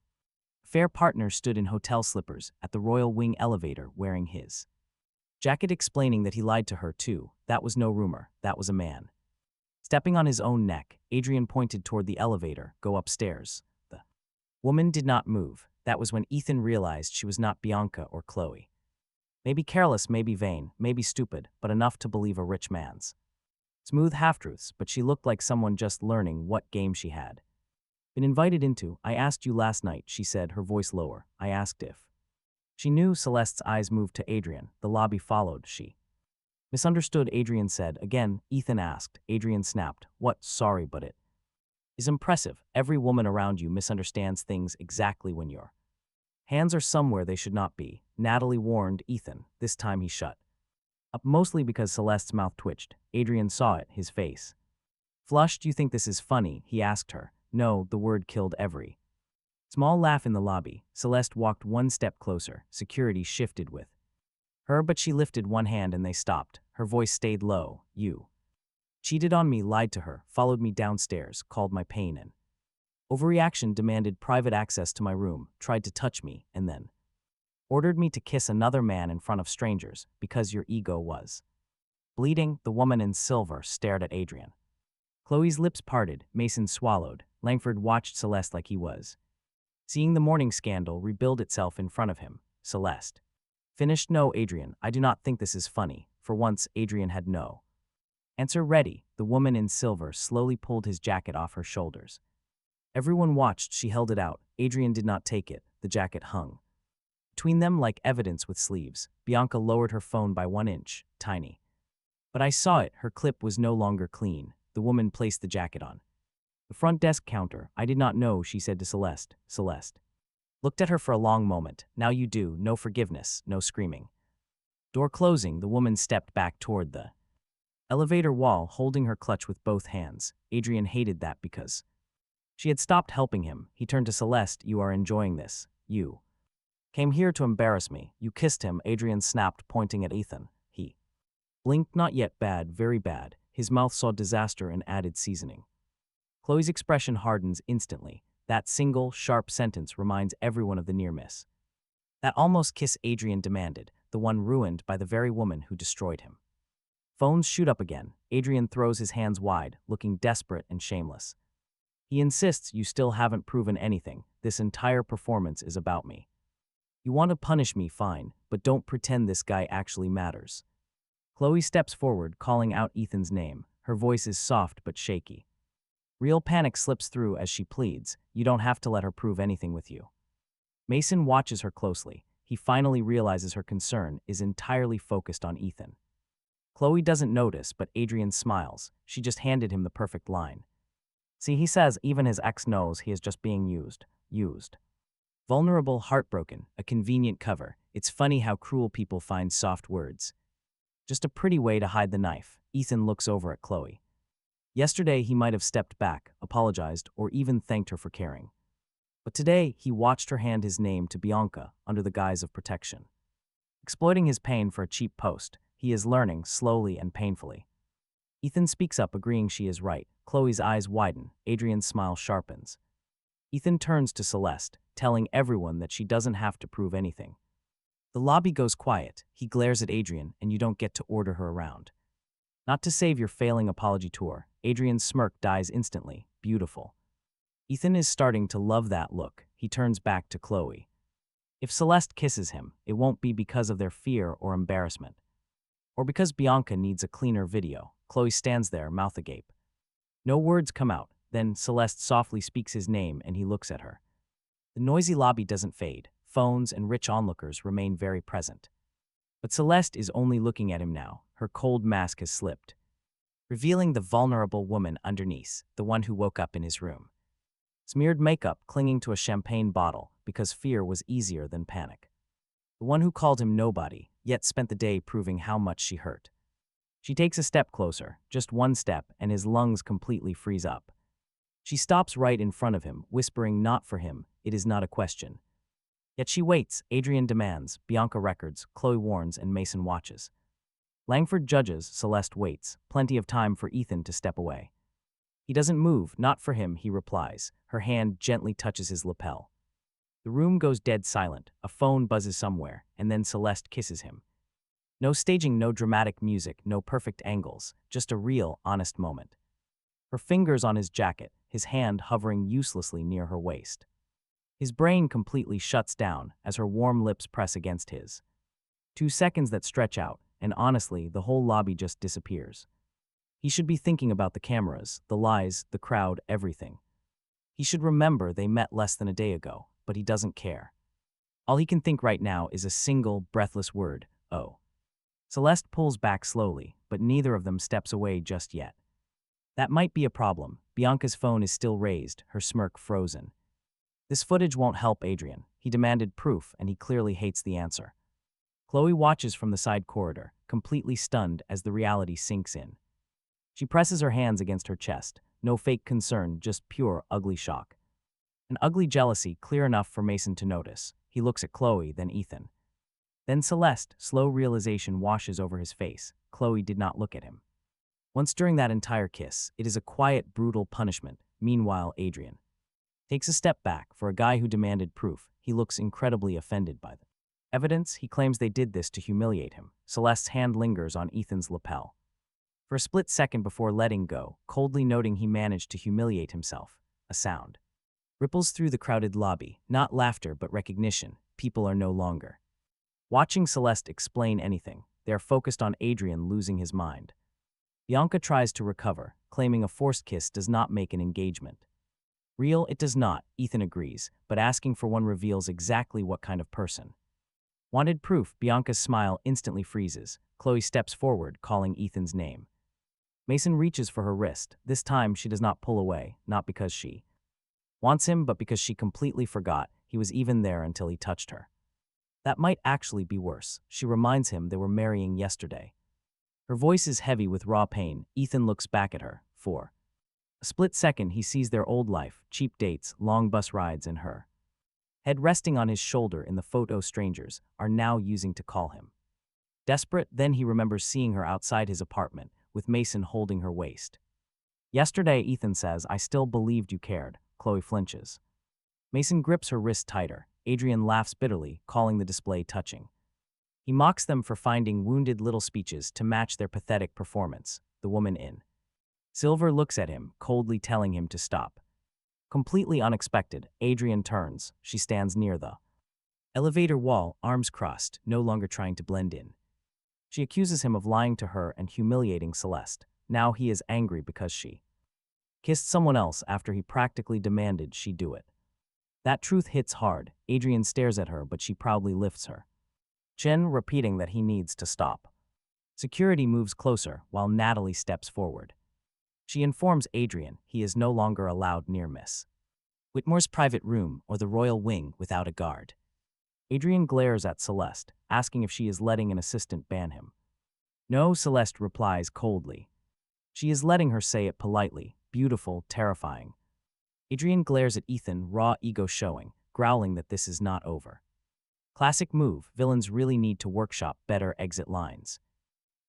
fair partner stood in hotel slippers at the royal wing elevator wearing his jacket, explaining that he lied to her too. That was no rumor. That was a man stepping on his own neck. Adrian pointed toward the elevator. Go upstairs. The woman did not move. That was when Ethan realized she was not Bianca or Chloe. Maybe careless, maybe vain, maybe stupid, but enough to believe a rich man's smooth half-truths, but she looked like someone just learning what game she had been invited into. I asked you last night, she said, her voice lower. I asked if she knew. Celeste's eyes moved to Adrian. The lobby followed. She misunderstood, Adrian said. Again, Ethan asked. Adrian snapped. What? Sorry, but it is impressive. Every woman around you misunderstands things exactly when your hands are somewhere they should not be. Natalie warned Ethan. This time he shut up, mostly because Celeste's mouth twitched. Adrian saw it, his face flushed. You think this is funny? He asked her. No, the word killed every small laugh in the lobby. Celeste walked one step closer. Security shifted with her, but she lifted one hand and they stopped. Her voice stayed low. You cheated on me, lied to her, followed me downstairs, called my pain in Overreaction demanded private access to my room, tried to touch me, and then ordered me to kiss another man in front of strangers because your ego was. Bleeding, the woman in silver stared at Adrian. Chloe's lips parted, Mason swallowed. Langford watched Celeste like he was seeing the morning scandal rebuild itself in front of him. Celeste finished. No, Adrian, I do not think this is funny. For once, Adrian had no answer ready. The woman in silver slowly pulled his jacket off her shoulders. Everyone watched. She held it out. Adrian did not take it. The jacket hung between them like evidence with sleeves. Bianca lowered her phone by 1 inch, tiny. But I saw it. Her clip was no longer clean. The woman placed the jacket on the front desk counter. I did not know, she said to Celeste. Celeste looked at her for a long moment. Now you do. No forgiveness, no screaming. Door closing, the woman stepped back toward the elevator wall, holding her clutch with both hands. Adrian hated that because she had stopped helping him. He turned to Celeste. You are enjoying this. You came here to embarrass me. You kissed him, Adrian snapped, pointing at Ethan. He blinked. Not yet. Bad, very bad. His mouth saw disaster and added seasoning. Chloe's expression hardens instantly. That single, sharp sentence reminds everyone of the near miss. That almost kiss Adrian demanded, the one ruined by the very woman who destroyed him. Phones shoot up again. Adrian throws his hands wide, looking desperate and shameless. He insists, you still haven't proven anything. This entire performance is about me. You want to punish me, fine, but don't pretend this guy actually matters. Chloe steps forward, calling out Ethan's name. Her voice is soft but shaky. Real panic slips through as she pleads, you don't have to let her prove anything with you. Mason watches her closely. He finally realizes her concern is entirely focused on Ethan. Chloe doesn't notice, but Adrian smiles. She just handed him the perfect line. See, he says even his ex knows he is just being used. Vulnerable, heartbroken, a convenient cover. It's funny how cruel people find soft words. Just a pretty way to hide the knife. Ethan looks over at Chloe. Yesterday, he might have stepped back, apologized, or even thanked her for caring. But today, he watched her hand his name to Bianca under the guise of protection. Exploiting his pain for a cheap post, he is learning, slowly and painfully. Ethan speaks up, agreeing she is right. Chloe's eyes widen. Adrian's smile sharpens. Ethan turns to Celeste, telling everyone that she doesn't have to prove anything. The lobby goes quiet. He glares at Adrian, and you don't get to order her around. Not to save your failing apology tour. Adrian's smirk dies instantly. Beautiful. Ethan is starting to love that look. He turns back to Chloe. If Celeste kisses him, it won't be because of their fear or embarrassment. Or because Bianca needs a cleaner video. Chloe stands there, mouth agape. No words come out. Then Celeste softly speaks his name and he looks at her. The noisy lobby doesn't fade. Phones and rich onlookers remain very present. But Celeste is only looking at him now. Her cold mask has slipped, revealing the vulnerable woman underneath, the one who woke up in his room. Smeared makeup clinging to a champagne bottle because fear was easier than panic. The one who called him nobody, yet spent the day proving how much she hurt. She takes a step closer, just one step, and his lungs completely freeze up. She stops right in front of him, whispering, not for him, it is not a question. Yet she waits. Adrian demands, Bianca records, Chloe warns, and Mason watches. Langford judges, Celeste waits, plenty of time for Ethan to step away. He doesn't move, not for him, he replies. Her hand gently touches his lapel. The room goes dead silent, a phone buzzes somewhere, and then Celeste kisses him. No staging, no dramatic music, no perfect angles, just a real, honest moment. Her fingers on his jacket, his hand hovering uselessly near her waist. His brain completely shuts down as her warm lips press against his. 2 seconds that stretch out, and honestly, the whole lobby just disappears. He should be thinking about the cameras, the lies, the crowd, everything. He should remember they met less than a day ago, but he doesn't care. All he can think right now is a single, breathless word, oh. Celeste pulls back slowly, but neither of them steps away just yet. That might be a problem. Bianca's phone is still raised, her smirk frozen. This footage won't help Adrian. He demanded proof, and he clearly hates the answer. Chloe watches from the side corridor, completely stunned as the reality sinks in. She presses her hands against her chest. No fake concern, just pure, ugly shock. An ugly jealousy clear enough for Mason to notice. He looks at Chloe, then Ethan. Then Celeste, slow realization washes over his face. Chloe did not look at him. Once during that entire kiss, it is a quiet, brutal punishment. Meanwhile, Adrian Takes a step back. For a guy who demanded proof, he looks incredibly offended by the evidence. He claims they did this to humiliate him. Celeste's hand lingers on Ethan's lapel. For a split second before letting go, coldly noting he managed to humiliate himself. A sound ripples through the crowded lobby. Not laughter, but recognition. People are no longer watching Celeste explain anything. They are focused on Adrian losing his mind. Bianca tries to recover, claiming a forced kiss does not make an engagement. Real, it does not, Ethan agrees, but asking for one reveals exactly what kind of person. Wanted proof. Bianca's smile instantly freezes. Chloe steps forward, calling Ethan's name. Mason reaches for her wrist. This time she does not pull away, not because she wants him, but because she completely forgot he was even there until he touched her. That might actually be worse. She reminds him they were marrying yesterday. Her voice is heavy with raw pain. Ethan looks back at her. For a split second, he sees their old life, cheap dates, long bus rides, and her head resting on his shoulder in the photo strangers are now using to call him. Desperate, then he remembers seeing her outside his apartment, with Mason holding her waist. Yesterday, Ethan says, "I still believed you cared." Chloe flinches. Mason grips her wrist tighter. Adrian laughs bitterly, calling the display touching. He mocks them for finding wounded little speeches to match their pathetic performance. The woman in silver looks at him, coldly telling him to stop. Completely unexpected, Adrian turns. She stands near the elevator wall, arms crossed, no longer trying to blend in. She accuses him of lying to her and humiliating Celeste. Now he is angry because she kissed someone else after he practically demanded she do it. That truth hits hard. Adrian stares at her, but she proudly lifts her chin, repeating that he needs to stop. Security moves closer, while Natalie steps forward. She informs Adrian he is no longer allowed near Miss Whitmore's private room or the royal wing without a guard. Adrian glares at Celeste, asking if she is letting an assistant ban him. No, Celeste replies coldly. She is letting her say it politely, beautiful, terrifying. Adrian glares at Ethan, raw ego showing, growling that this is not over. Classic move. Villains really need to workshop better exit lines.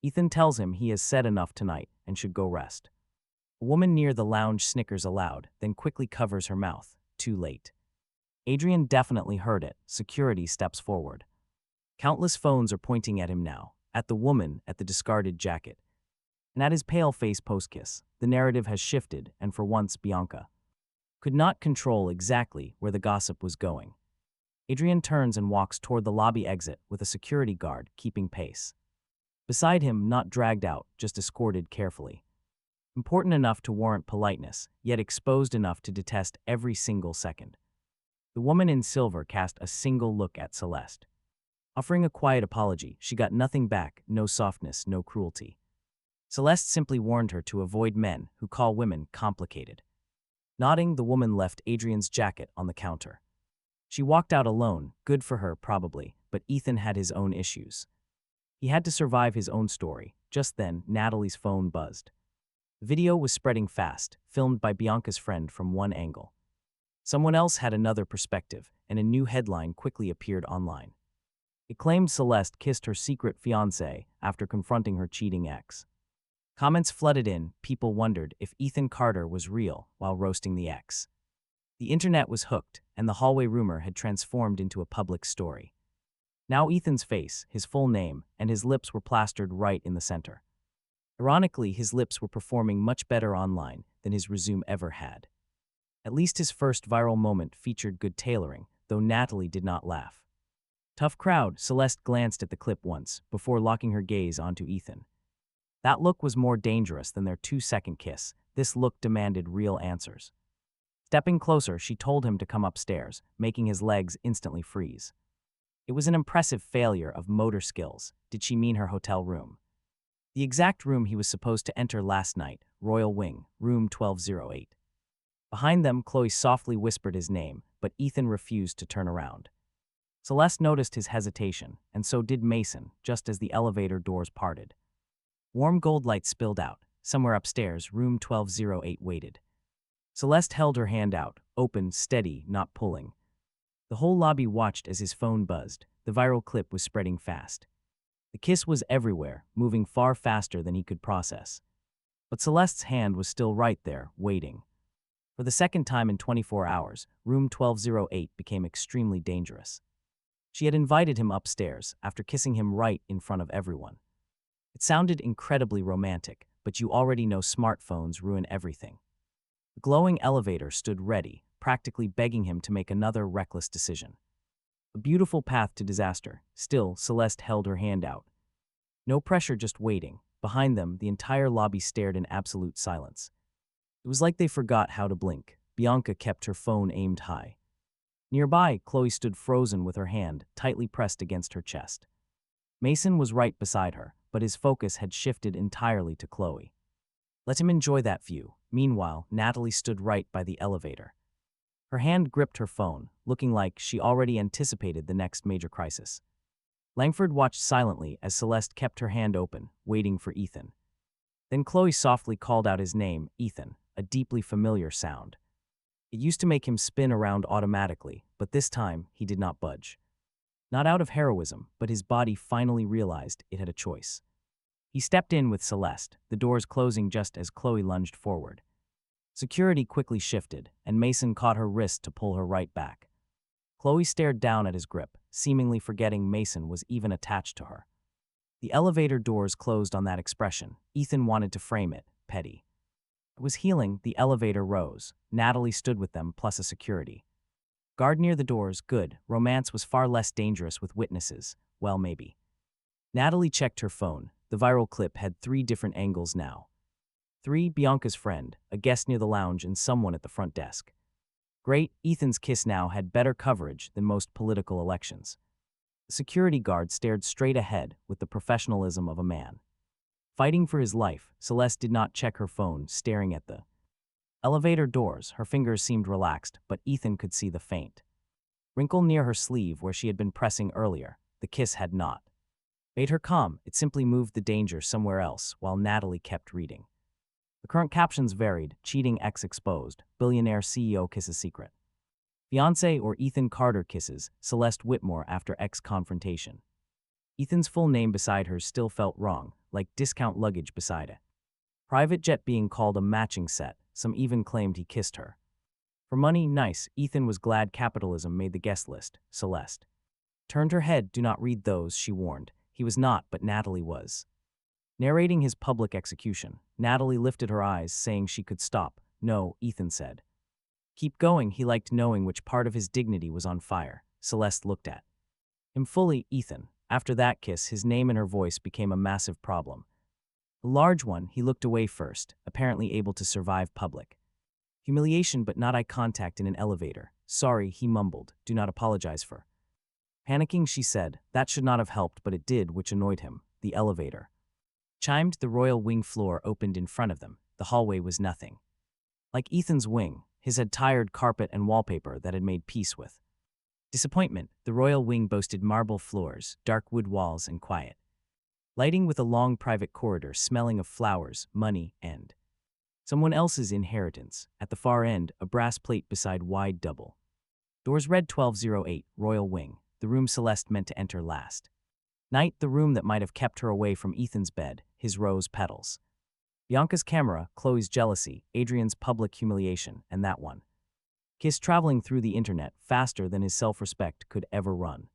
Ethan tells him he has said enough tonight and should go rest. A woman near the lounge snickers aloud, then quickly covers her mouth. Too late. Adrian definitely heard it. Security steps forward. Countless phones are pointing at him now, at the woman, at the discarded jacket, and at his pale face post-kiss. The narrative has shifted, and for once Bianca could not control exactly where the gossip was going. Adrian turns and walks toward the lobby exit with a security guard keeping pace. Beside him, not dragged out, just escorted carefully. Important enough to warrant politeness, yet exposed enough to detest every single second. The woman in silver cast a single look at Celeste. Offering a quiet apology, she got nothing back, no softness, no cruelty. Celeste simply warned her to avoid men who call women complicated. Nodding, the woman left Adrian's jacket on the counter. She walked out alone, good for her probably, but Ethan had his own issues. He had to survive his own story. Just then, Natalie's phone buzzed. The video was spreading fast, filmed by Bianca's friend from one angle. Someone else had another perspective, and a new headline quickly appeared online. It claimed Celeste kissed her secret fiancé after confronting her cheating ex. Comments flooded in. People wondered if Ethan Carter was real while roasting the ex. The internet was hooked, and the hallway rumor had transformed into a public story. Now Ethan's face, his full name, and his lips were plastered right in the center. Ironically, his lips were performing much better online than his resume ever had. At least his first viral moment featured good tailoring, though Natalie did not laugh. Tough crowd. Celeste glanced at the clip once, before locking her gaze onto Ethan. That look was more dangerous than their 2-second kiss. This look demanded real answers. Stepping closer, she told him to come upstairs, making his legs instantly freeze. It was an impressive failure of motor skills. Did she mean her hotel room? The exact room he was supposed to enter last night, Royal Wing, room 1208. Behind them, Chloe softly whispered his name, but Ethan refused to turn around. Celeste noticed his hesitation, and so did Mason, just as the elevator doors parted. Warm gold light spilled out. Somewhere upstairs, room 1208 waited. Celeste held her hand out, open, steady, not pulling. The whole lobby watched as his phone buzzed. The viral clip was spreading fast. The kiss was everywhere, moving far faster than he could process. But Celeste's hand was still right there, waiting. For the second time in 24 hours, room 1208 became extremely dangerous. She had invited him upstairs after kissing him right in front of everyone. It sounded incredibly romantic, but you already know smartphones ruin everything. The glowing elevator stood ready, practically begging him to make another reckless decision. A beautiful path to disaster. Still, Celeste held her hand out. No pressure, just waiting. Behind them, the entire lobby stared in absolute silence. It was like they forgot how to blink. Bianca kept her phone aimed high. Nearby, Chloe stood frozen with her hand tightly pressed against her chest. Mason was right beside her, but his focus had shifted entirely to Chloe. Let him enjoy that view. Meanwhile, Natalie stood right by the elevator. Her hand gripped her phone, looking like she already anticipated the next major crisis. Langford watched silently as Celeste kept her hand open, waiting for Ethan. Then Chloe softly called out his name, Ethan, a deeply familiar sound. It used to make him spin around automatically, but this time he did not budge. Not out of heroism, but his body finally realized it had a choice. He stepped in with Celeste, the doors closing just as Chloe lunged forward. Security quickly shifted, and Mason caught her wrist to pull her right back. Chloe stared down at his grip, seemingly forgetting Mason was even attached to her. The elevator doors closed on that expression. Ethan wanted to frame it, petty. It was healing. The elevator rose. Natalie stood with them, plus a security guard near the doors. Good. Romance was far less dangerous with witnesses. Well, maybe. Natalie checked her phone. The viral clip had 3 different angles now. 3, Bianca's friend, a guest near the lounge, and someone at the front desk. Great, Ethan's kiss now had better coverage than most political elections. The security guard stared straight ahead with the professionalism of a man. Fighting for his life, Celeste did not check her phone, staring at the elevator doors. Her fingers seemed relaxed, but Ethan could see the faint wrinkle near her sleeve where she had been pressing earlier. The kiss had not made her calm. It simply moved the danger somewhere else, while Natalie kept reading. The current captions varied: cheating ex exposed, billionaire CEO kisses secret. Fiancée or Ethan Carter kisses Celeste Whitmore after ex confrontation. Ethan's full name beside hers still felt wrong, like discount luggage beside it. Private jet being called a matching set. Some even claimed he kissed her. For money, nice. Ethan was glad capitalism made the guest list. Celeste turned her head. Do not read those, she warned. He was not, but Natalie was. Narrating his public execution, Natalie lifted her eyes, saying she could stop. No, Ethan said. Keep going. He liked knowing which part of his dignity was on fire. Celeste looked at him fully. Ethan. After that kiss, his name and her voice became a massive problem. A large one. He looked away first, apparently able to survive public humiliation but not eye contact in an elevator. Sorry, he mumbled. Do not apologize for. Panicking, she said. That should not have helped, but it did, which annoyed him. The elevator chimed. The royal wing floor opened in front of them. The hallway was nothing like Ethan's wing. His had tired carpet and wallpaper that had made peace with disappointment. The royal wing boasted marble floors, dark wood walls, and quiet lighting, with a long private corridor smelling of flowers, money, and someone else's inheritance. At the far end, a brass plate beside wide double doors read 1208, Royal Wing, the room Celeste meant to enter last night, the room that might have kept her away from Ethan's bed, his rose petals. Bianca's camera, Chloe's jealousy, Adrian's public humiliation, and that one kiss traveling through the internet faster than his self-respect could ever run.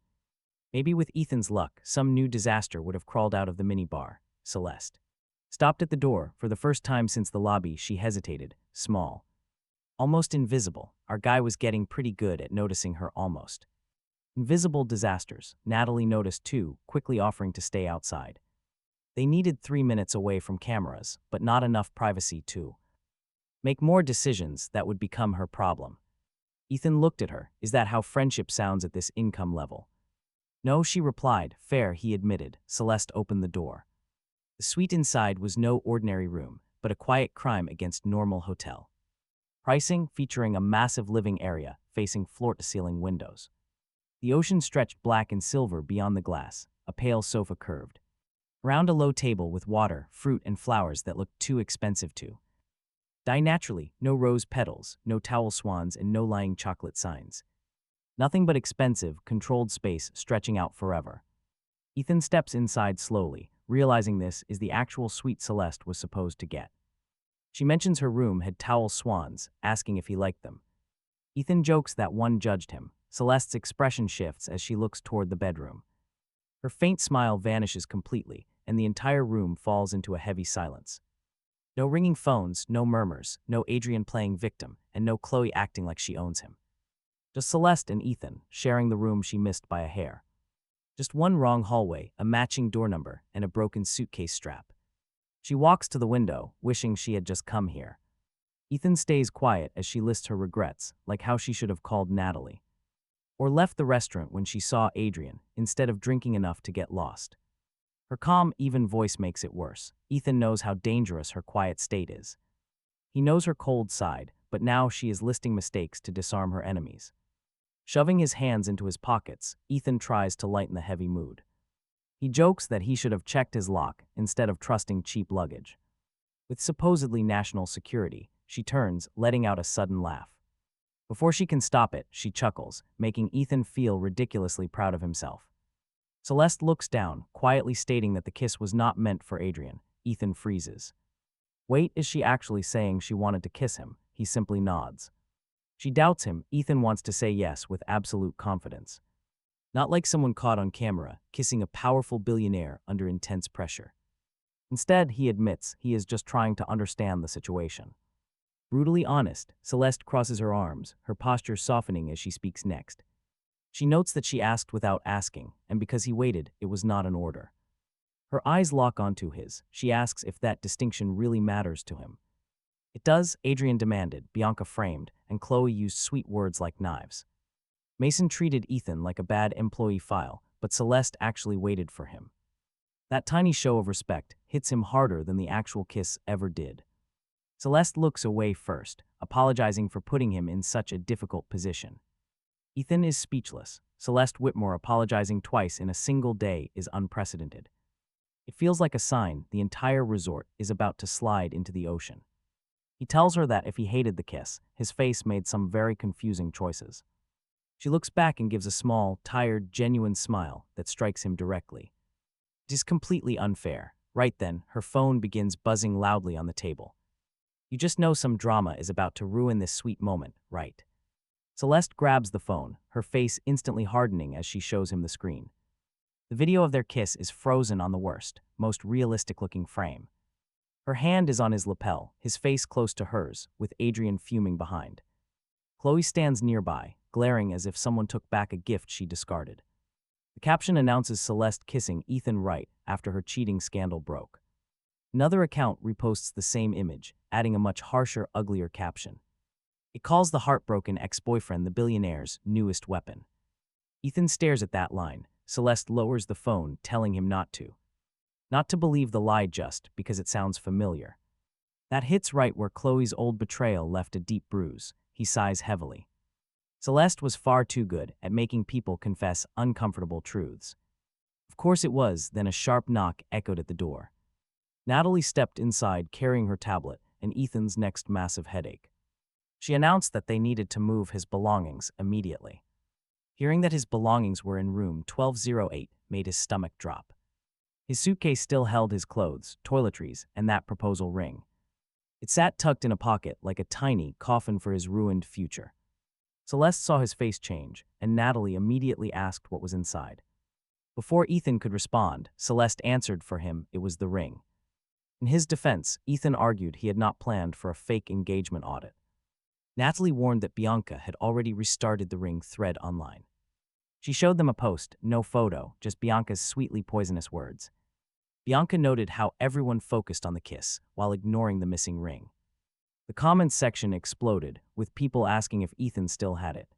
Maybe with Ethan's luck, some new disaster would have crawled out of the minibar. Celeste stopped at the door. For the first time since the lobby, she hesitated, small, almost invisible. Our guy was getting pretty good at noticing her almost invisible disasters. Natalie noticed too, quickly offering to stay outside. They needed 3 minutes away from cameras, but not enough privacy to make more decisions that would become her problem. Ethan looked at her. Is that how friendship sounds at this income level? No, she replied. Fair, he admitted. Celeste opened the door. The suite inside was no ordinary room, but a quiet crime against normal hotel pricing, featuring a massive living area facing floor-to-ceiling windows. The ocean stretched black and silver beyond the glass. A pale sofa curved around a low table with water, fruit, and flowers that looked too expensive to die naturally. No rose petals, no towel swans, and no lying chocolate signs. Nothing but expensive, controlled space stretching out forever. Ethan steps inside slowly, realizing this is the actual suite Celeste was supposed to get. She mentions her room had towel swans, asking if he liked them. Ethan jokes that one judged him. Celeste's expression shifts as she looks toward the bedroom. Her faint smile vanishes completely, and the entire room falls into a heavy silence. No ringing phones, no murmurs, no Adrian playing victim, and no Chloe acting like she owns him. Just Celeste and Ethan, sharing the room she missed by a hair. Just one wrong hallway, a matching door number, and a broken suitcase strap. She walks to the window, wishing she had just come here. Ethan stays quiet as she lists her regrets, like how she should have called Natalie. Or left the restaurant when she saw Adrian, instead of drinking enough to get lost. Her calm, even voice makes it worse. Ethan knows how dangerous her quiet state is. He knows her cold side, but now she is listing mistakes to disarm her enemies. Shoving his hands into his pockets, Ethan tries to lighten the heavy mood. He jokes that he should have checked his lock instead of trusting cheap luggage. With supposedly national security, she turns, letting out a sudden laugh. Before she can stop it, she chuckles, making Ethan feel ridiculously proud of himself. Celeste looks down, quietly stating that the kiss was not meant for Adrian. Ethan freezes. Wait, is she actually saying she wanted to kiss him? He simply nods. She doubts him. Ethan wants to say yes with absolute confidence. Not like someone caught on camera, kissing a powerful billionaire under intense pressure. Instead, he admits he is just trying to understand the situation. Brutally honest, Celeste crosses her arms, her posture softening as she speaks next. She notes that she asked without asking, and because he waited, it was not an order. Her eyes lock onto his. She asks if that distinction really matters to him. It does, Adrian demanded, Bianca framed, and Chloe used sweet words like knives. Mason treated Ethan like a bad employee file, but Celeste actually waited for him. That tiny show of respect hits him harder than the actual kiss ever did. Celeste looks away first, apologizing for putting him in such a difficult position. Ethan is speechless. Celeste Whitmore apologizing twice in a single day is unprecedented. It feels like a sign the entire resort is about to slide into the ocean. He tells her that if he hated the kiss, his face made some very confusing choices. She looks back and gives a small, tired, genuine smile that strikes him directly. It is completely unfair. Right then, her phone begins buzzing loudly on the table. You just know some drama is about to ruin this sweet moment, right? Celeste grabs the phone, her face instantly hardening as she shows him the screen. The video of their kiss is frozen on the worst, most realistic-looking frame. Her hand is on his lapel, his face close to hers, with Adrian fuming behind. Chloe stands nearby, glaring as if someone took back a gift she discarded. The caption announces Celeste kissing Ethan right after her cheating scandal broke. Another account reposts the same image, adding a much harsher, uglier caption. It calls the heartbroken ex-boyfriend the billionaire's newest weapon. Ethan stares at that line. Celeste lowers the phone, telling him not to. Not to believe the lie just because it sounds familiar. That hits right where Chloe's old betrayal left a deep bruise. He sighs heavily. Celeste was far too good at making people confess uncomfortable truths. Of course it was, then a sharp knock echoed at the door. Natalie stepped inside carrying her tablet and Ethan's next massive headache. She announced that they needed to move his belongings immediately. Hearing that his belongings were in room 1208 made his stomach drop. His suitcase still held his clothes, toiletries, and that proposal ring. It sat tucked in a pocket like a tiny coffin for his ruined future. Celeste saw his face change, and Natalie immediately asked what was inside. Before Ethan could respond, Celeste answered for him it was the ring. In his defense, Ethan argued he had not planned for a fake engagement audit. Natalie warned that Bianca had already restarted the ring thread online. She showed them a post, no photo, just Bianca's sweetly poisonous words. Bianca noted how everyone focused on the kiss, while ignoring the missing ring. The comments section exploded, with people asking if Ethan still had it.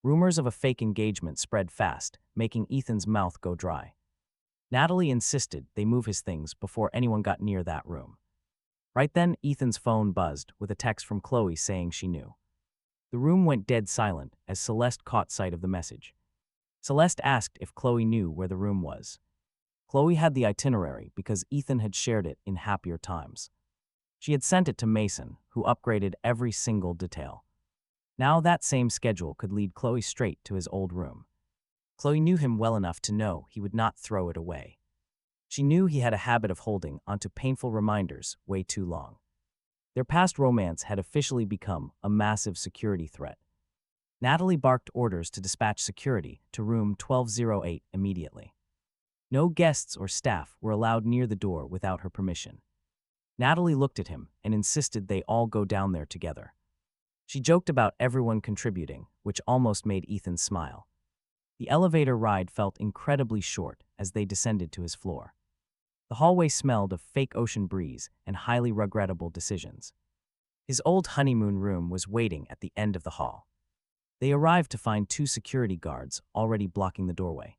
Rumors of a fake engagement spread fast, making Ethan's mouth go dry. Natalie insisted they move his things before anyone got near that room. Right then, Ethan's phone buzzed with a text from Chloe saying she knew. The room went dead silent as Celeste caught sight of the message. Celeste asked if Chloe knew where the room was. Chloe had the itinerary because Ethan had shared it in happier times. She had sent it to Mason, who upgraded every single detail. Now that same schedule could lead Chloe straight to his old room. Chloe knew him well enough to know he would not throw it away. She knew he had a habit of holding onto painful reminders way too long. Their past romance had officially become a massive security threat. Natalie barked orders to dispatch security to room 1208 immediately. No guests or staff were allowed near the door without her permission. Natalie looked at him and insisted they all go down there together. She joked about everyone contributing, which almost made Ethan smile. The elevator ride felt incredibly short as they descended to his floor. The hallway smelled of fake ocean breeze and highly regrettable decisions. His old honeymoon room was waiting at the end of the hall. They arrived to find 2 security guards already blocking the doorway.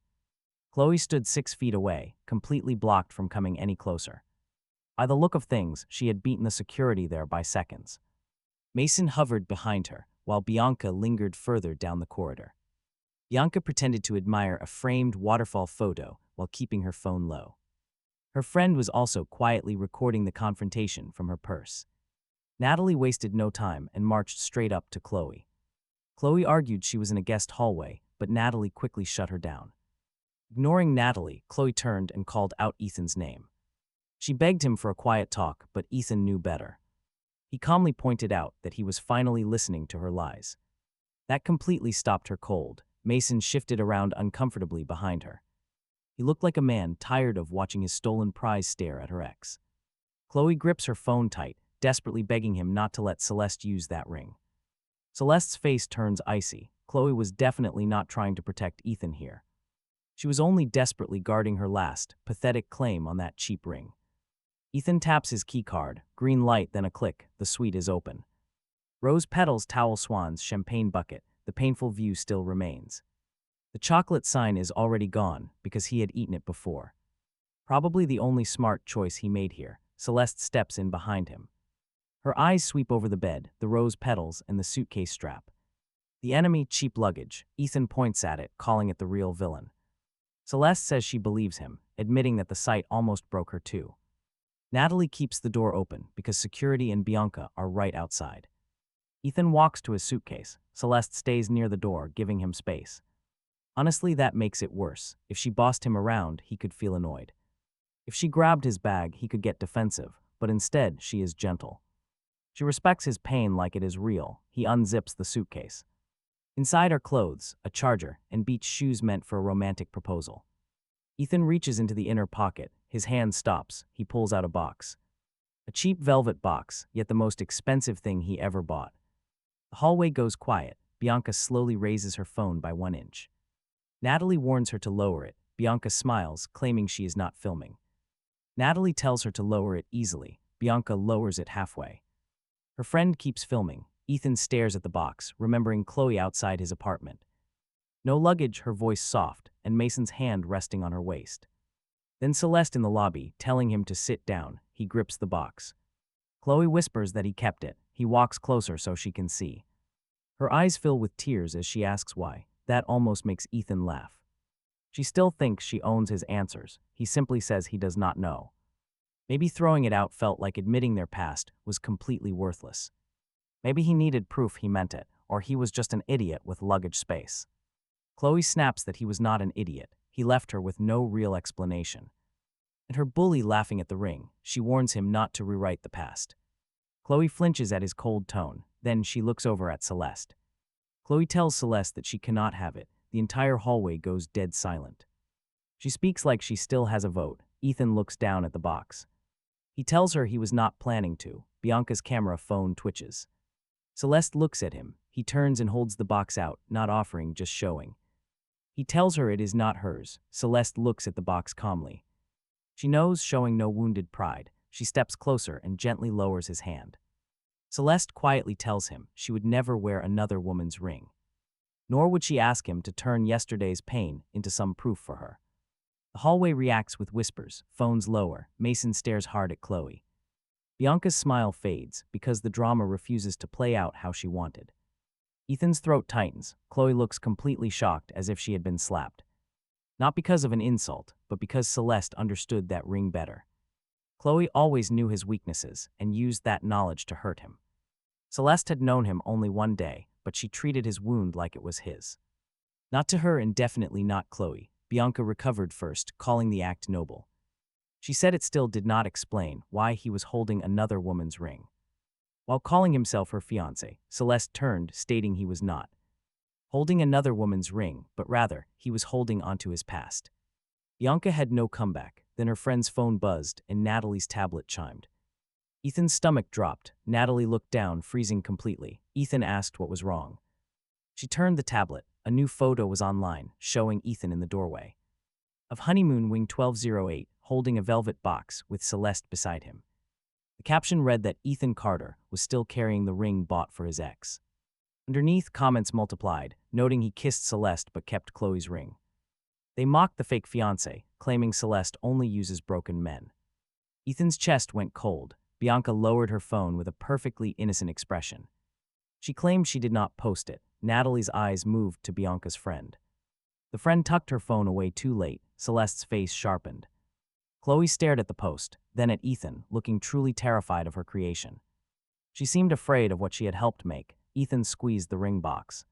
Chloe stood 6 feet away, completely blocked from coming any closer. By the look of things, she had beaten the security there by seconds. Mason hovered behind her, while Bianca lingered further down the corridor. Bianca pretended to admire a framed waterfall photo while keeping her phone low. Her friend was also quietly recording the confrontation from her purse. Natalie wasted no time and marched straight up to Chloe. Chloe argued she was in a guest hallway, but Natalie quickly shut her down. Ignoring Natalie, Chloe turned and called out Ethan's name. She begged him for a quiet talk, but Ethan knew better. He calmly pointed out that he was finally listening to her lies. That completely stopped her cold. Mason shifted around uncomfortably behind her. He looked like a man tired of watching his stolen prize stare at her ex. Chloe grips her phone tight, desperately begging him not to let Celeste use that ring. Celeste's face turns icy. Chloe was definitely not trying to protect Ethan here. She was only desperately guarding her last, pathetic claim on that cheap ring. Ethan taps his keycard, green light, then a click, the suite is open. Rose petals, towel swans, champagne bucket, the painful view still remains. The chocolate sign is already gone because he had eaten it before. Probably the only smart choice he made here. Celeste steps in behind him. Her eyes sweep over the bed, the rose petals, and the suitcase strap. The enemy, cheap luggage. Ethan points at it, calling it the real villain. Celeste says she believes him, admitting that the sight almost broke her too. Natalie keeps the door open because security and Bianca are right outside. Ethan walks to his suitcase. Celeste stays near the door, giving him space. Honestly, that makes it worse. If she bossed him around, he could feel annoyed. If she grabbed his bag, he could get defensive, but instead, she is gentle. She respects his pain like it is real. He unzips the suitcase. Inside are clothes, a charger, and beach shoes meant for a romantic proposal. Ethan reaches into the inner pocket. His hand stops. He pulls out a box. A cheap velvet box, yet the most expensive thing he ever bought. The hallway goes quiet. Bianca slowly raises her phone by 1 inch. Natalie warns her to lower it. Bianca smiles, claiming she is not filming. Natalie tells her to lower it easily. Bianca lowers it halfway. Her friend keeps filming. Ethan stares at the box, remembering Chloe outside his apartment. No luggage, her voice soft, and Mason's hand resting on her waist. Then Celeste in the lobby, telling him to sit down. He grips the box. Chloe whispers that he kept it. He walks closer so she can see. Her eyes fill with tears as she asks why. That almost makes Ethan laugh. She still thinks she owns his answers. He simply says he does not know. Maybe throwing it out felt like admitting their past was completely worthless. Maybe he needed proof he meant it, or he was just an idiot with luggage space. Chloe snaps that he was not an idiot. He left her with no real explanation. And her bully laughing at the ring, she warns him not to rewrite the past. Chloe flinches at his cold tone. Then she looks over at Celeste. Chloe tells Celeste that she cannot have it. The entire hallway goes dead silent. She speaks like she still has a vote. Ethan looks down at the box. He tells her he was not planning to. Bianca's camera phone twitches. Celeste looks at him. He turns and holds the box out, not offering, just showing. He tells her it is not hers. Celeste looks at the box calmly. She knows, showing no wounded pride. She steps closer and gently lowers his hand. Celeste quietly tells him she would never wear another woman's ring. Nor would she ask him to turn yesterday's pain into some proof for her. The hallway reacts with whispers, phones lower. Mason stares hard at Chloe. Bianca's smile fades because the drama refuses to play out how she wanted. Ethan's throat tightens. Chloe looks completely shocked, as if she had been slapped. Not because of an insult, but because Celeste understood that ring better. Chloe always knew his weaknesses and used that knowledge to hurt him. Celeste had known him only one day, but she treated his wound like it was his. Not to her and definitely not Chloe. Bianca recovered first, calling the act noble. She said it still did not explain why he was holding another woman's ring. While calling himself her fiancé, Celeste turned, stating he was not holding another woman's ring, but rather, he was holding onto his past. Bianca had no comeback. Then her friend's phone buzzed and Natalie's tablet chimed. Ethan's stomach dropped. Natalie looked down, freezing completely. Ethan asked what was wrong. She turned the tablet. A new photo was online, showing Ethan in the doorway of honeymoon wing 1208, holding a velvet box with Celeste beside him. The caption read that Ethan Carter was still carrying the ring bought for his ex. Underneath, comments multiplied, noting he kissed Celeste but kept Chloe's ring. They mocked the fake fiancé, claiming Celeste only uses broken men. Ethan's chest went cold. Bianca lowered her phone with a perfectly innocent expression. She claimed she did not post it. Natalie's eyes moved to Bianca's friend. The friend tucked her phone away too late. Celeste's face sharpened. Chloe stared at the post, then at Ethan, looking truly terrified of her creation. She seemed afraid of what she had helped make. Ethan squeezed the ring box.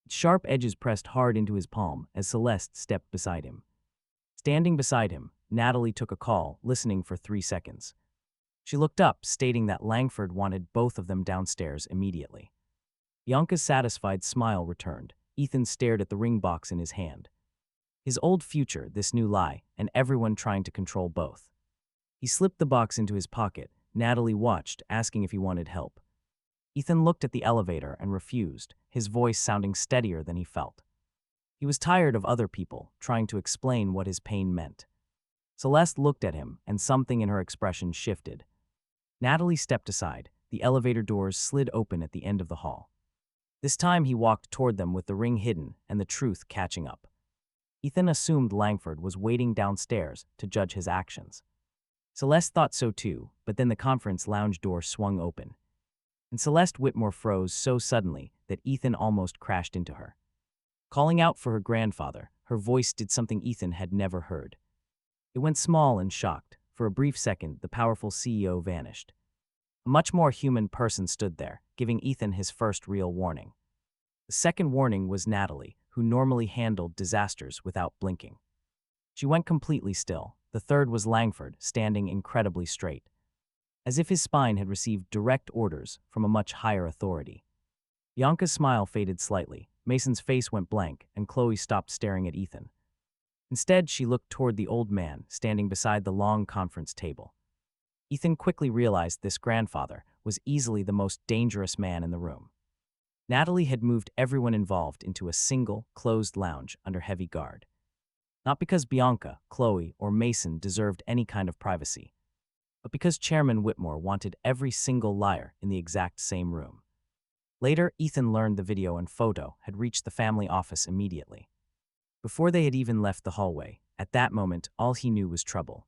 Its sharp edges pressed hard into his palm as Celeste stepped beside him. Standing beside him, Natalie took a call, listening for 3 seconds. She looked up, stating that Langford wanted both of them downstairs immediately. Bianca's satisfied smile returned. Ethan stared at the ring box in his hand. His old future, this new lie, and everyone trying to control both. He slipped the box into his pocket. Natalie watched, asking if he wanted help. Ethan looked at the elevator and refused, his voice sounding steadier than he felt. He was tired of other people trying to explain what his pain meant. Celeste looked at him, and something in her expression shifted. Natalie stepped aside. The elevator doors slid open at the end of the hall. This time he walked toward them with the ring hidden and the truth catching up. Ethan assumed Langford was waiting downstairs to judge his actions. Celeste thought so too, but then the conference lounge door swung open. And Celeste Whitmore froze so suddenly that Ethan almost crashed into her. Calling out for her grandfather, her voice did something Ethan had never heard. It went small and shocked. For a brief second, the powerful CEO vanished. A much more human person stood there, giving Ethan his first real warning. The second warning was Natalie, who normally handled disasters without blinking. She went completely still. The third was Langford, standing incredibly straight, as if his spine had received direct orders from a much higher authority. Bianca's smile faded slightly. Mason's face went blank, and Chloe stopped staring at Ethan. Instead, she looked toward the old man standing beside the long conference table. Ethan quickly realized this grandfather was easily the most dangerous man in the room. Natalie had moved everyone involved into a single, closed lounge under heavy guard. Not because Bianca, Chloe, or Mason deserved any kind of privacy, but because Chairman Whitmore wanted every single liar in the exact same room. Later, Ethan learned the video and photo had reached the family office immediately. Before they had even left the hallway, at that moment, all he knew was trouble.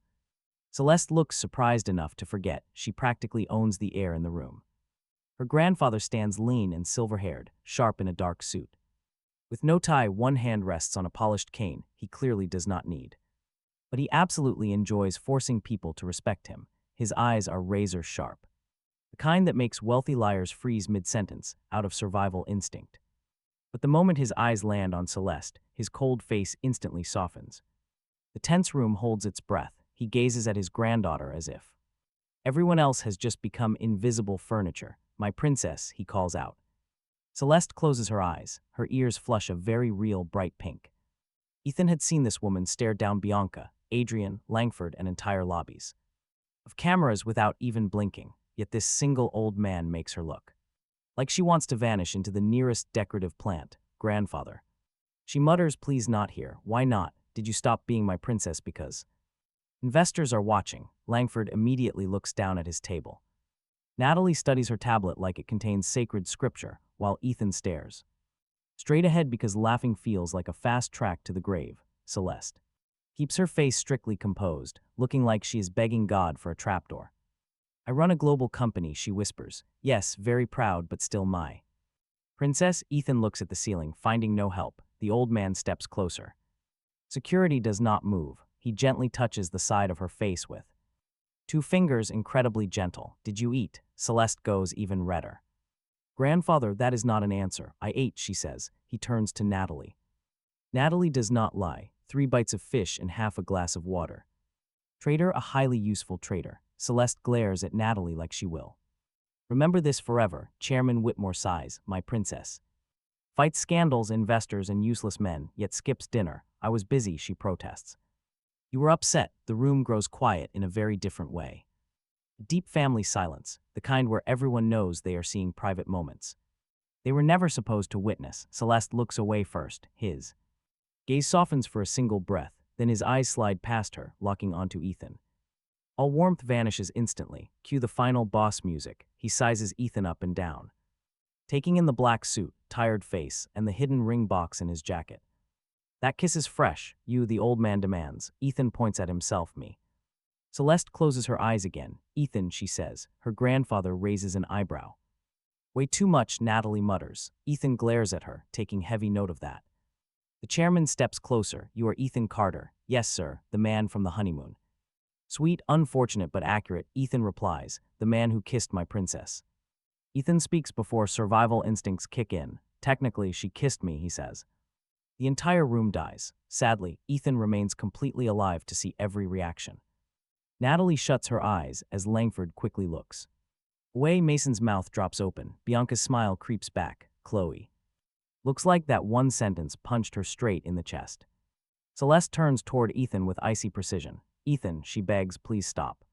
Celeste looks surprised enough to forget she practically owns the air in the room. Her grandfather stands lean and silver-haired, sharp in a dark suit. With no tie, one hand rests on a polished cane he clearly does not need. But he absolutely enjoys forcing people to respect him. His eyes are razor-sharp. The kind that makes wealthy liars freeze mid-sentence out of survival instinct. But the moment his eyes land on Celeste, his cold face instantly softens. The tense room holds its breath. He gazes at his granddaughter as if everyone else has just become invisible furniture. "My princess," he calls out. Celeste closes her eyes. Her ears flush a very real bright pink. Ethan had seen this woman stare down Bianca, Adrian, Langford, and entire lobbies of cameras without even blinking, yet this single old man makes her look like she wants to vanish into the nearest decorative plant. "Grandfather." She mutters, "Please not here." "Why not? Did you stop being my princess because investors are watching?" Langford immediately looks down at his table. Natalie studies her tablet like it contains sacred scripture, while Ethan stares straight ahead because laughing feels like a fast track to the grave. Celeste keeps her face strictly composed, looking like she is begging God for a trapdoor. "I run a global company," she whispers. "Yes, very proud, but still my princess." Ethan looks at the ceiling, finding no help. The old man steps closer. Security does not move. He gently touches the side of her face with 2 fingers, incredibly gentle. "Did you eat?" Celeste goes even redder. "Grandfather, that is not an answer." "I ate," she says. He turns to Natalie. Natalie does not lie. 3 bites of fish and half a glass of water. Traitor, a highly useful traitor. Celeste glares at Natalie like she will Remember this forever, Chairman Whitmore sighs, my princess. Fights scandals, investors, and useless men, yet skips dinner. I was busy, she protests. You were upset. The room grows quiet in a very different way. Deep family silence, the kind where everyone knows they are seeing private moments. They were never supposed to witness. Celeste looks away first, his gaze softens for a single breath, then his eyes slide past her, locking onto Ethan. All warmth vanishes instantly. Cue the final boss music. He sizes Ethan up and down, taking in the black suit, tired face, and the hidden ring box in his jacket. That kiss is fresh, you, the old man demands. Ethan points at himself, me. Celeste closes her eyes again. Ethan, she says. Her grandfather raises an eyebrow. Way too much, Natalie mutters. Ethan glares at her, taking heavy note of that. The chairman steps closer. You are Ethan Carter. Yes, sir, the man from the honeymoon. Sweet, unfortunate but accurate, Ethan replies, the man who kissed my princess. Ethan speaks before survival instincts kick in. Technically, she kissed me, he says. The entire room dies. Sadly, Ethan remains completely alive to see every reaction. Natalie shuts her eyes as Langford quickly looks away. Mason's mouth drops open. Bianca's smile creeps back. Chloe. Looks like that one sentence punched her straight in the chest. Celeste turns toward Ethan with icy precision. Ethan, she begs, please stop.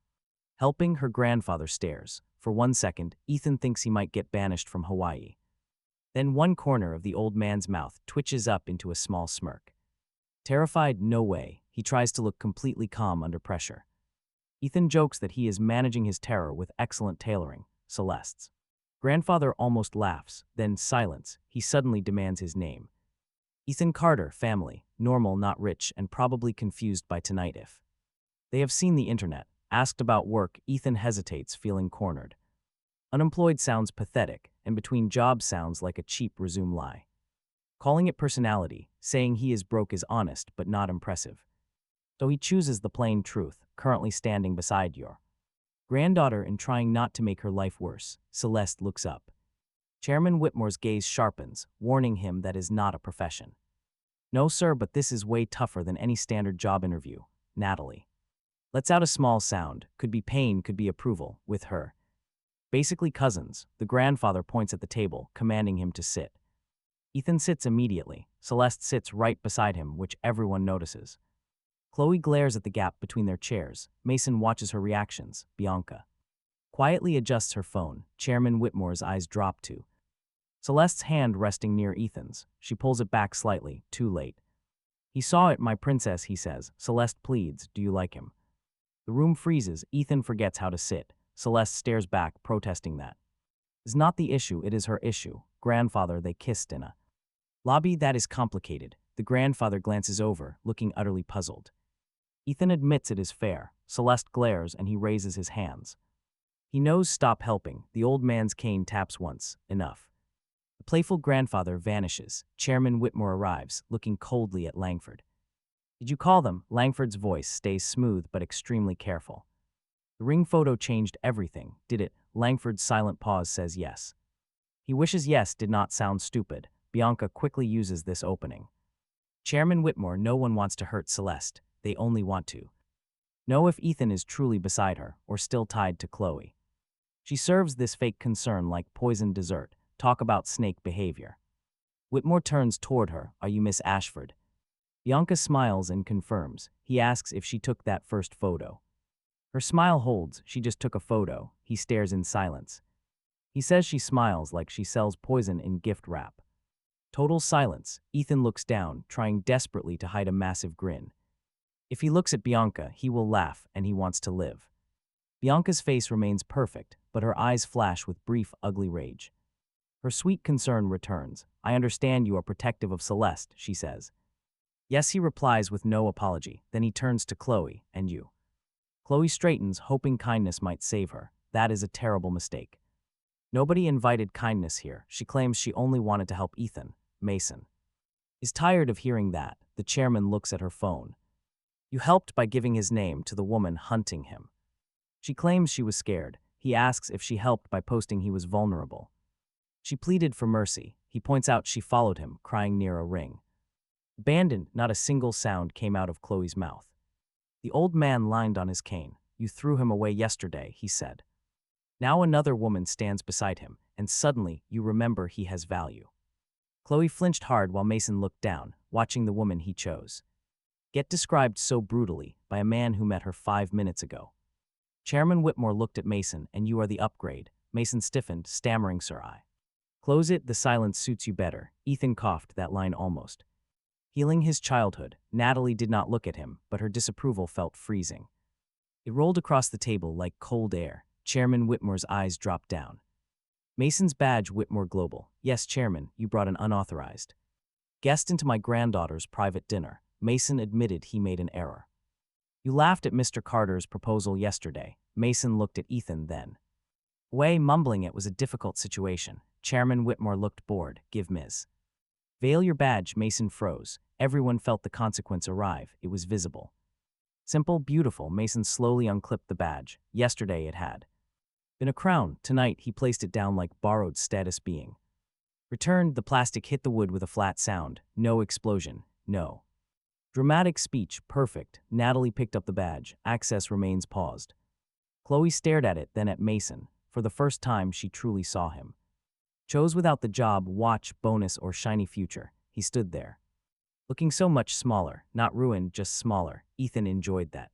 Helping, her grandfather stares. For 1 second, Ethan thinks he might get banished from Hawaii. Then one corner of the old man's mouth twitches up into a small smirk. Terrified, no way, he tries to look completely calm under pressure. Ethan jokes that he is managing his terror with excellent tailoring, Celeste's. Grandfather almost laughs, then silence. He suddenly demands his name. Ethan Carter, family, normal, not rich, and probably confused by tonight if they have seen the internet. Asked about work, Ethan hesitates, feeling cornered. Unemployed sounds pathetic, and between jobs sounds like a cheap resume lie. Calling it personality, saying he is broke is honest but not impressive. So he chooses the plain truth, currently standing beside your granddaughter and trying not to make her life worse. Celeste looks up. Chairman Whitmore's gaze sharpens, warning him that is not a profession. No, sir, but this is way tougher than any standard job interview. Natalie lets out a small sound. Could be pain, could be approval, with her. Basically cousins. The grandfather points at the table, commanding him to sit. Ethan sits immediately. Celeste sits right beside him, which everyone notices. Chloe glares at the gap between their chairs. Mason watches her reactions. Bianca quietly adjusts her phone. Chairman Whitmore's eyes drop to Celeste's hand resting near Ethan's. She pulls it back slightly, too late. He saw it, my princess, he says. Celeste pleads, do you like him? The room freezes. Ethan forgets how to sit. Celeste stares back, protesting that is not the issue, it is her issue. Grandfather, they kissed in a lobby. That is complicated. The grandfather glances over, looking utterly puzzled. Ethan admits it is fair. Celeste glares and he raises his hands. He knows stop helping. The old man's cane taps once. Enough. The playful grandfather vanishes. Chairman Whitmore arrives, looking coldly at Langford. Did you call them? Langford's voice stays smooth but extremely careful. The ring photo changed everything, did it? Langford's silent pause says yes. He wishes yes did not sound stupid. Bianca quickly uses this opening. Chairman Whitmore, no one wants to hurt Celeste. They only want to know if Ethan is truly beside her or still tied to Chloe. She serves this fake concern like poisoned dessert. Talk about snake behavior. Whitmore turns toward her. Are you Miss Ashford? Bianca smiles and confirms. He asks if she took that first photo. Her smile holds. She just took a photo. He stares in silence. He says she smiles like she sells poison in gift wrap. Total silence. Ethan looks down, trying desperately to hide a massive grin. If he looks at Bianca, he will laugh, and he wants to live. Bianca's face remains perfect, but her eyes flash with brief, ugly rage. Her sweet concern returns. I understand you are protective of Celeste, she says. Yes, he replies with no apology. Then he turns to Chloe, and you. Chloe straightens, hoping kindness might save her. That is a terrible mistake. Nobody invited kindness here. She claims she only wanted to help Ethan. Mason is tired of hearing that. The chairman looks at her phone. You helped by giving his name to the woman hunting him. She claims she was scared. He asks if she helped by posting he was vulnerable. She pleaded for mercy. He points out she followed him, crying near a ring. Abandoned, not a single sound came out of Chloe's mouth. The old man leaned on his cane. You threw him away yesterday, he said. Now another woman stands beside him, and suddenly you remember he has value. Chloe flinched hard while Mason looked down, watching the woman he chose. Get described so brutally by a man who met her 5 minutes ago. Chairman Whitmore looked at Mason, and you are the upgrade. Mason stiffened, stammering, "Sir, I." "Close it, the silence suits you better." Ethan coughed that line almost. Healing his childhood, Natalie did not look at him, but her disapproval felt freezing. It rolled across the table like cold air. Chairman Whitmore's eyes dropped down. Mason's badge, Whitmore Global. "Yes, Chairman, you brought an unauthorized guest into my granddaughter's private dinner." Mason admitted he made an error. "You laughed at Mr. Carter's proposal yesterday." Mason looked at Ethan then. Way mumbling it was a difficult situation. Chairman Whitmore looked bored. "Give Ms. Veil your badge." Mason froze. Everyone felt the consequence arrive. It was visible. Simple, beautiful. Mason slowly unclipped the badge. Yesterday it had been a crown. Tonight he placed it down like borrowed status being. Returned, the plastic hit the wood with a flat sound. No explosion. No dramatic speech. Perfect. Natalie picked up the badge. Access remains paused. Chloe stared at it, then at Mason. For the first time, she truly saw him. Chose without the job, watch, bonus, or shiny future. He stood there, looking so much smaller, not ruined, just smaller. Ethan enjoyed that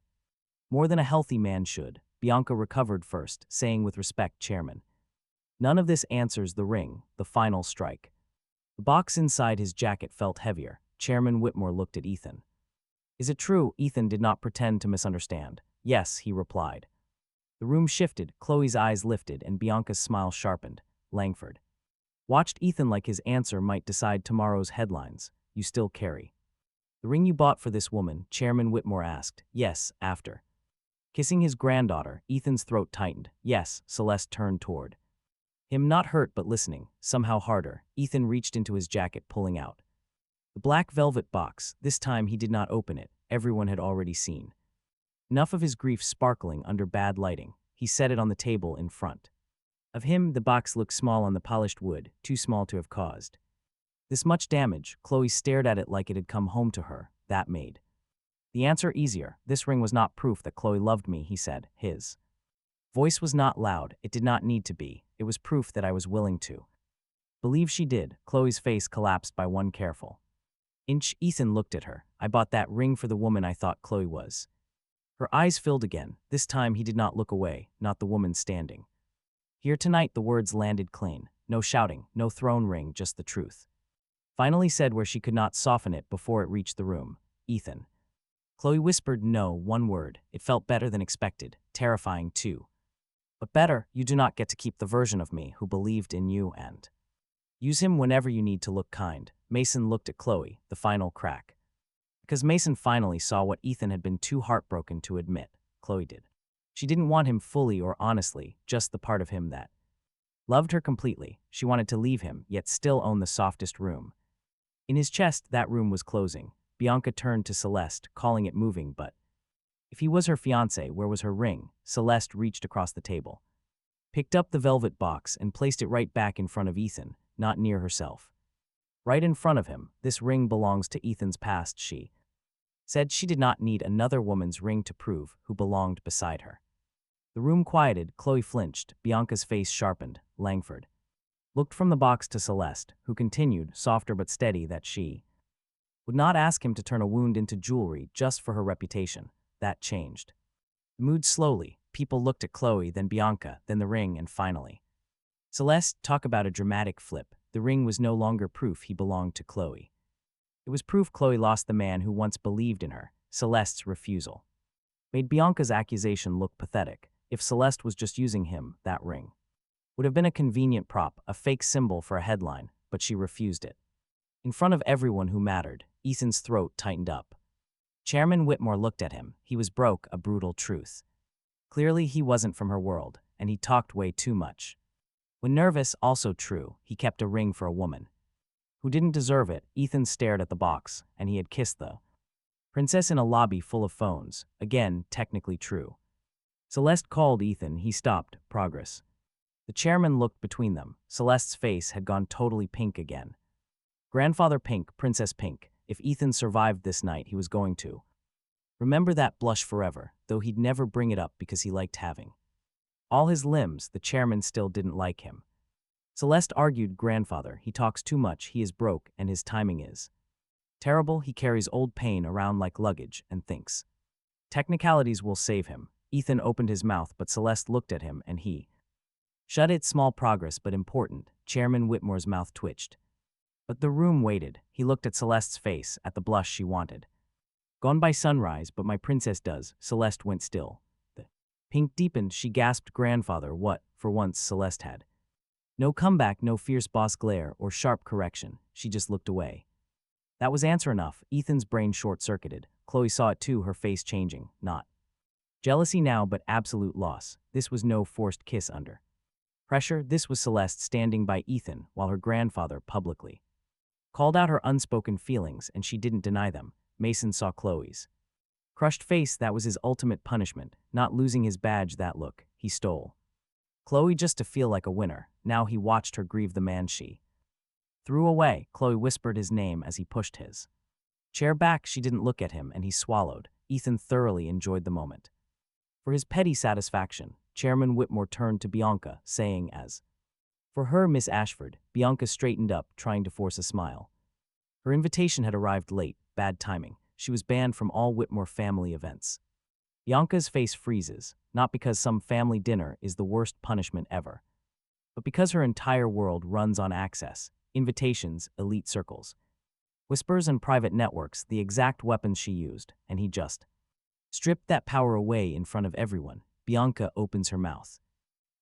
more than a healthy man should. Bianca recovered first, saying with respect, "Chairman, none of this answers the ring, the final strike." The box inside his jacket felt heavier. Chairman Whitmore looked at Ethan. "Is it true?" Ethan did not pretend to misunderstand. "Yes," he replied. The room shifted, Chloe's eyes lifted, and Bianca's smile sharpened. Langford watched Ethan like his answer might decide tomorrow's headlines. "You still carry the ring you bought for this woman?" Chairman Whitmore asked. "Yes." After kissing his granddaughter, Ethan's throat tightened. "Yes." Celeste turned toward him, not hurt but listening, somehow harder. Ethan reached into his jacket, pulling out the black velvet box. This time he did not open it. Everyone had already seen enough of his grief sparkling under bad lighting. He set it on the table in front of him. The box looked small on the polished wood, too small to have caused this much damage. Chloe stared at it like it had come home to her. That made the answer easier. "This ring was not proof that Chloe loved me," he said. His voice was not loud. It did not need to be. It was proof that I was willing to believe she did. Chloe's face collapsed by one careful inch. Ethan looked at her. "I bought that ring for the woman I thought Chloe was." Her eyes filled again. This time he did not look away, not the woman standing here tonight. The words landed clean. No shouting, no throne ring, just the truth. Finally said where she could not soften it before it reached the room. "Ethan." Chloe whispered no, one word. It felt better than expected, terrifying too. But better. You do not get to keep the version of me who believed in you and use him whenever you need to look kind. Mason looked at Chloe, the final crack. Because Mason finally saw what Ethan had been too heartbroken to admit. Chloe did. She didn't want him fully or honestly, just the part of him that loved her completely. She wanted to leave him, yet still own the softest room in his chest. That room was closing. Bianca turned to Celeste, calling it moving, but if he was her fiancé, where was her ring? Celeste reached across the table, picked up the velvet box, and placed it right back in front of Ethan, not near herself. Right in front of him. "This ring belongs to Ethan's past," she said. She did not need another woman's ring to prove who belonged beside her. The room quieted. Chloe flinched. Bianca's face sharpened. Langford looked from the box to Celeste, who continued, softer but steady, that she would not ask him to turn a wound into jewelry just for her reputation. That changed the mood slowly. People looked at Chloe, then Bianca, then the ring, and finally Celeste. Talk about a dramatic flip. The ring was no longer proof he belonged to Chloe. It was proof Chloe lost the man who once believed in her. Celeste's refusal made Bianca's accusation look pathetic. If Celeste was just using him, that ring would have been a convenient prop, a fake symbol for a headline, but she refused it. In front of everyone who mattered, Ethan's throat tightened up. Chairman Whitmore looked at him. He was broke, a brutal truth. Clearly he wasn't from her world, and he talked way too much. When nervous, also true, he kept a ring for a woman who didn't deserve it. Ethan stared at the box, and he had kissed the princess in a lobby full of phones. Again, technically true. Celeste called Ethan. He stopped. Progress. The chairman looked between them. Celeste's face had gone totally pink again. Grandfather pink, princess pink. If Ethan survived this night, he was going to remember that blush forever, though he'd never bring it up because he liked having All his limbs, the chairman still didn't like him. Celeste argued, grandfather, he talks too much, he is broke, and his timing is terrible. He carries old pain around like luggage and thinks technicalities will save him. Ethan opened his mouth, but Celeste looked at him and he shut it. Small progress, but important. Chairman Whitmore's mouth twitched. But the room waited. He looked at Celeste's face, at the blush she wanted. Gone by sunrise, but my princess does. Celeste went still. The pink deepened. She gasped, grandfather, what? For once, Celeste had no comeback, no fierce boss glare or sharp correction. She just looked away. That was answer enough. Ethan's brain short-circuited. Chloe saw it too, her face changing. Not jealousy now, but absolute loss. This was no forced kiss under pressure. This was Celeste standing by Ethan while her grandfather publicly called out her unspoken feelings, and she didn't deny them. Mason saw Chloe's crushed face. That was his ultimate punishment, not losing his badge. That look he stole Chloe just to feel like a winner. Now he watched her grieve the man she threw away. Chloe whispered his name as he pushed his chair back. She didn't look at him, and he swallowed. Ethan thoroughly enjoyed the moment. For his petty satisfaction, Chairman Whitmore turned to Bianca, saying as for her, Miss Ashford. Bianca straightened up, trying to force a smile. Her invitation had arrived late, bad timing. She was banned from all Whitmore family events. Bianca's face freezes, not because some family dinner is the worst punishment ever, but because her entire world runs on access, invitations, elite circles, whispers, and private networks, the exact weapons she used, and he just stripped that power away in front of everyone. Bianca opens her mouth,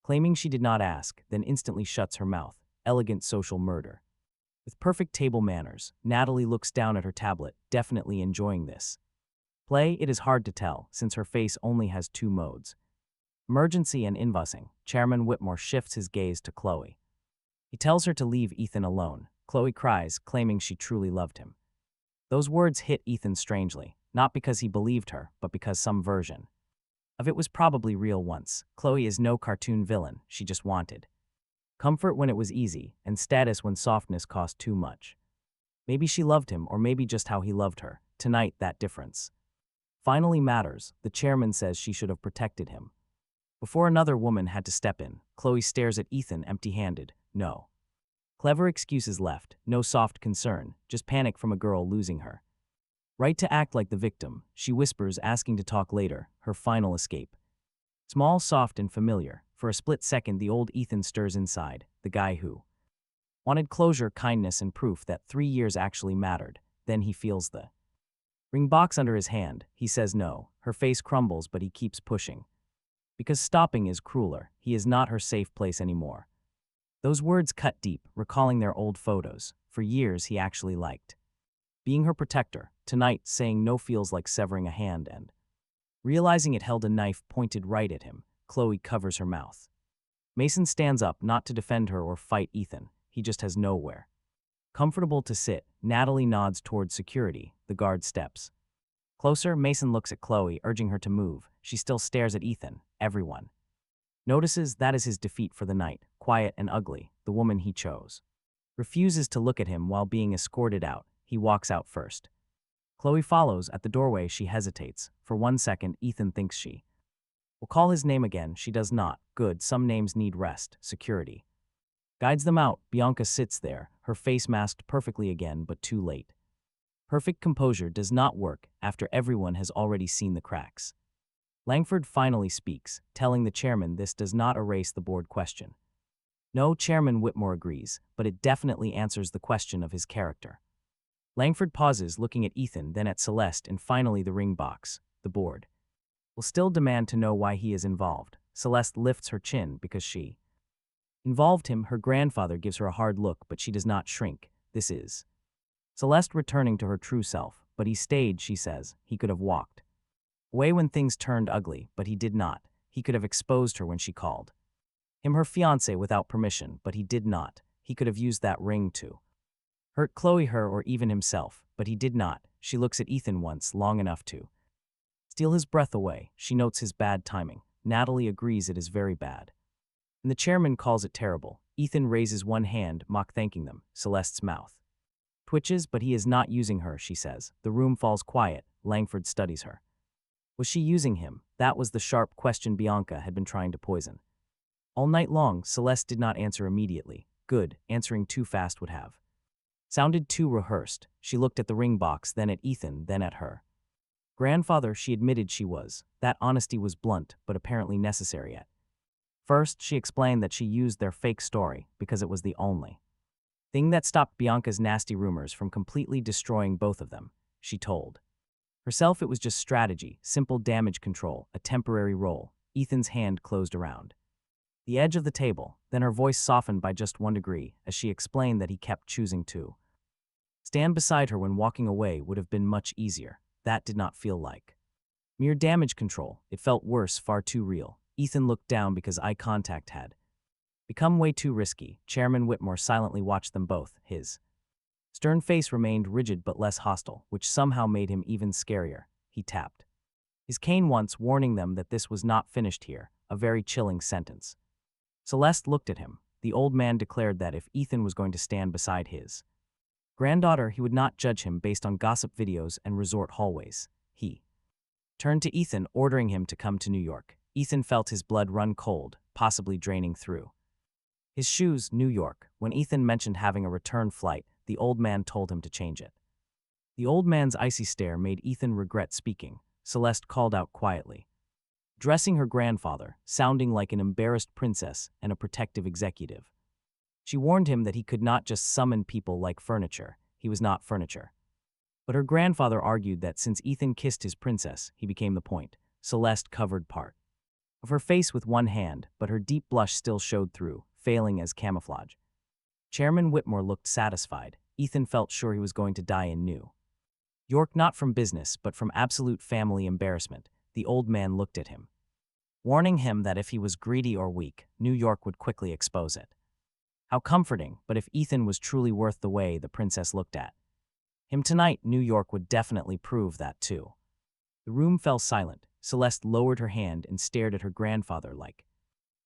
claiming she did not ask, then instantly shuts her mouth. Elegant social murder. With perfect table manners, Natalie looks down at her tablet, definitely enjoying this play. It is hard to tell, since her face only has two modes: emergency and invoicing. Chairman Whitmore shifts his gaze to Chloe. He tells her to leave Ethan alone. Chloe cries, claiming she truly loved him. Those words hit Ethan strangely, not because he believed her, but because some version of it was probably real once. Chloe is no cartoon villain. She just wanted comfort when it was easy, and status when softness cost too much. Maybe she loved him, or maybe just how he loved her. Tonight, that difference finally matters. The chairman says she should have protected him before another woman had to step in. Chloe stares at Ethan empty-handed. No clever excuses left, no soft concern, just panic from a girl losing her right to act like the victim. She whispers, asking to talk later, her final escape. Small, soft, and familiar. For a split second, the old Ethan stirs inside, the guy who wanted closure, kindness, and proof that 3 years actually mattered. Then he feels the ring box under his hand. He says no. Her face crumbles, but he keeps pushing. Because stopping is crueler. He is not her safe place anymore. Those words cut deep, recalling their old photos. For years, he actually liked being her protector. Tonight, saying no feels like severing a hand, and realizing it held a knife pointed right at him. Chloe covers her mouth. Mason stands up, not to defend her or fight Ethan. He just has nowhere comfortable to sit. Natalie nods towards security. The guard steps closer. Mason looks at Chloe, urging her to move. She still stares at Ethan. Everyone notices that is his defeat for the night. Quiet and ugly, the woman he chose refuses to look at him while being escorted out. He walks out first. Chloe follows. At the doorway, she hesitates. For 1 second, Ethan thinks she will call his name again. She does not. Good, some names need rest. Security guides them out. Bianca sits there, her face masked perfectly again, but too late. Perfect composure does not work after everyone has already seen the cracks. Langford finally speaks, telling the chairman this does not erase the board question. No, Chairman Whitmore agrees, but it definitely answers the question of his character. Langford pauses, looking at Ethan, then at Celeste, and finally the ring box. The board will still demand to know why he is involved. Celeste lifts her chin because she involved him. Her grandfather gives her a hard look, but she does not shrink. This is Celeste returning to her true self. But he stayed, she says. He could have walked away when things turned ugly, but he did not. He could have exposed her when she called him her fiancé without permission, but he did not. He could have used that ring to hurt Chloe, her, or even himself, but he did not. She looks at Ethan once, long enough to steal his breath away. She notes his bad timing. Natalie agrees it is very bad, and the chairman calls it terrible. Ethan raises one hand, mock thanking them. Celeste's mouth twitches, but he is not using her, she says. The room falls quiet. Langford studies her. Was she using him? That was the sharp question Bianca had been trying to poison. All night long, Celeste did not answer immediately. Good, answering too fast would have sounded too rehearsed. She looked at the ring box, then at Ethan, then at her grandfather. She admitted she was. That honesty was blunt, but apparently necessary at first. She explained that she used their fake story because it was the only thing that stopped Bianca's nasty rumors from completely destroying both of them. She told herself it was just strategy, simple damage control, a temporary role. Ethan's hand closed around the edge of the table, then her voice softened by just 1 degree as she explained that he kept choosing to stand beside her when walking away would have been much easier. That did not feel like mere damage control. It felt worse, far too real. Ethan looked down because eye contact had become way too risky. Chairman Whitmore silently watched them both. His stern face remained rigid but less hostile, which somehow made him even scarier. He tapped his cane once, warning them that this was not finished here, a very chilling sentence. Celeste looked at him. The old man declared that if Ethan was going to stand beside his granddaughter, he would not judge him based on gossip videos and resort hallways. He turned to Ethan, ordering him to come to New York. Ethan felt his blood run cold, possibly draining through his shoes. New York. When Ethan mentioned having a return flight, the old man told him to change it. The old man's icy stare made Ethan regret speaking. Celeste called out quietly, dressing her grandfather, sounding like an embarrassed princess and a protective executive. She warned him that he could not just summon people like furniture. He was not furniture. But her grandfather argued that since Ethan kissed his princess, he became the point. Celeste covered part of her face with one hand, but her deep blush still showed through, failing as camouflage. Chairman Whitmore looked satisfied. Ethan felt sure he was going to die in New York, not from business, but from absolute family embarrassment. The old man looked at him, warning him that if he was greedy or weak, New York would quickly expose it. How comforting, but if Ethan was truly worth the way the princess looked at him tonight, New York would definitely prove that too. The room fell silent. Celeste lowered her hand and stared at her grandfather like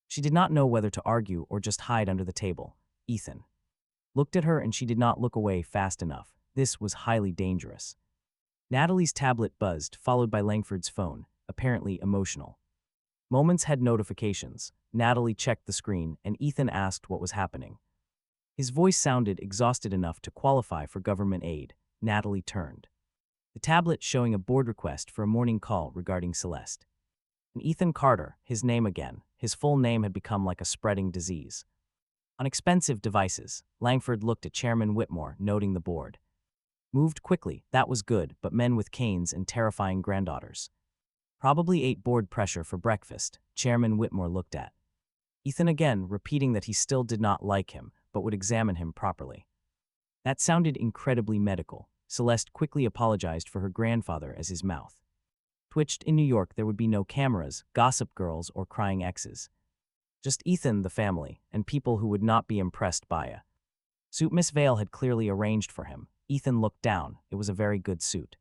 she did not know whether to argue or just hide under the table. Ethan looked at her and she did not look away fast enough. This was highly dangerous. Natalie's tablet buzzed, followed by Langford's phone, apparently emotional. Moments had notifications. Natalie checked the screen, and Ethan asked what was happening. His voice sounded exhausted enough to qualify for government aid. Natalie turned the tablet, showing a board request for a morning call regarding Celeste. And Ethan Carter, his name again. His full name had become like a spreading disease. On expensive devices, Langford looked at Chairman Whitmore, noting the board moved quickly. That was good, but men with canes and terrifying granddaughters probably ate board pressure for breakfast. Chairman Whitmore looked at Ethan again, repeating that he still did not like him, but would examine him properly. That sounded incredibly medical. Celeste quickly apologized for her grandfather as his mouth twitched. In New York, there would be no cameras, gossip girls, or crying exes. Just Ethan, the family, and people who would not be impressed by a suit Miss Vale had clearly arranged for him. Ethan looked down. It was a very good suit.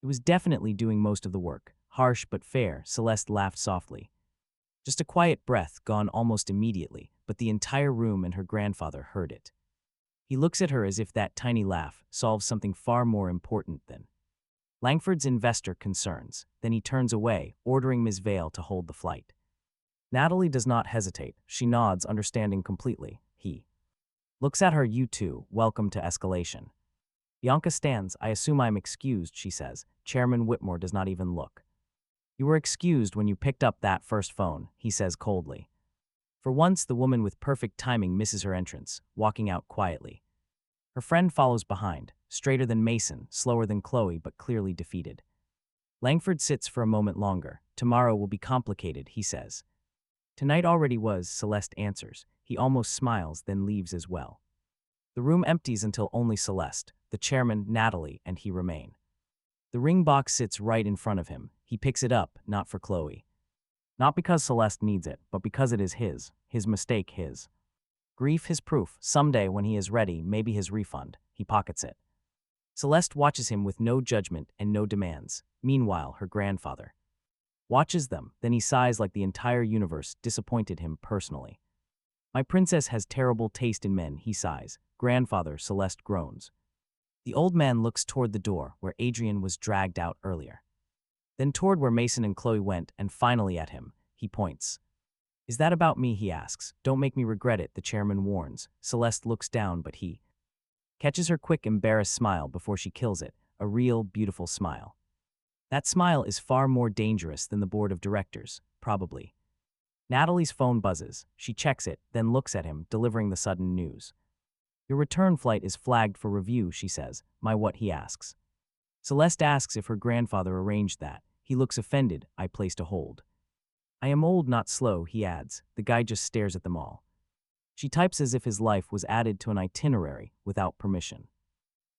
It was definitely doing most of the work. Harsh but fair. Celeste laughed softly. Just a quiet breath, gone almost immediately, but the entire room and her grandfather heard it. He looks at her as if that tiny laugh solves something far more important than Langford's investor concerns. Then he turns away, ordering Ms. Vale to hold the flight. Natalie does not hesitate. She nods, understanding completely. He looks at her. You two, welcome to escalation. Bianca stands. I assume I'm excused, she says. Chairman Whitmore does not even look. You were excused when you picked up that first phone, he says coldly. For once, the woman with perfect timing misses her entrance, walking out quietly. Her friend follows behind, straighter than Mason, slower than Chloe, but clearly defeated. Langford sits for a moment longer. Tomorrow will be complicated, he says. Tonight already was, Celeste answers. He almost smiles, then leaves as well. The room empties until only Celeste, the chairman, Natalie, and he remain. The ring box sits right in front of him. He picks it up, not for Chloe. Not because Celeste needs it, but because it is his mistake, his grief, his proof. Someday, when he is ready, maybe his refund. He pockets it. Celeste watches him with no judgment and no demands. Meanwhile, her grandfather watches them, then he sighs like the entire universe disappointed him personally. My princess has terrible taste in men, he sighs. Grandfather, Celeste groans. The old man looks toward the door where Adrian was dragged out earlier. Then toward where Mason and Chloe went, and finally at him. He points Is that about me, he asks. Don't make me regret it, the chairman warns. Celeste looks down, but he catches her quick, embarrassed smile before she kills it, a real, beautiful smile. That smile is far more dangerous than the board of directors, probably. Natalie's phone buzzes. She checks it, then looks at him, delivering the sudden news. Your return flight is flagged for review, she says. My what, he asks. Celeste asks if her grandfather arranged that. He looks offended. I placed a hold. I am old, not slow, he adds. The guy just stares at them all. She types as if his life was added to an itinerary without permission.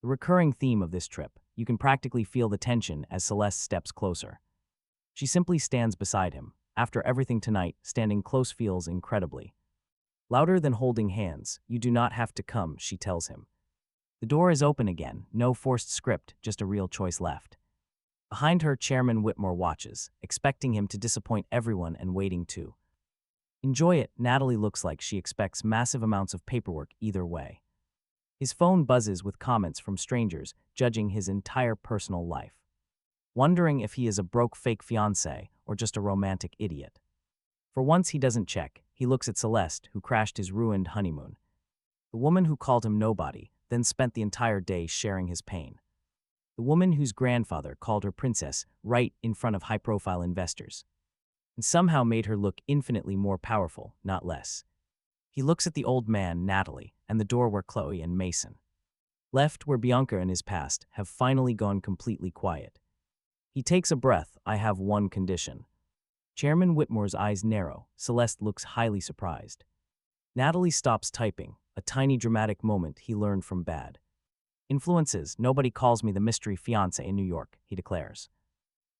The recurring theme of this trip, you can practically feel the tension as Celeste steps closer. She simply stands beside him. After everything tonight, standing close feels incredibly. Louder than holding hands, you do not have to come, she tells him. The door is open again, no forced script, just a real choice left. Behind her, Chairman Whitmore watches, expecting him to disappoint everyone and waiting to enjoy it. Natalie looks like she expects massive amounts of paperwork either way. His phone buzzes with comments from strangers, judging his entire personal life. Wondering if he is a broke fake fiancé or just a romantic idiot. For once he doesn't check, he looks at Celeste, who crashed his ruined honeymoon. The woman who called him nobody, then spent the entire day sharing his pain. The woman whose grandfather called her princess right in front of high-profile investors. And somehow made her look infinitely more powerful, not less. He looks at the old man, Natalie, and the door where Chloe and Mason left, where Bianca and his past have finally gone completely quiet. He takes a breath. I have one condition. Chairman Whitmore's eyes narrow. Celeste looks highly surprised. Natalie stops typing, a tiny dramatic moment he learned from bad influences. Nobody calls me the mystery fiancé in New York, he declares.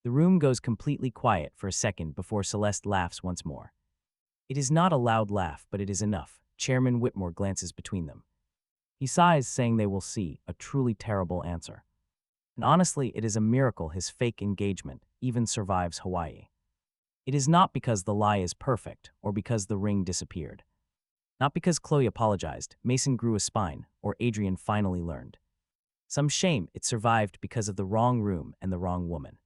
The room goes completely quiet for a second before Celeste laughs once more. It is not a loud laugh, but it is enough. Chairman Whitmore glances between them. He sighs, saying they will see, a truly terrible answer. And honestly, it is a miracle his fake engagement even survives Hawaii. It is not because the lie is perfect or because the ring disappeared. Not because Chloe apologized, Mason grew a spine, or Adrian finally learned. Some shame, it survived because of the wrong room and the wrong woman.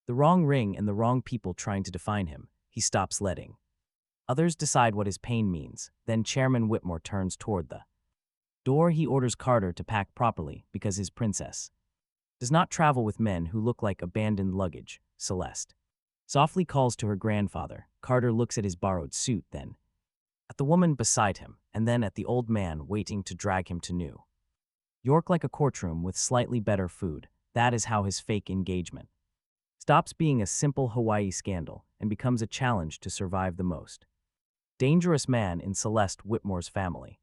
The wrong ring and the wrong people trying to define him. He stops letting others decide what his pain means. Then Chairman Whitmore turns toward the door. He orders Carter to pack properly because his princess does not travel with men who look like abandoned luggage. Celeste softly calls to her grandfather. Carter looks at his borrowed suit, then at the woman beside him, and then at the old man waiting to drag him to New York like a courtroom with slightly better food. That is how his fake engagement stops being a simple Hawaii scandal and becomes a challenge to survive the most dangerous man in Celeste Whitmore's family.